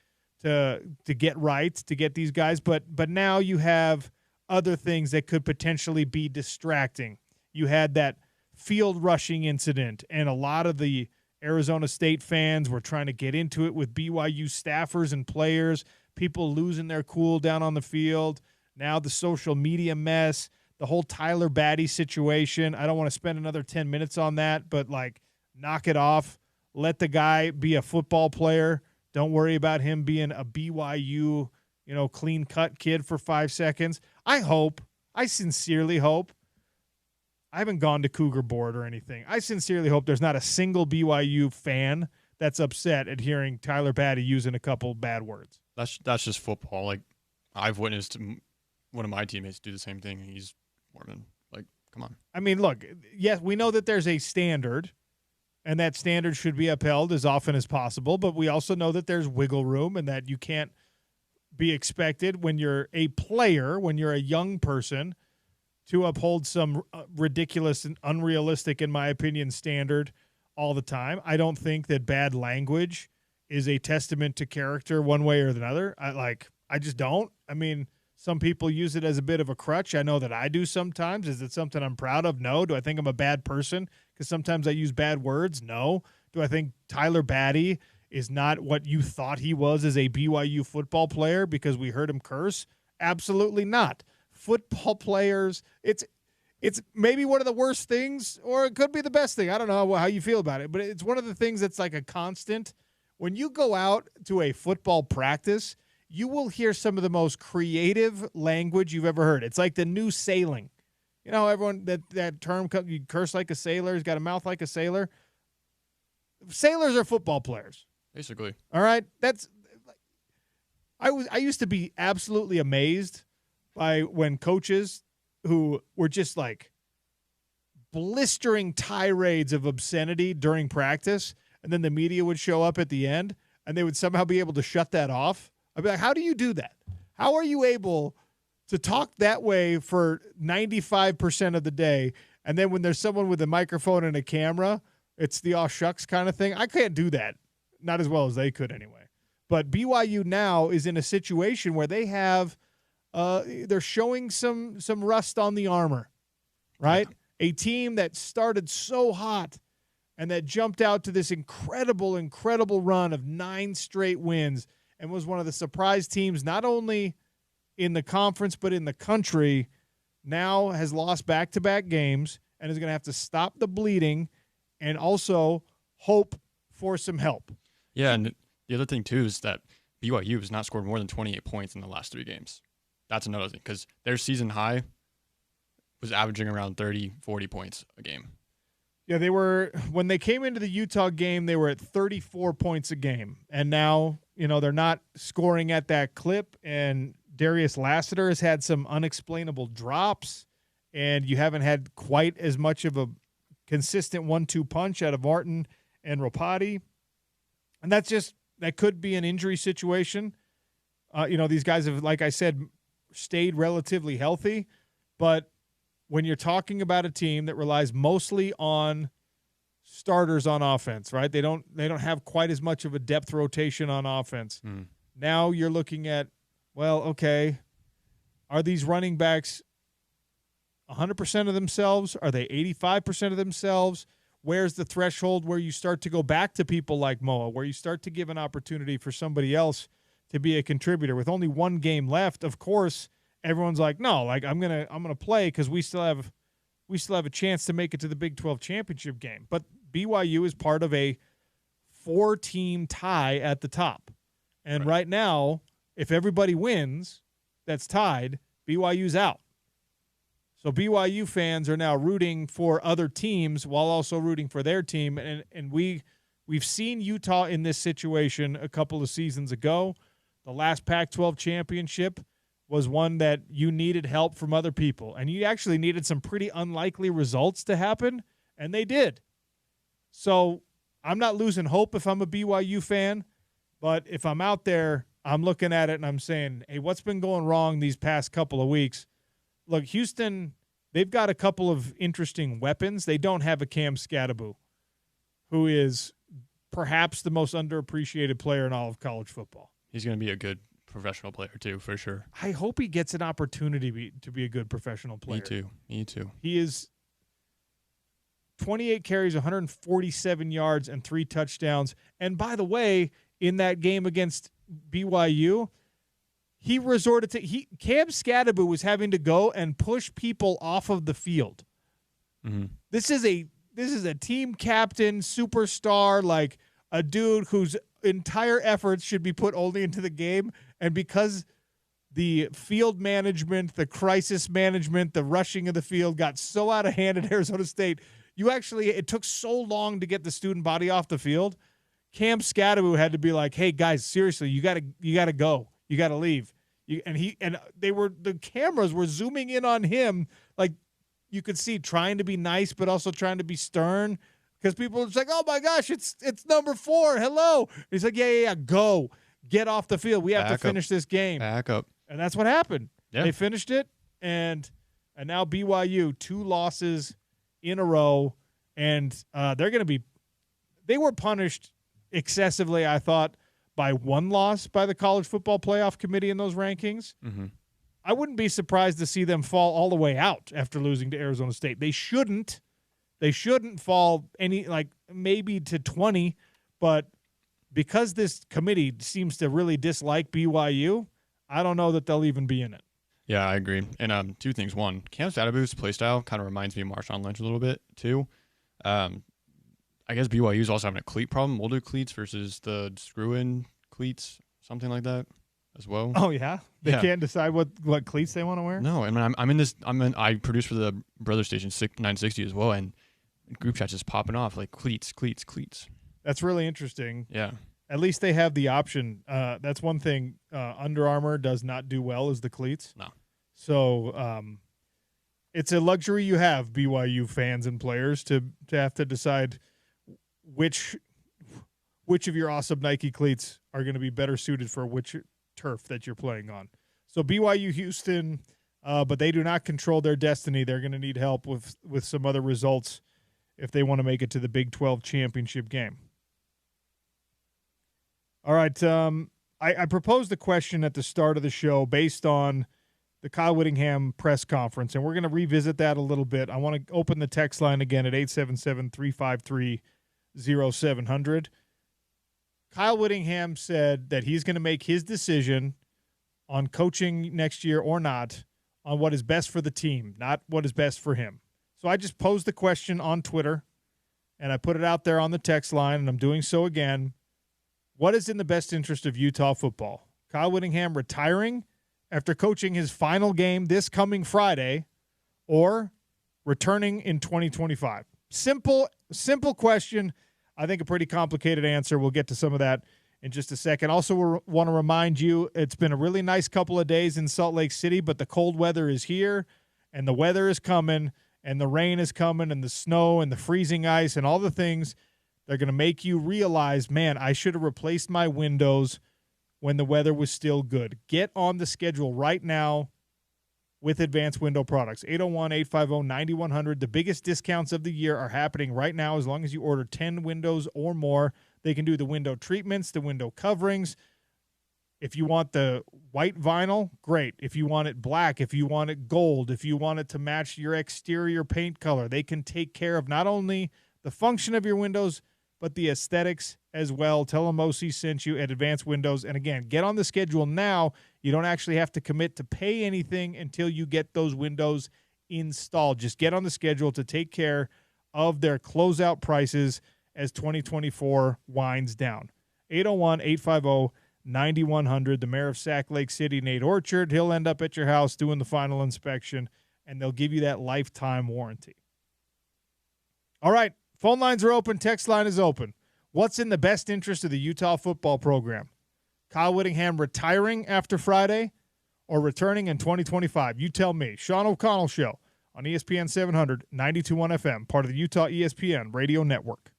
to get right, to get these guys. But now you have other things that could potentially be distracting. You had that field rushing incident, and a lot of the Arizona State fans were trying to get into it with BYU staffers and players, people losing their cool down on the field. Now the social media mess, the whole Tyler Batty situation. I don't want to spend another 10 minutes on that, but, like, knock it off. Let the guy be a football player. Don't worry about him being a BYU, clean-cut kid for 5 seconds. I sincerely hope, I haven't gone to Cougar Board or anything. I sincerely hope there's not a single BYU fan that's upset at hearing Tyler Batty using a couple bad words. That's just football. Like, I've witnessed one of my teammates do the same thing. He's Mormon. Like, come on. I mean, look, yes, we know that there's a standard, and that standard should be upheld as often as possible, but we also know that there's wiggle room and that you can't be expected when you're a player, when you're a young person, to uphold some ridiculous and unrealistic, in my opinion, standard all the time. I don't think that bad language is a testament to character one way or another. I just don't. I mean, some people use it as a bit of a crutch. I know that I do sometimes. Is it something I'm proud of? No. Do I think I'm a bad person because sometimes I use bad words? No. Do I think Tyler Batty is not what you thought he was as a BYU football player because we heard him curse? Absolutely not. Football players, it's maybe one of the worst things, or it could be the best thing. I don't know how you feel about it, but it's one of the things that's like a constant. When you go out to a football practice, you will hear some of the most creative language you've ever heard. It's like the new sailing. You know, everyone, that term, you curse like a sailor, he's got a mouth like a sailor. Sailors are football players. Basically. All right? I used to be absolutely amazed by when coaches who were just like blistering tirades of obscenity during practice, and then the media would show up at the end, and they would somehow be able to shut that off. I'd be like, how do you do that? How are you able to talk that way for 95% of the day, and then when there's someone with a microphone and a camera, it's the aw shucks kind of thing? I can't do that. Not as well as they could anyway. But BYU now is in a situation where they have they're showing some rust on the armor, right? Yeah. A team that started so hot and that jumped out to this incredible run of 9 straight wins and was one of the surprise teams not only in the conference but in the country, now has lost back-to-back games and is going to have to stop the bleeding and also hope for some help. Yeah, and the other thing, too, is that BYU has not scored more than 28 points in the last 3 games. That's another thing, because their season high was averaging around 30, 40 points a game. Yeah, when they came into the Utah game, they were at 34 points a game. And now, they're not scoring at that clip. And Darius Lassiter has had some unexplainable drops. And you haven't had quite as much of a consistent 1-2 punch out of Martin and Ropati. And that could be an injury situation. These guys have, like I said, stayed relatively healthy, but when you're talking about a team that relies mostly on starters on offense, right? They don't have quite as much of a depth rotation on offense. Now you're looking at, well, okay, are these running backs 100% of themselves? Are they 85% of themselves? Where's the threshold where you start to go back to people like Moa, where you start to give an opportunity for somebody else to be a contributor? With only 1 game left, of course, everyone's like, no, like I'm gonna play because we still have a chance to make it to the Big 12 championship game. But BYU is part of a 4-team tie at the top, and right now, if everybody wins, that's tied, BYU's out. So BYU fans are now rooting for other teams while also rooting for their team. And we've seen Utah in this situation a couple of seasons ago. The last Pac-12 championship was one that you needed help from other people. And you actually needed some pretty unlikely results to happen, and they did. So I'm not losing hope if I'm a BYU fan, but if I'm out there, I'm looking at it and I'm saying, hey, what's been going wrong these past couple of weeks? Look, Houston, they've got a couple of interesting weapons. They don't have a Cam Scatterbo, who is perhaps the most underappreciated player in all of college football. He's going to be a good professional player too, for sure. I hope he gets an opportunity to be a good professional player. Me too. He is 28 carries, 147 yards, and 3 touchdowns. And by the way, in that game against BYU, he resorted to Cam Scatterbo was having to go and push people off of the field. Mm-hmm. This is a team captain, superstar, like a dude whose entire efforts should be put only into the game. And because the field management, the crisis management, the rushing of the field got so out of hand at Arizona State, it took so long to get the student body off the field. Cam Scatterbo had to be like, hey guys, seriously, you gotta go. You got to leave. The cameras were zooming in on him. Like you could see trying to be nice, but also trying to be stern because people were just like, oh my gosh, it's number 4. Hello. And he's like, yeah, go get off the field. We have to finish this game. Back up. And that's what happened. Yeah. They finished it. And now BYU 2 losses in a row. And they were punished excessively, I thought, by 1 loss by the College Football Playoff Committee in those rankings. Mm-hmm. I wouldn't be surprised to see them fall all the way out after losing to Arizona State. They shouldn't fall maybe to 20, but because this committee seems to really dislike BYU, I don't know that they'll even be in it. Yeah, I agree. And 2 things. One, Cam Scatterbo's play style kind of reminds me of Marshawn Lynch a little bit too. I guess BYU's also having a cleat problem, molded cleats versus the screw-in cleats, something like that as well. Oh yeah, they can't decide what cleats they want to wear. No, I mean I produce for the brother station 960 as well, and group chats just popping off like cleats. That's really interesting. Yeah, at least they have the option. That's one thing Under Armour does not do well is the cleats. No, so it's a luxury you have, BYU fans and players, to have to decide which of your awesome Nike cleats are going to be better suited for which turf that you're playing on. So BYU Houston, but they do not control their destiny. They're going to need help with some other results if they want to make it to the Big 12 championship game. All right, I proposed a question at the start of the show based on the Kyle Whittingham press conference, and we're going to revisit that a little bit. I want to open the text line again at 877-353-0700. Kyle Whittingham said that he's going to make his decision on coaching next year or not on what is best for the team, not what is best for him. So I just posed the question on Twitter, and I put it out there on the text line, and I'm doing so again. What is in the best interest of Utah football? Kyle Whittingham retiring after coaching his final game this coming Friday, or returning in 2025? Simple question. I think a pretty complicated answer. We'll get to some of that in just a second. Also, want to remind you, it's been a really nice couple of days in Salt Lake City, but the cold weather is here, and the weather is coming, and the rain is coming, and the snow, and the freezing ice, and all the things that are going to make you realize, man, I should have replaced my windows when the weather was still good. Get on the schedule right now with Advanced Window Products. 801-850-9100. The biggest discounts of the year are happening right now as long as you order 10 windows or more. They can do the window treatments, the window coverings. If you want the white vinyl, great. If you want it black, if you want it gold, if you want it to match your exterior paint color, they can take care of not only the function of your windows, but the aesthetics as well. Tell them OC sent you at Advanced Windows. And again, get on the schedule now. You don't actually have to commit to pay anything until you get those windows installed. Just get on the schedule to take care of their closeout prices as 2024 winds down. 9100. The mayor of Sac Lake City, Nate Orchard, he'll end up at your house doing the final inspection, and they'll give you that lifetime warranty. All right, phone lines are open. Text line is open. What's in the best interest of the Utah football program? Kyle Whittingham retiring after Friday or returning in 2025? You tell me. Sean O'Connell Show on ESPN 700, 92.1 FM, part of the Utah ESPN radio network.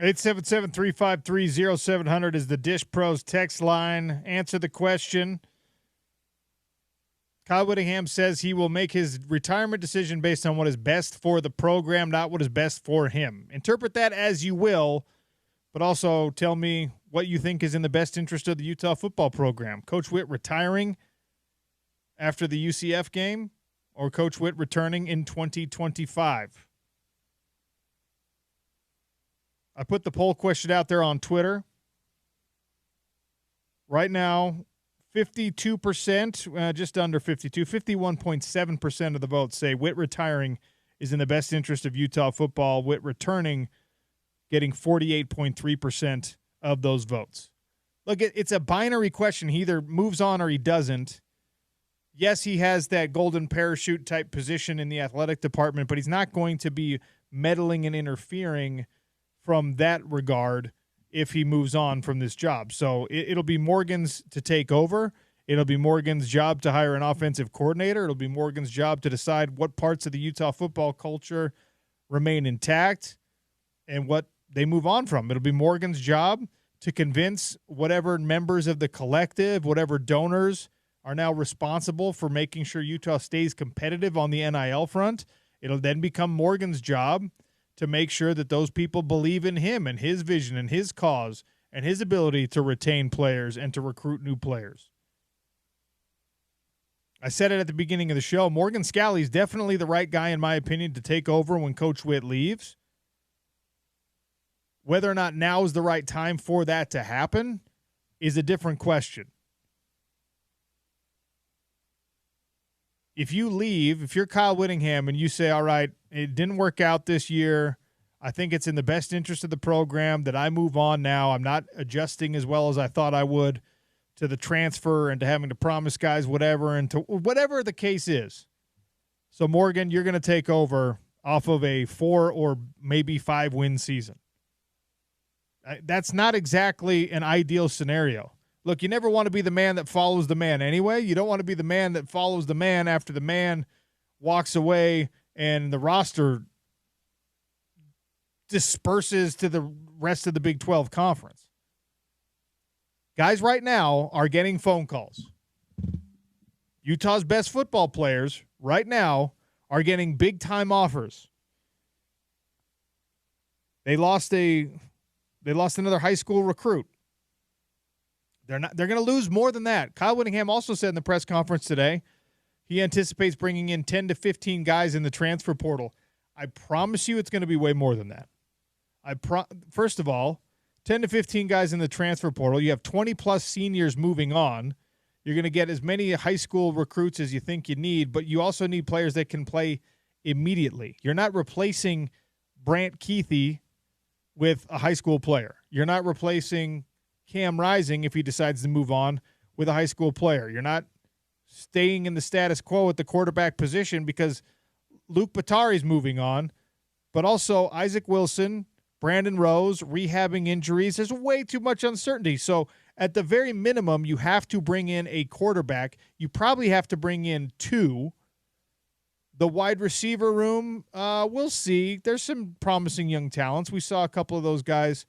877-353-0700 is the Dish Pros text line. Answer the question. Kyle Whittingham says he will make his retirement decision based on what is best for the program, not what is best for him. Interpret that as you will, but also tell me what you think is in the best interest of the Utah football program. Coach Witt retiring after the UCF game or Coach Witt returning in 2025? I put the poll question out there on Twitter. Right now, 52%, just under 52, 51.7% of the votes say Witt retiring is in the best interest of Utah football. Witt returning getting 48.3% of those votes. Look, it's a binary question. He either moves on or he doesn't. Yes, he has that golden parachute type position in the athletic department, but he's not going to be meddling and interfering from that regard if he moves on from this job. So it'll be Morgan's to take over. It'll be Morgan's job to hire an offensive coordinator. It'll be Morgan's job to decide what parts of the Utah football culture remain intact and what they move on from. It'll be Morgan's job to convince whatever members of the collective, whatever donors are now responsible for making sure Utah stays competitive on the NIL front. It'll then become Morgan's job to make sure that those people believe in him and his vision and his cause and his ability to retain players and to recruit new players. I said it at the beginning of the show. Morgan Scalley is definitely the right guy, in my opinion, to take over when Coach Witt leaves. Whether or not now is the right time for that to happen is a different question. If you leave, if you're Kyle Whittingham and you say, all right, it didn't work out this year, I think it's in the best interest of the program that I move on now. I'm not adjusting as well as I thought I would to the transfer and to having to promise guys whatever and to whatever the case is. So, Morgan, you're going to take over off of a 4 or maybe 5 win season. That's not exactly an ideal scenario. Look, you never want to be the man that follows the man anyway. You don't want to be the man that follows the man after the man walks away and the roster disperses to the rest of the Big 12 conference. Guys right now are getting phone calls. Utah's best football players right now are getting big-time offers. They lost another high school recruit. They're going to lose more than that. Kyle Whittingham also said in the press conference today he anticipates bringing in 10 to 15 guys in the transfer portal. I promise you it's going to be way more than that. First of all, 10 to 15 guys in the transfer portal. You have 20-plus seniors moving on. You're going to get as many high school recruits as you think you need, but you also need players that can play immediately. You're not replacing Brant Keithy with a high school player. You're not replacing Cam Rising, if he decides to move on, with a high school player. You're not staying in the status quo at the quarterback position because Luke Batari's moving on, but also Isaac Wilson, Brandon Rose, rehabbing injuries. There's way too much uncertainty. So at the very minimum, you have to bring in a quarterback. You probably have to bring in 2. The wide receiver room, we'll see. There's some promising young talents. We saw a couple of those guys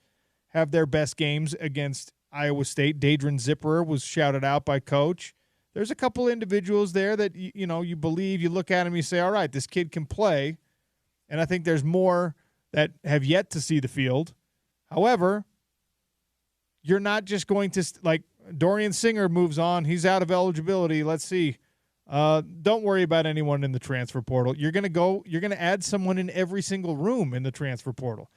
have their best games against Iowa State. Dadron Zipperer was shouted out by Coach. There's a couple individuals there that, you believe, you look at him, you say, all right, this kid can play. And I think there's more that have yet to see the field. However, you're not just going to, like, Dorian Singer moves on. He's out of eligibility. Let's see. Don't worry about anyone in the transfer portal. You're going to add someone in every single room in the transfer portal.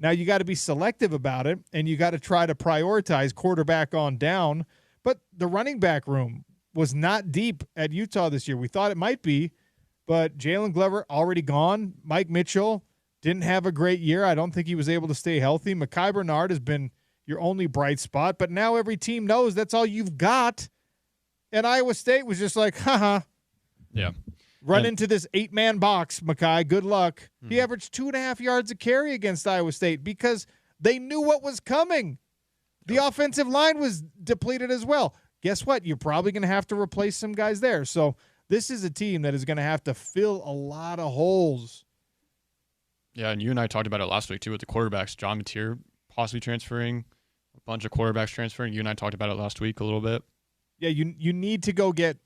Now, you got to be selective about it, and you got to try to prioritize quarterback on down. But the running back room was not deep at Utah this year. We thought it might be, but Jalen Glover already gone. Mike Mitchell didn't have a great year. I don't think he was able to stay healthy. Mekhi Bernard has been your only bright spot, but now every team knows that's all you've got. And Iowa State was just like, haha. Yeah. Run into this 8-man box, Mekhi. Good luck. Mm-hmm. He averaged 2.5 yards a carry against Iowa State because they knew what was coming. The offensive line was depleted as well. Guess what? You're probably going to have to replace some guys there. So this is a team that is going to have to fill a lot of holes. Yeah, and you and I talked about it last week, too, with the quarterbacks. John Mateer possibly transferring, a bunch of quarterbacks transferring. You and I talked about it last week a little bit. Yeah, you need to go get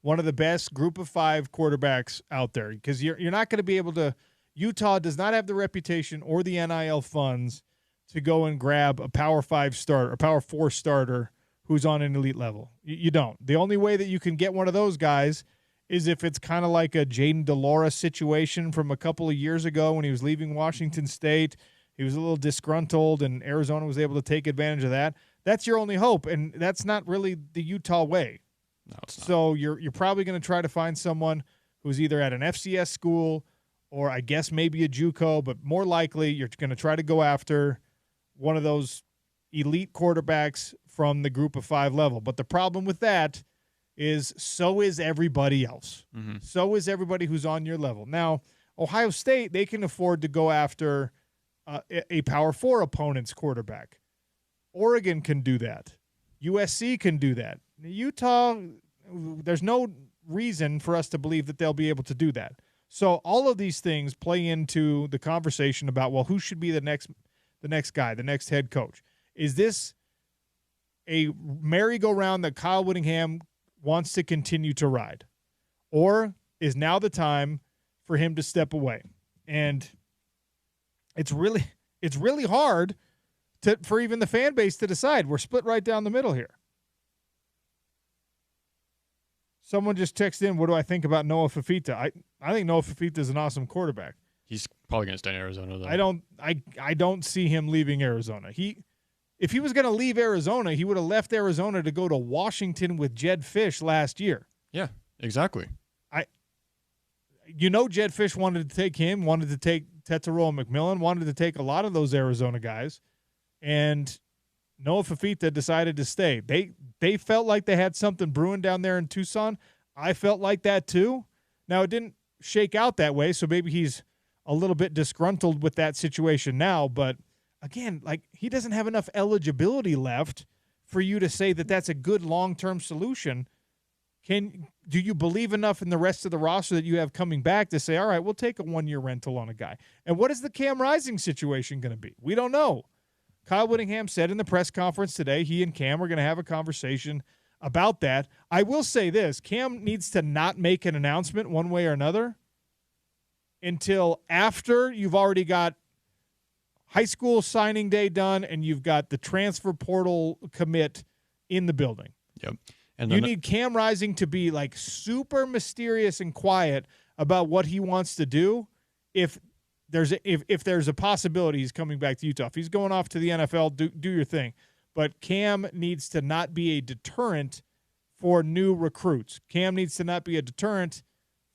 one of the best group of 5 quarterbacks out there, because you're not going to be able to. Utah does not have the reputation or the NIL funds to go and grab a Power 5 starter, a Power 4 starter who's on an elite level. You don't. The only way that you can get one of those guys is if it's kind of like a Jaden DeLaura situation from a couple of years ago when he was leaving Washington State. He was a little disgruntled, and Arizona was able to take advantage of that. That's your only hope, and that's not really the Utah way. No, it's not. So you're probably going to try to find someone who's either at an FCS school or I guess maybe a JUCO, but more likely you're going to try to go after one of those elite quarterbacks from the group of 5 level. But the problem with that is so is everybody else. Mm-hmm. So is everybody who's on your level. Now, Ohio State, they can afford to go after a Power 4 opponent's quarterback. Oregon can do that. USC can do that. Utah, there's no reason for us to believe that they'll be able to do that. So all of these things play into the conversation about, well, who should be the next guy, the next head coach? Is this a merry-go-round that Kyle Whittingham wants to continue to ride? Or is now the time for him to step away? And it's really hard for even the fan base to decide. We're split right down the middle here. Someone just texted in, what do I think about Noah Fafita? I think Noah Fafita is an awesome quarterback. He's probably going to stay in Arizona, though. I don't see him leaving Arizona. If he was going to leave Arizona, he would have left Arizona to go to Washington with Jed Fish last year. Yeah, exactly. Jed Fish wanted to take him, wanted to take Tetsuroa McMillan, wanted to take a lot of those Arizona guys, and Noah Fafita decided to stay. They felt like they had something brewing down there in Tucson. I felt like that too. Now, it didn't shake out that way, so maybe he's a little bit disgruntled with that situation now. But, again, like, he doesn't have enough eligibility left for you to say that that's a good long-term solution. Do you believe enough in the rest of the roster that you have coming back to say, all right, we'll take a 1-year rental on a guy? And what is the Cam Rising situation going to be? We don't know. Kyle Whittingham said in the press conference today he and Cam are going to have a conversation about that. I will say this. Cam needs to not make an announcement one way or another until after you've already got high school signing day done and you've got the transfer portal commit in the building. Yep. And you need Cam Rising to be like super mysterious and quiet about what he wants to do if there's a possibility he's coming back to Utah. If he's going off to the NFL, do your thing. But Cam needs to not be a deterrent for new recruits. Cam needs to not be a deterrent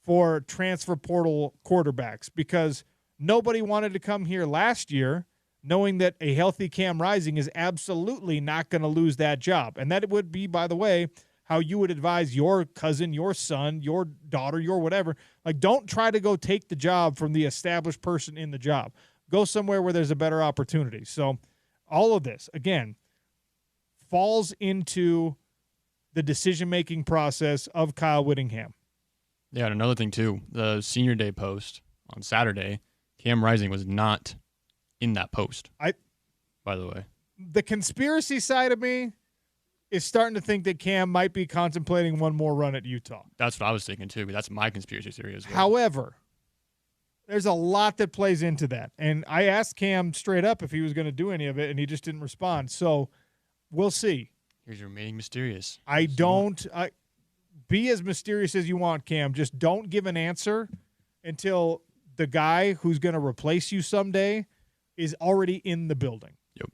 for transfer portal quarterbacks, because nobody wanted to come here last year knowing that a healthy Cam Rising is absolutely not going to lose that job. And that would be, by the way, how you would advise your cousin, your son, your daughter, your whatever. Like, don't try to go take the job from the established person in the job. Go somewhere where there's a better opportunity. So all of this, again, falls into the decision-making process of Kyle Whittingham. Yeah, and another thing, too, the senior day post on Saturday, Cam Rising was not in that post, by the way. The conspiracy side of me is starting to think that Cam might be contemplating one more run at Utah. That's what I was thinking, too. That's my conspiracy theory as well. However, there's a lot that plays into that. And I asked Cam straight up if he was going to do any of it, and he just didn't respond. So we'll see. Here's remaining mysterious. Be as mysterious as you want, Cam. Just don't give an answer until the guy who's going to replace you someday is already in the building. Yep.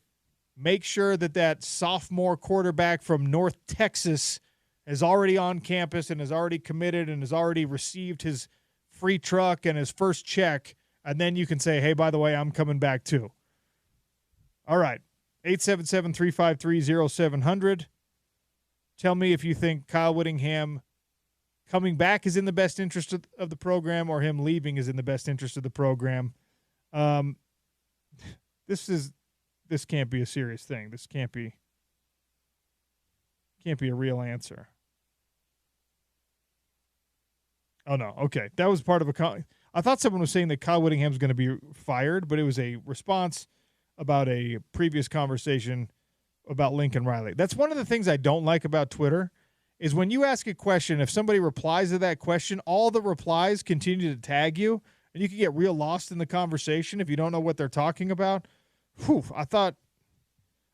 Make sure that sophomore quarterback from North Texas is already on campus and is already committed and has already received his free truck and his first check, and then you can say, hey, by the way, I'm coming back too. All right. 877-353-0700. Tell me if you think Kyle Whittingham coming back is in the best interest of the program, or him leaving is in the best interest of the program. This can't be a serious thing. This can't be a real answer. Oh, no. Okay. That was part of I thought someone was saying that Kyle Whittingham's going to be fired, but it was a response about a previous conversation about Lincoln Riley. That's one of the things I don't like about Twitter is when you ask a question, if somebody replies to that question, all the replies continue to tag you, and you can get real lost in the conversation if you don't know what they're talking about. Whew, I thought,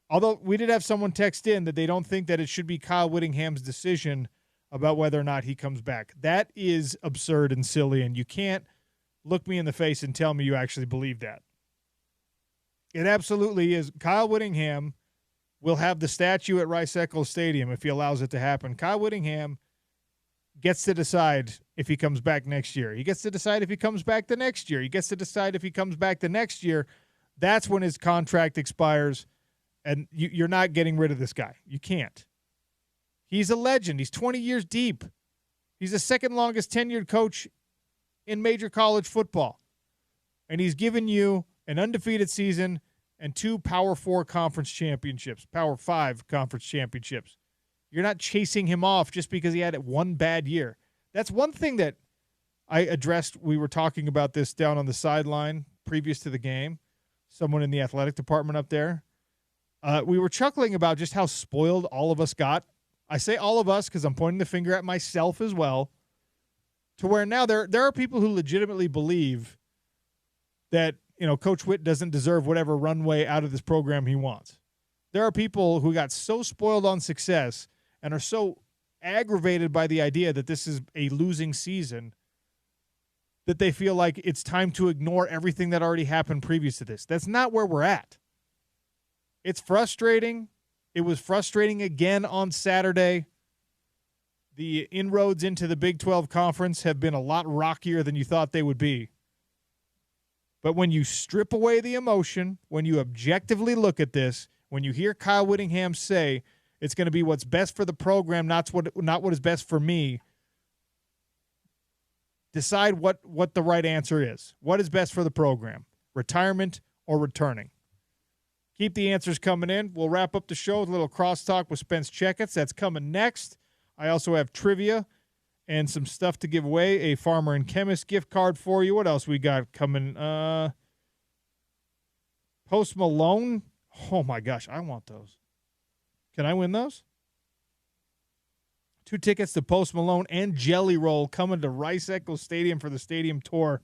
although we did have someone text in that they don't think that it should be Kyle Whittingham's decision about whether or not he comes back. That is absurd and silly, and you can't look me in the face and tell me you actually believe that. It absolutely is. Kyle Whittingham will have the statue at Rice-Eccles Stadium if he allows it to happen. Kyle Whittingham gets to decide if he comes back next year. He gets to decide if he comes back the next year. He gets to decide if he comes back the next year. That's when his contract expires, and you're not getting rid of this guy. You can't. He's a legend. He's 20 years deep. He's the second longest tenured coach in major college football. And he's given you an undefeated season and 2 Power 4 conference championships, Power 5 conference championships. You're not chasing him off just because he had one bad year. That's one thing that I addressed. We were talking about this down on the sideline previous to the game. Someone in the athletic department up there. We were chuckling about just how spoiled all of us got. I say all of us because I'm pointing the finger at myself as well, to where now there are people who legitimately believe that, Coach Witt doesn't deserve whatever runway out of this program he wants. There are people who got so spoiled on success and are so aggravated by the idea that this is a losing season that they feel like it's time to ignore everything that already happened previous to this. That's not where we're at. It's frustrating. It was frustrating again on Saturday. The inroads into the Big 12 Conference have been a lot rockier than you thought they would be. But when you strip away the emotion, when you objectively look at this, when you hear Kyle Whittingham say it's going to be what's best for the program, not what is best for me, decide what the right answer is. What is best for the program? Retirement or returning? Keep the answers coming in. We'll wrap up the show with a little crosstalk with Spence Checketts. That's coming next. I also have trivia and some stuff to give away, a Farmer and Chemist gift card for you. What else we got coming? Post Malone. Oh, my gosh, I want those. Can I win those? 2 tickets to Post Malone and Jelly Roll coming to Rice-Eccles Stadium for the stadium tour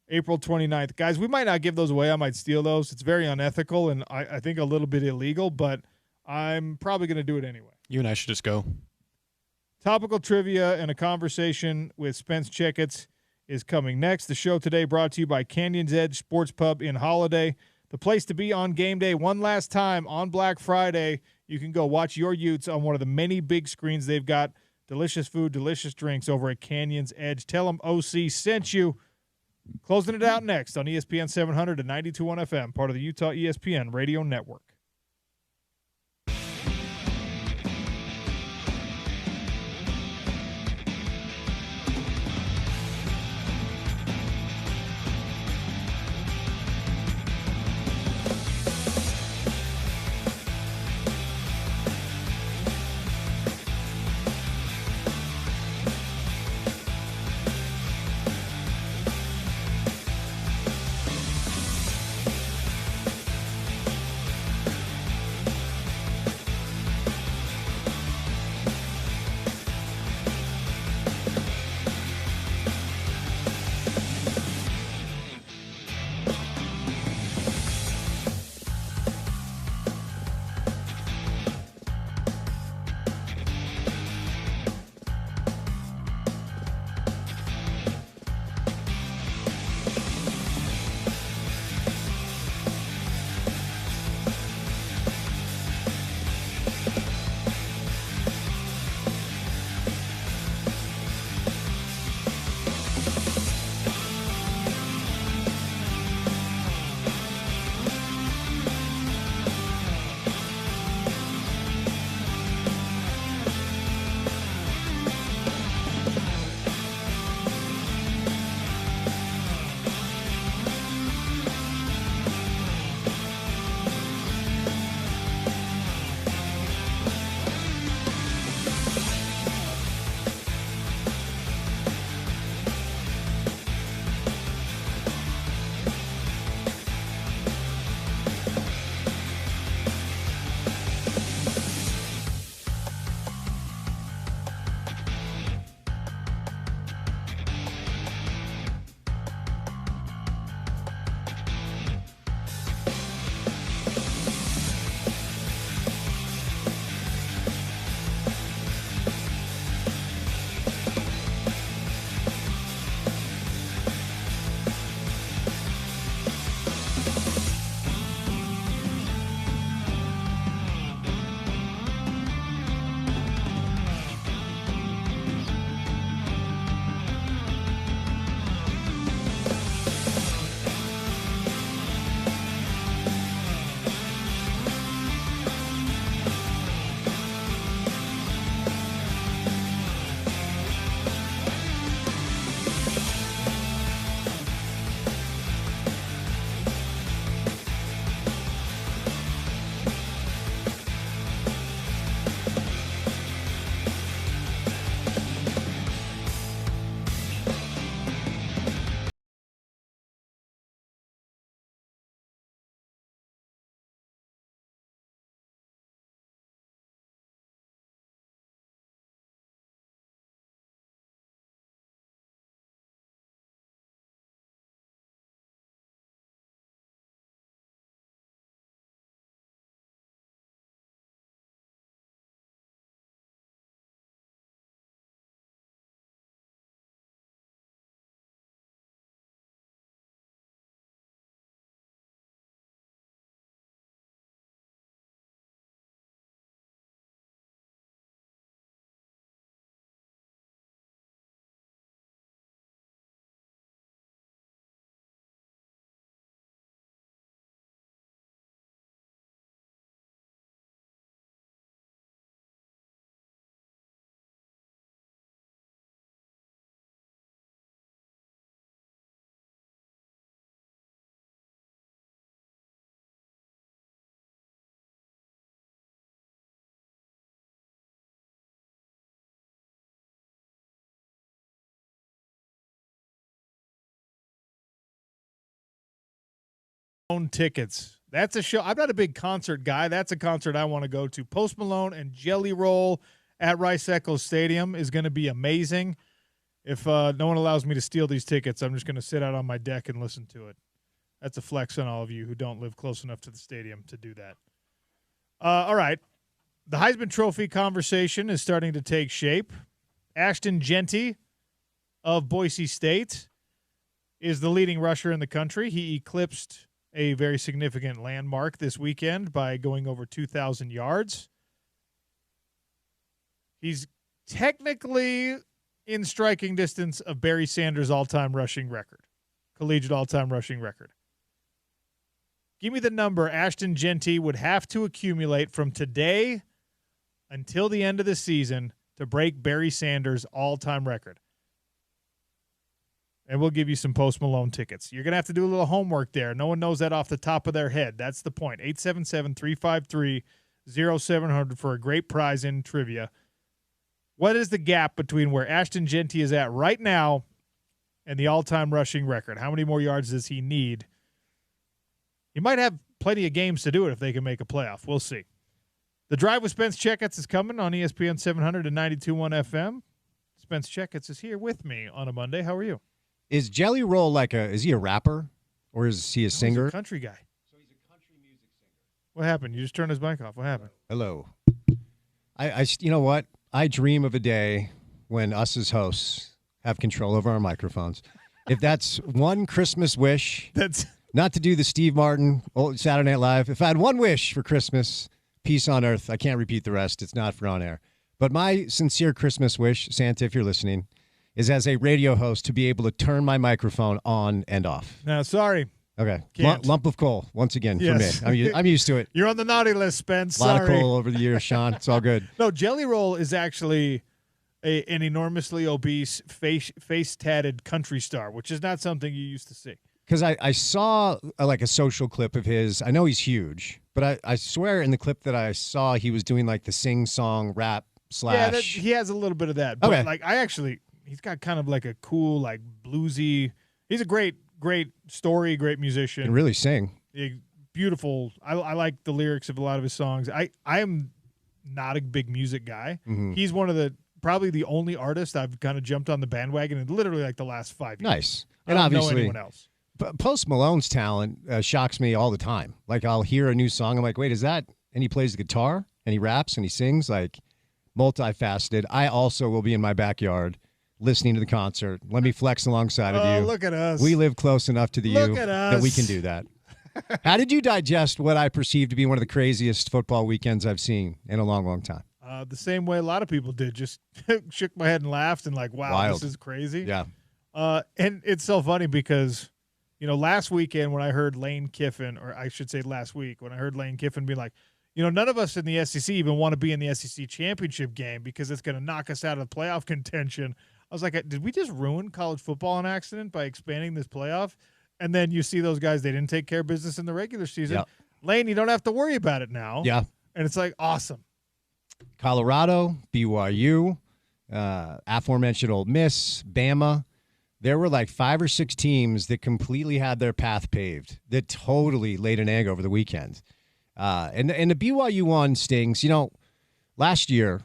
April 29th. Guys, we might not give those away. I might steal those. It's very unethical and I think a little bit illegal, but I'm probably going to do it anyway. You and I should just go. Topical trivia and a conversation with Spence Checketts is coming next. The show today brought to you by Canyon's Edge Sports Pub in Holiday, the place to be on game day. One last time on Black Friday, you can go watch your Utes on one of the many big screens they've got. Delicious food, delicious drinks over at Canyon's Edge. Tell them OC sent you. Closing it out next on ESPN 700 and 92.1 FM, part of the Utah ESPN Radio Network. Own tickets. That's a show. I'm not a big concert guy. That's a concert I want to go to. Post Malone and Jelly Roll at Rice-Eccles Stadium is going to be amazing. If no one allows me to steal these tickets, I'm just going to sit out on my deck and listen to it. That's a flex on all of you who don't live close enough to the stadium to do that. All right. The Heisman Trophy conversation is starting to take shape. Ashton Jeanty of Boise State is the leading rusher in the country. He eclipsed a very significant landmark this weekend by going over 2,000 yards. He's technically in striking distance of Barry Sanders' all-time rushing record, collegiate all-time rushing record. Give me the number Ashton Jeanty would have to accumulate from today until the end of the season to break Barry Sanders' all-time record. And we'll give you some Post Malone tickets. You're going to have to do a little homework there. No one knows that off the top of their head. That's the point. 877-353-0700 for a great prize in trivia. What is the gap between where Ashton Jeanty is at right now and the all-time rushing record? How many more yards does he need? He might have plenty of games to do it if they can make a playoff. We'll see. The Drive with Spence Checketts is coming on ESPN 700 and 92.1 FM. Spence Checketts is here with me on a Monday. How are you? Is Jelly Roll is he a rapper or is he a singer? He's a country guy. So he's a country music singer. What happened? You just turned his mic off. What happened? Hello. You know what? I dream of a day when us as hosts have control over our microphones. If that's one Christmas wish, that's not to do the Steve Martin old Saturday Night Live. If I had one wish for Christmas, peace on earth. I can't repeat the rest. It's not for on air. But my sincere Christmas wish, Santa, if you're listening, is as a radio host to be able to turn my microphone on and off. No, sorry. Okay. Can't. Lump of coal, once again, yes. for me. I'm used to it. You're on the naughty list, Spence. A lot of coal over the years, Sean. It's all good. No, Jelly Roll is actually an enormously obese, face-tatted country star, which is not something you used to see. Because I saw a social clip of his. I know he's huge, but I swear in the clip that I saw, he was doing like the sing-song rap / Yeah, he has a little bit of that. But he's got kind of like a cool, like bluesy. He's a great story, great musician. Can really sing. Beautiful. I like the lyrics of a lot of his songs. I am not a big music guy. Mm-hmm. He's probably the only artist I've kind of jumped on the bandwagon in literally like the last 5 years. Nice. I don't know anyone else. Post Malone's talent shocks me all the time. Like I'll hear a new song. I'm like, wait, is that? And he plays the guitar and he raps and he sings, like multifaceted. I also will be in my backyard listening to the concert. Let me flex alongside of you. Look at us. We live close enough to that we can do that. How did you digest what I perceive to be one of the craziest football weekends I've seen in a long, long time? The same way a lot of people did. Just shook my head and laughed and like, wow, Wild. This is crazy. Yeah. And it's so funny because, last weekend when I heard Lane Kiffin, or I should say last week, when I heard Lane Kiffin be like, none of us in the SEC even want to be in the SEC championship game because it's going to knock us out of playoff contention. I was like, did we just ruin college football on accident by expanding this playoff? And then you see those guys, they didn't take care of business in the regular season. Yep. Lane, you don't have to worry about it now. Yeah. And it's like, awesome. Colorado, BYU, aforementioned Ole Miss, Bama. There were like 5 or 6 teams that completely had their path paved, that totally laid an egg over the weekend. And the BYU one stings. Last year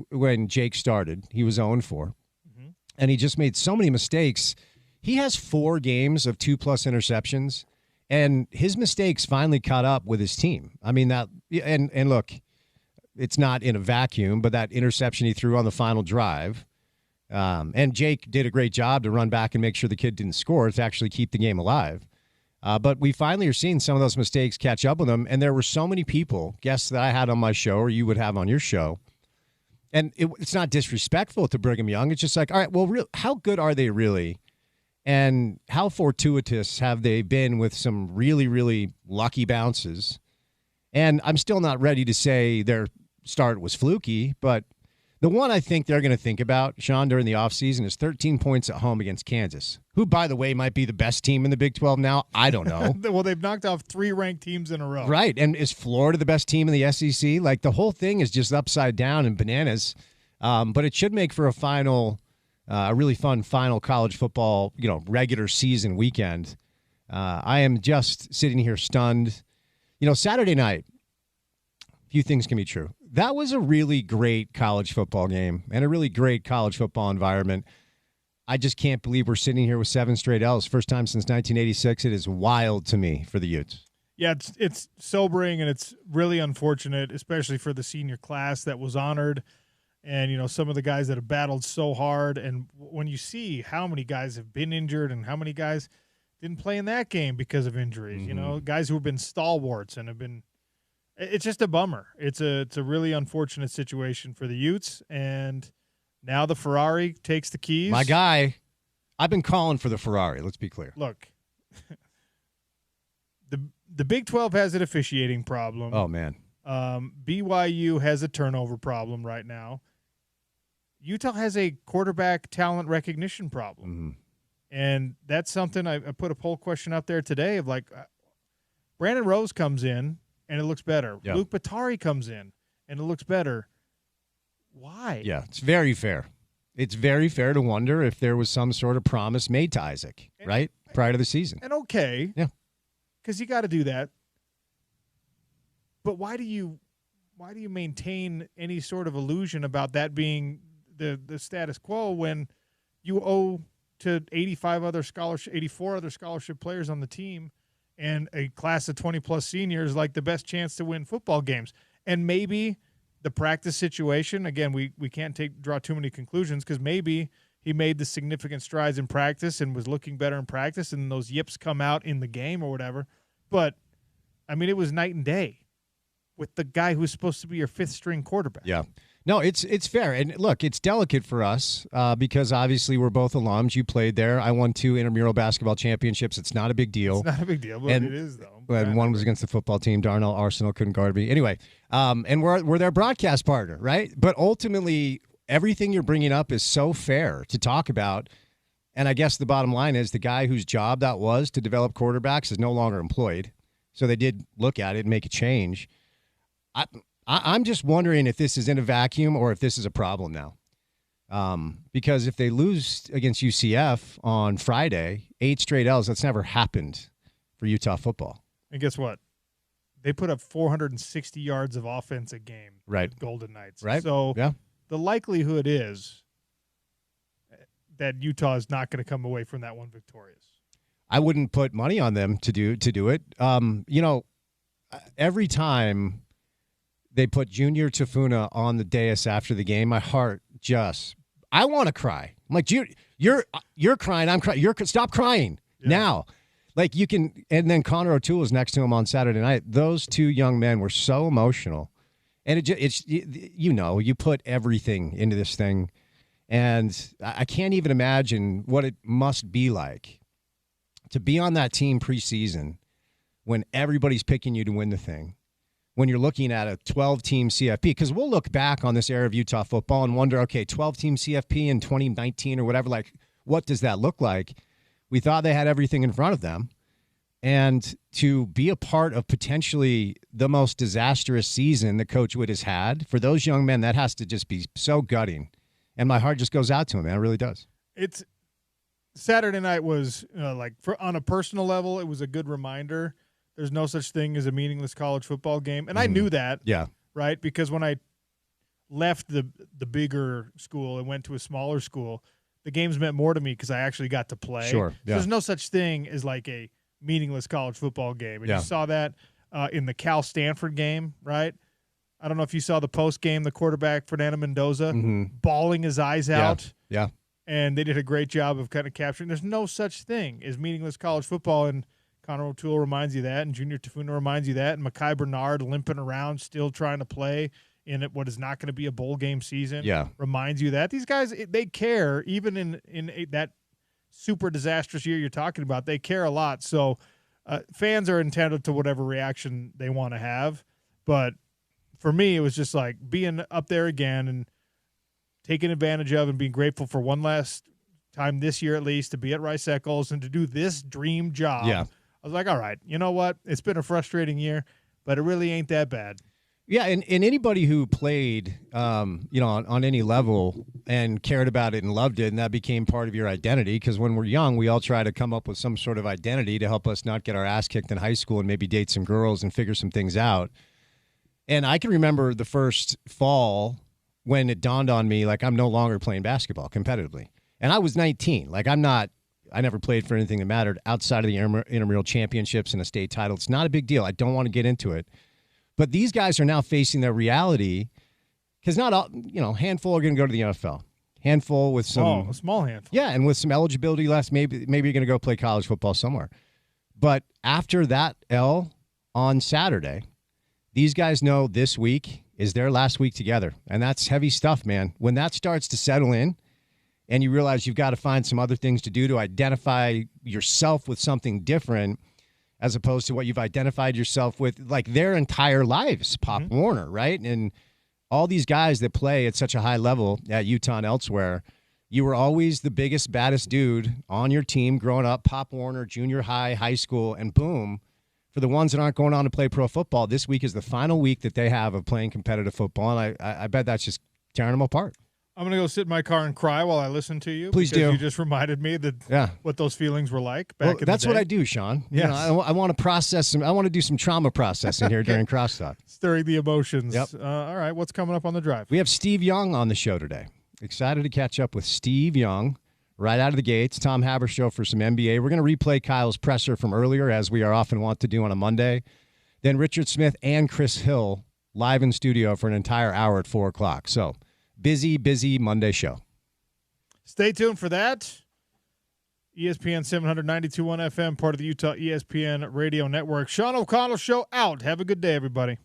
when Jake started, he was 0-4. And he just made so many mistakes. He has 4 games of 2+ interceptions, and his mistakes finally caught up with his team. I mean, and look, it's not in a vacuum, but that interception he threw on the final drive, and Jake did a great job to run back and make sure the kid didn't score to actually keep the game alive. But we finally are seeing some of those mistakes catch up with him, and there were so many people, guests that I had on my show or you would have on your show, and it's not disrespectful to Brigham Young. It's just like, all right, well, how good are they really? And how fortuitous have they been with some really, really lucky bounces? And I'm still not ready to say their start was fluky, but the one I think they're going to think about, Sean, during the offseason is 13 points at home against Kansas, who, by the way, might be the best team in the Big 12 now. I don't know. Well, they've knocked off 3 ranked teams in a row. Right. And is Florida the best team in the SEC? Like, the whole thing is just upside down and bananas. But it should make for a really fun final college football, regular season weekend. I am just sitting here stunned. Saturday night, a few things can be true. That was a really great college football game and a really great college football environment. I just can't believe we're sitting here with 7 straight L's. First time since 1986. It is wild to me for the Utes. Yeah, it's sobering, and it's really unfortunate, especially for the senior class that was honored and, some of the guys that have battled so hard. And when you see how many guys have been injured and how many guys didn't play in that game because of injuries, guys who have been stalwarts and have been – it's just a bummer. It's a really unfortunate situation for the Utes, and now the Ferrari takes the keys. My guy, I've been calling for the Ferrari, let's be clear. Look, the Big 12 has an officiating problem. Oh, man. BYU has a turnover problem right now. Utah has a quarterback talent recognition problem. Mm-hmm. And that's something I put a poll question out there today of Brandon Rose comes in and it looks better. Yeah. Luke Batari comes in and it looks better. Why? Yeah, it's very fair. It's very fair to wonder if there was some sort of promise made to Isaac, right, prior to the season. And okay. Yeah. Because you got to do that. But why do you maintain any sort of illusion about that being the status quo when you owe to 84 other scholarship players on the team and a class of 20-plus seniors the best chance to win football games? And maybe the practice situation, again, we can't draw too many conclusions because maybe he made the significant strides in practice and was looking better in practice, and those yips come out in the game or whatever. But, it was night and day with the guy who's supposed to be your fifth-string quarterback. Yeah. No, it's fair. And, look, it's delicate for us because, obviously, we're both alums. You played there. I won 2 intramural basketball championships. It's not a big deal. It's not a big deal, but it is, though. And one was against the football team. Darnell Arsenal couldn't guard me. Anyway, and we're their broadcast partner, right? But ultimately, everything you're bringing up is so fair to talk about. And I guess the bottom line is the guy whose job that was to develop quarterbacks is no longer employed. So they did look at it and make a change. I'm just wondering if this is in a vacuum or if this is a problem now. Because if they lose against UCF on Friday, 8 straight L's, that's never happened for Utah football. And guess what? They put up 460 yards of offense a game with Golden Knights. Right. So yeah. The likelihood is that Utah is not going to come away from that one victorious. I wouldn't put money on them to do it. Every time they put Junior Tafuna on the dais after the game, my heart I want to cry. I'm like, you're crying, I'm crying. Stop crying now. You can, and then Connor O'Toole was next to him on Saturday night. Those 2 young men were so emotional, and you put everything into this thing, and I can't even imagine what it must be like to be on that team preseason when everybody's picking you to win the thing, when you're looking at a 12-team CFP. Because we'll look back on this era of Utah football and wonder, okay, 12-team CFP in 2019 or whatever, what does that look like? We thought they had everything in front of them. And to be a part of potentially the most disastrous season that Coach Witt has had, for those young men, that has to just be so gutting. And my heart just goes out to him, man. It really does. It's Saturday night was on a personal level, it was a good reminder. There's no such thing as a meaningless college football game. And I knew that. Yeah. Right? Because when I left the bigger school and went to a smaller school, the games meant more to me because I actually got to play. Sure. Yeah. So there's no such thing as a meaningless college football game. And you saw that in the Cal-Stanford game, right? I don't know if you saw the post game, the quarterback, Fernando Mendoza, bawling his eyes out. Yeah. And they did a great job of kind of capturing. There's no such thing as meaningless college football. And Connor O'Toole reminds you that, and Junior Tafuna reminds you that, and Mekhi Bernard limping around, still trying to play in what is not going to be a bowl game season. Yeah. Reminds you that. These guys, they care, even in that super disastrous year you're talking about. They care a lot. So fans are entitled to whatever reaction they want to have. But for me, it was just being up there again and taking advantage of and being grateful for one last time this year at least to be at Rice Eccles and to do this dream job. Yeah. I was like, all right, you know what? It's been a frustrating year, but it really ain't that bad. Yeah, and anybody who played, on any level and cared about it and loved it, and that became part of your identity, because when we're young, we all try to come up with some sort of identity to help us not get our ass kicked in high school and maybe date some girls and figure some things out. And I can remember the first fall when it dawned on me, like, I'm no longer playing basketball competitively. And I was 19. Like, I never played for anything that mattered outside of the intramural championships and a state title. It's not a big deal. I don't want to get into it. But these guys are now facing their reality, because not all, handful are going to go to the NFL. Handful with some a small handful. Yeah, and with some eligibility left, maybe you're going to go play college football somewhere. But after that L on Saturday, these guys know this week is their last week together, and that's heavy stuff, man. When that starts to settle in, and you realize you've got to find some other things to do to identify yourself with something different, as opposed to what you've identified yourself with, like, their entire lives, Pop Warner, right? And all these guys that play at such a high level at Utah and elsewhere, you were always the biggest, baddest dude on your team growing up, Pop Warner, junior high, high school, and boom, for the ones that aren't going on to play pro football, this week is the final week that they have of playing competitive football, and I bet that's just tearing them apart. I'm going to go sit in my car and cry while I listen to you. Please because do. You just reminded me that what those feelings were like back in the day. That's what I do, Sean. Yes. I want to process I want to do some trauma processing here during crosstalk. Stirring the emotions. Yep. All right, what's coming up on the drive? We have Steve Young on the show today. Excited to catch up with Steve Young right out of the gates. Tom Haberstroh for some NBA. We're going to replay Kyle's presser from earlier, as we are often wont to do on a Monday. Then Richard Smith and Chris Hill live in studio for an entire hour at 4 o'clock. So busy Monday show. Stay tuned for that. ESPN 792.1 FM, part of the Utah ESPN radio network. Sean O'Connell Show out. Have a good day, everybody.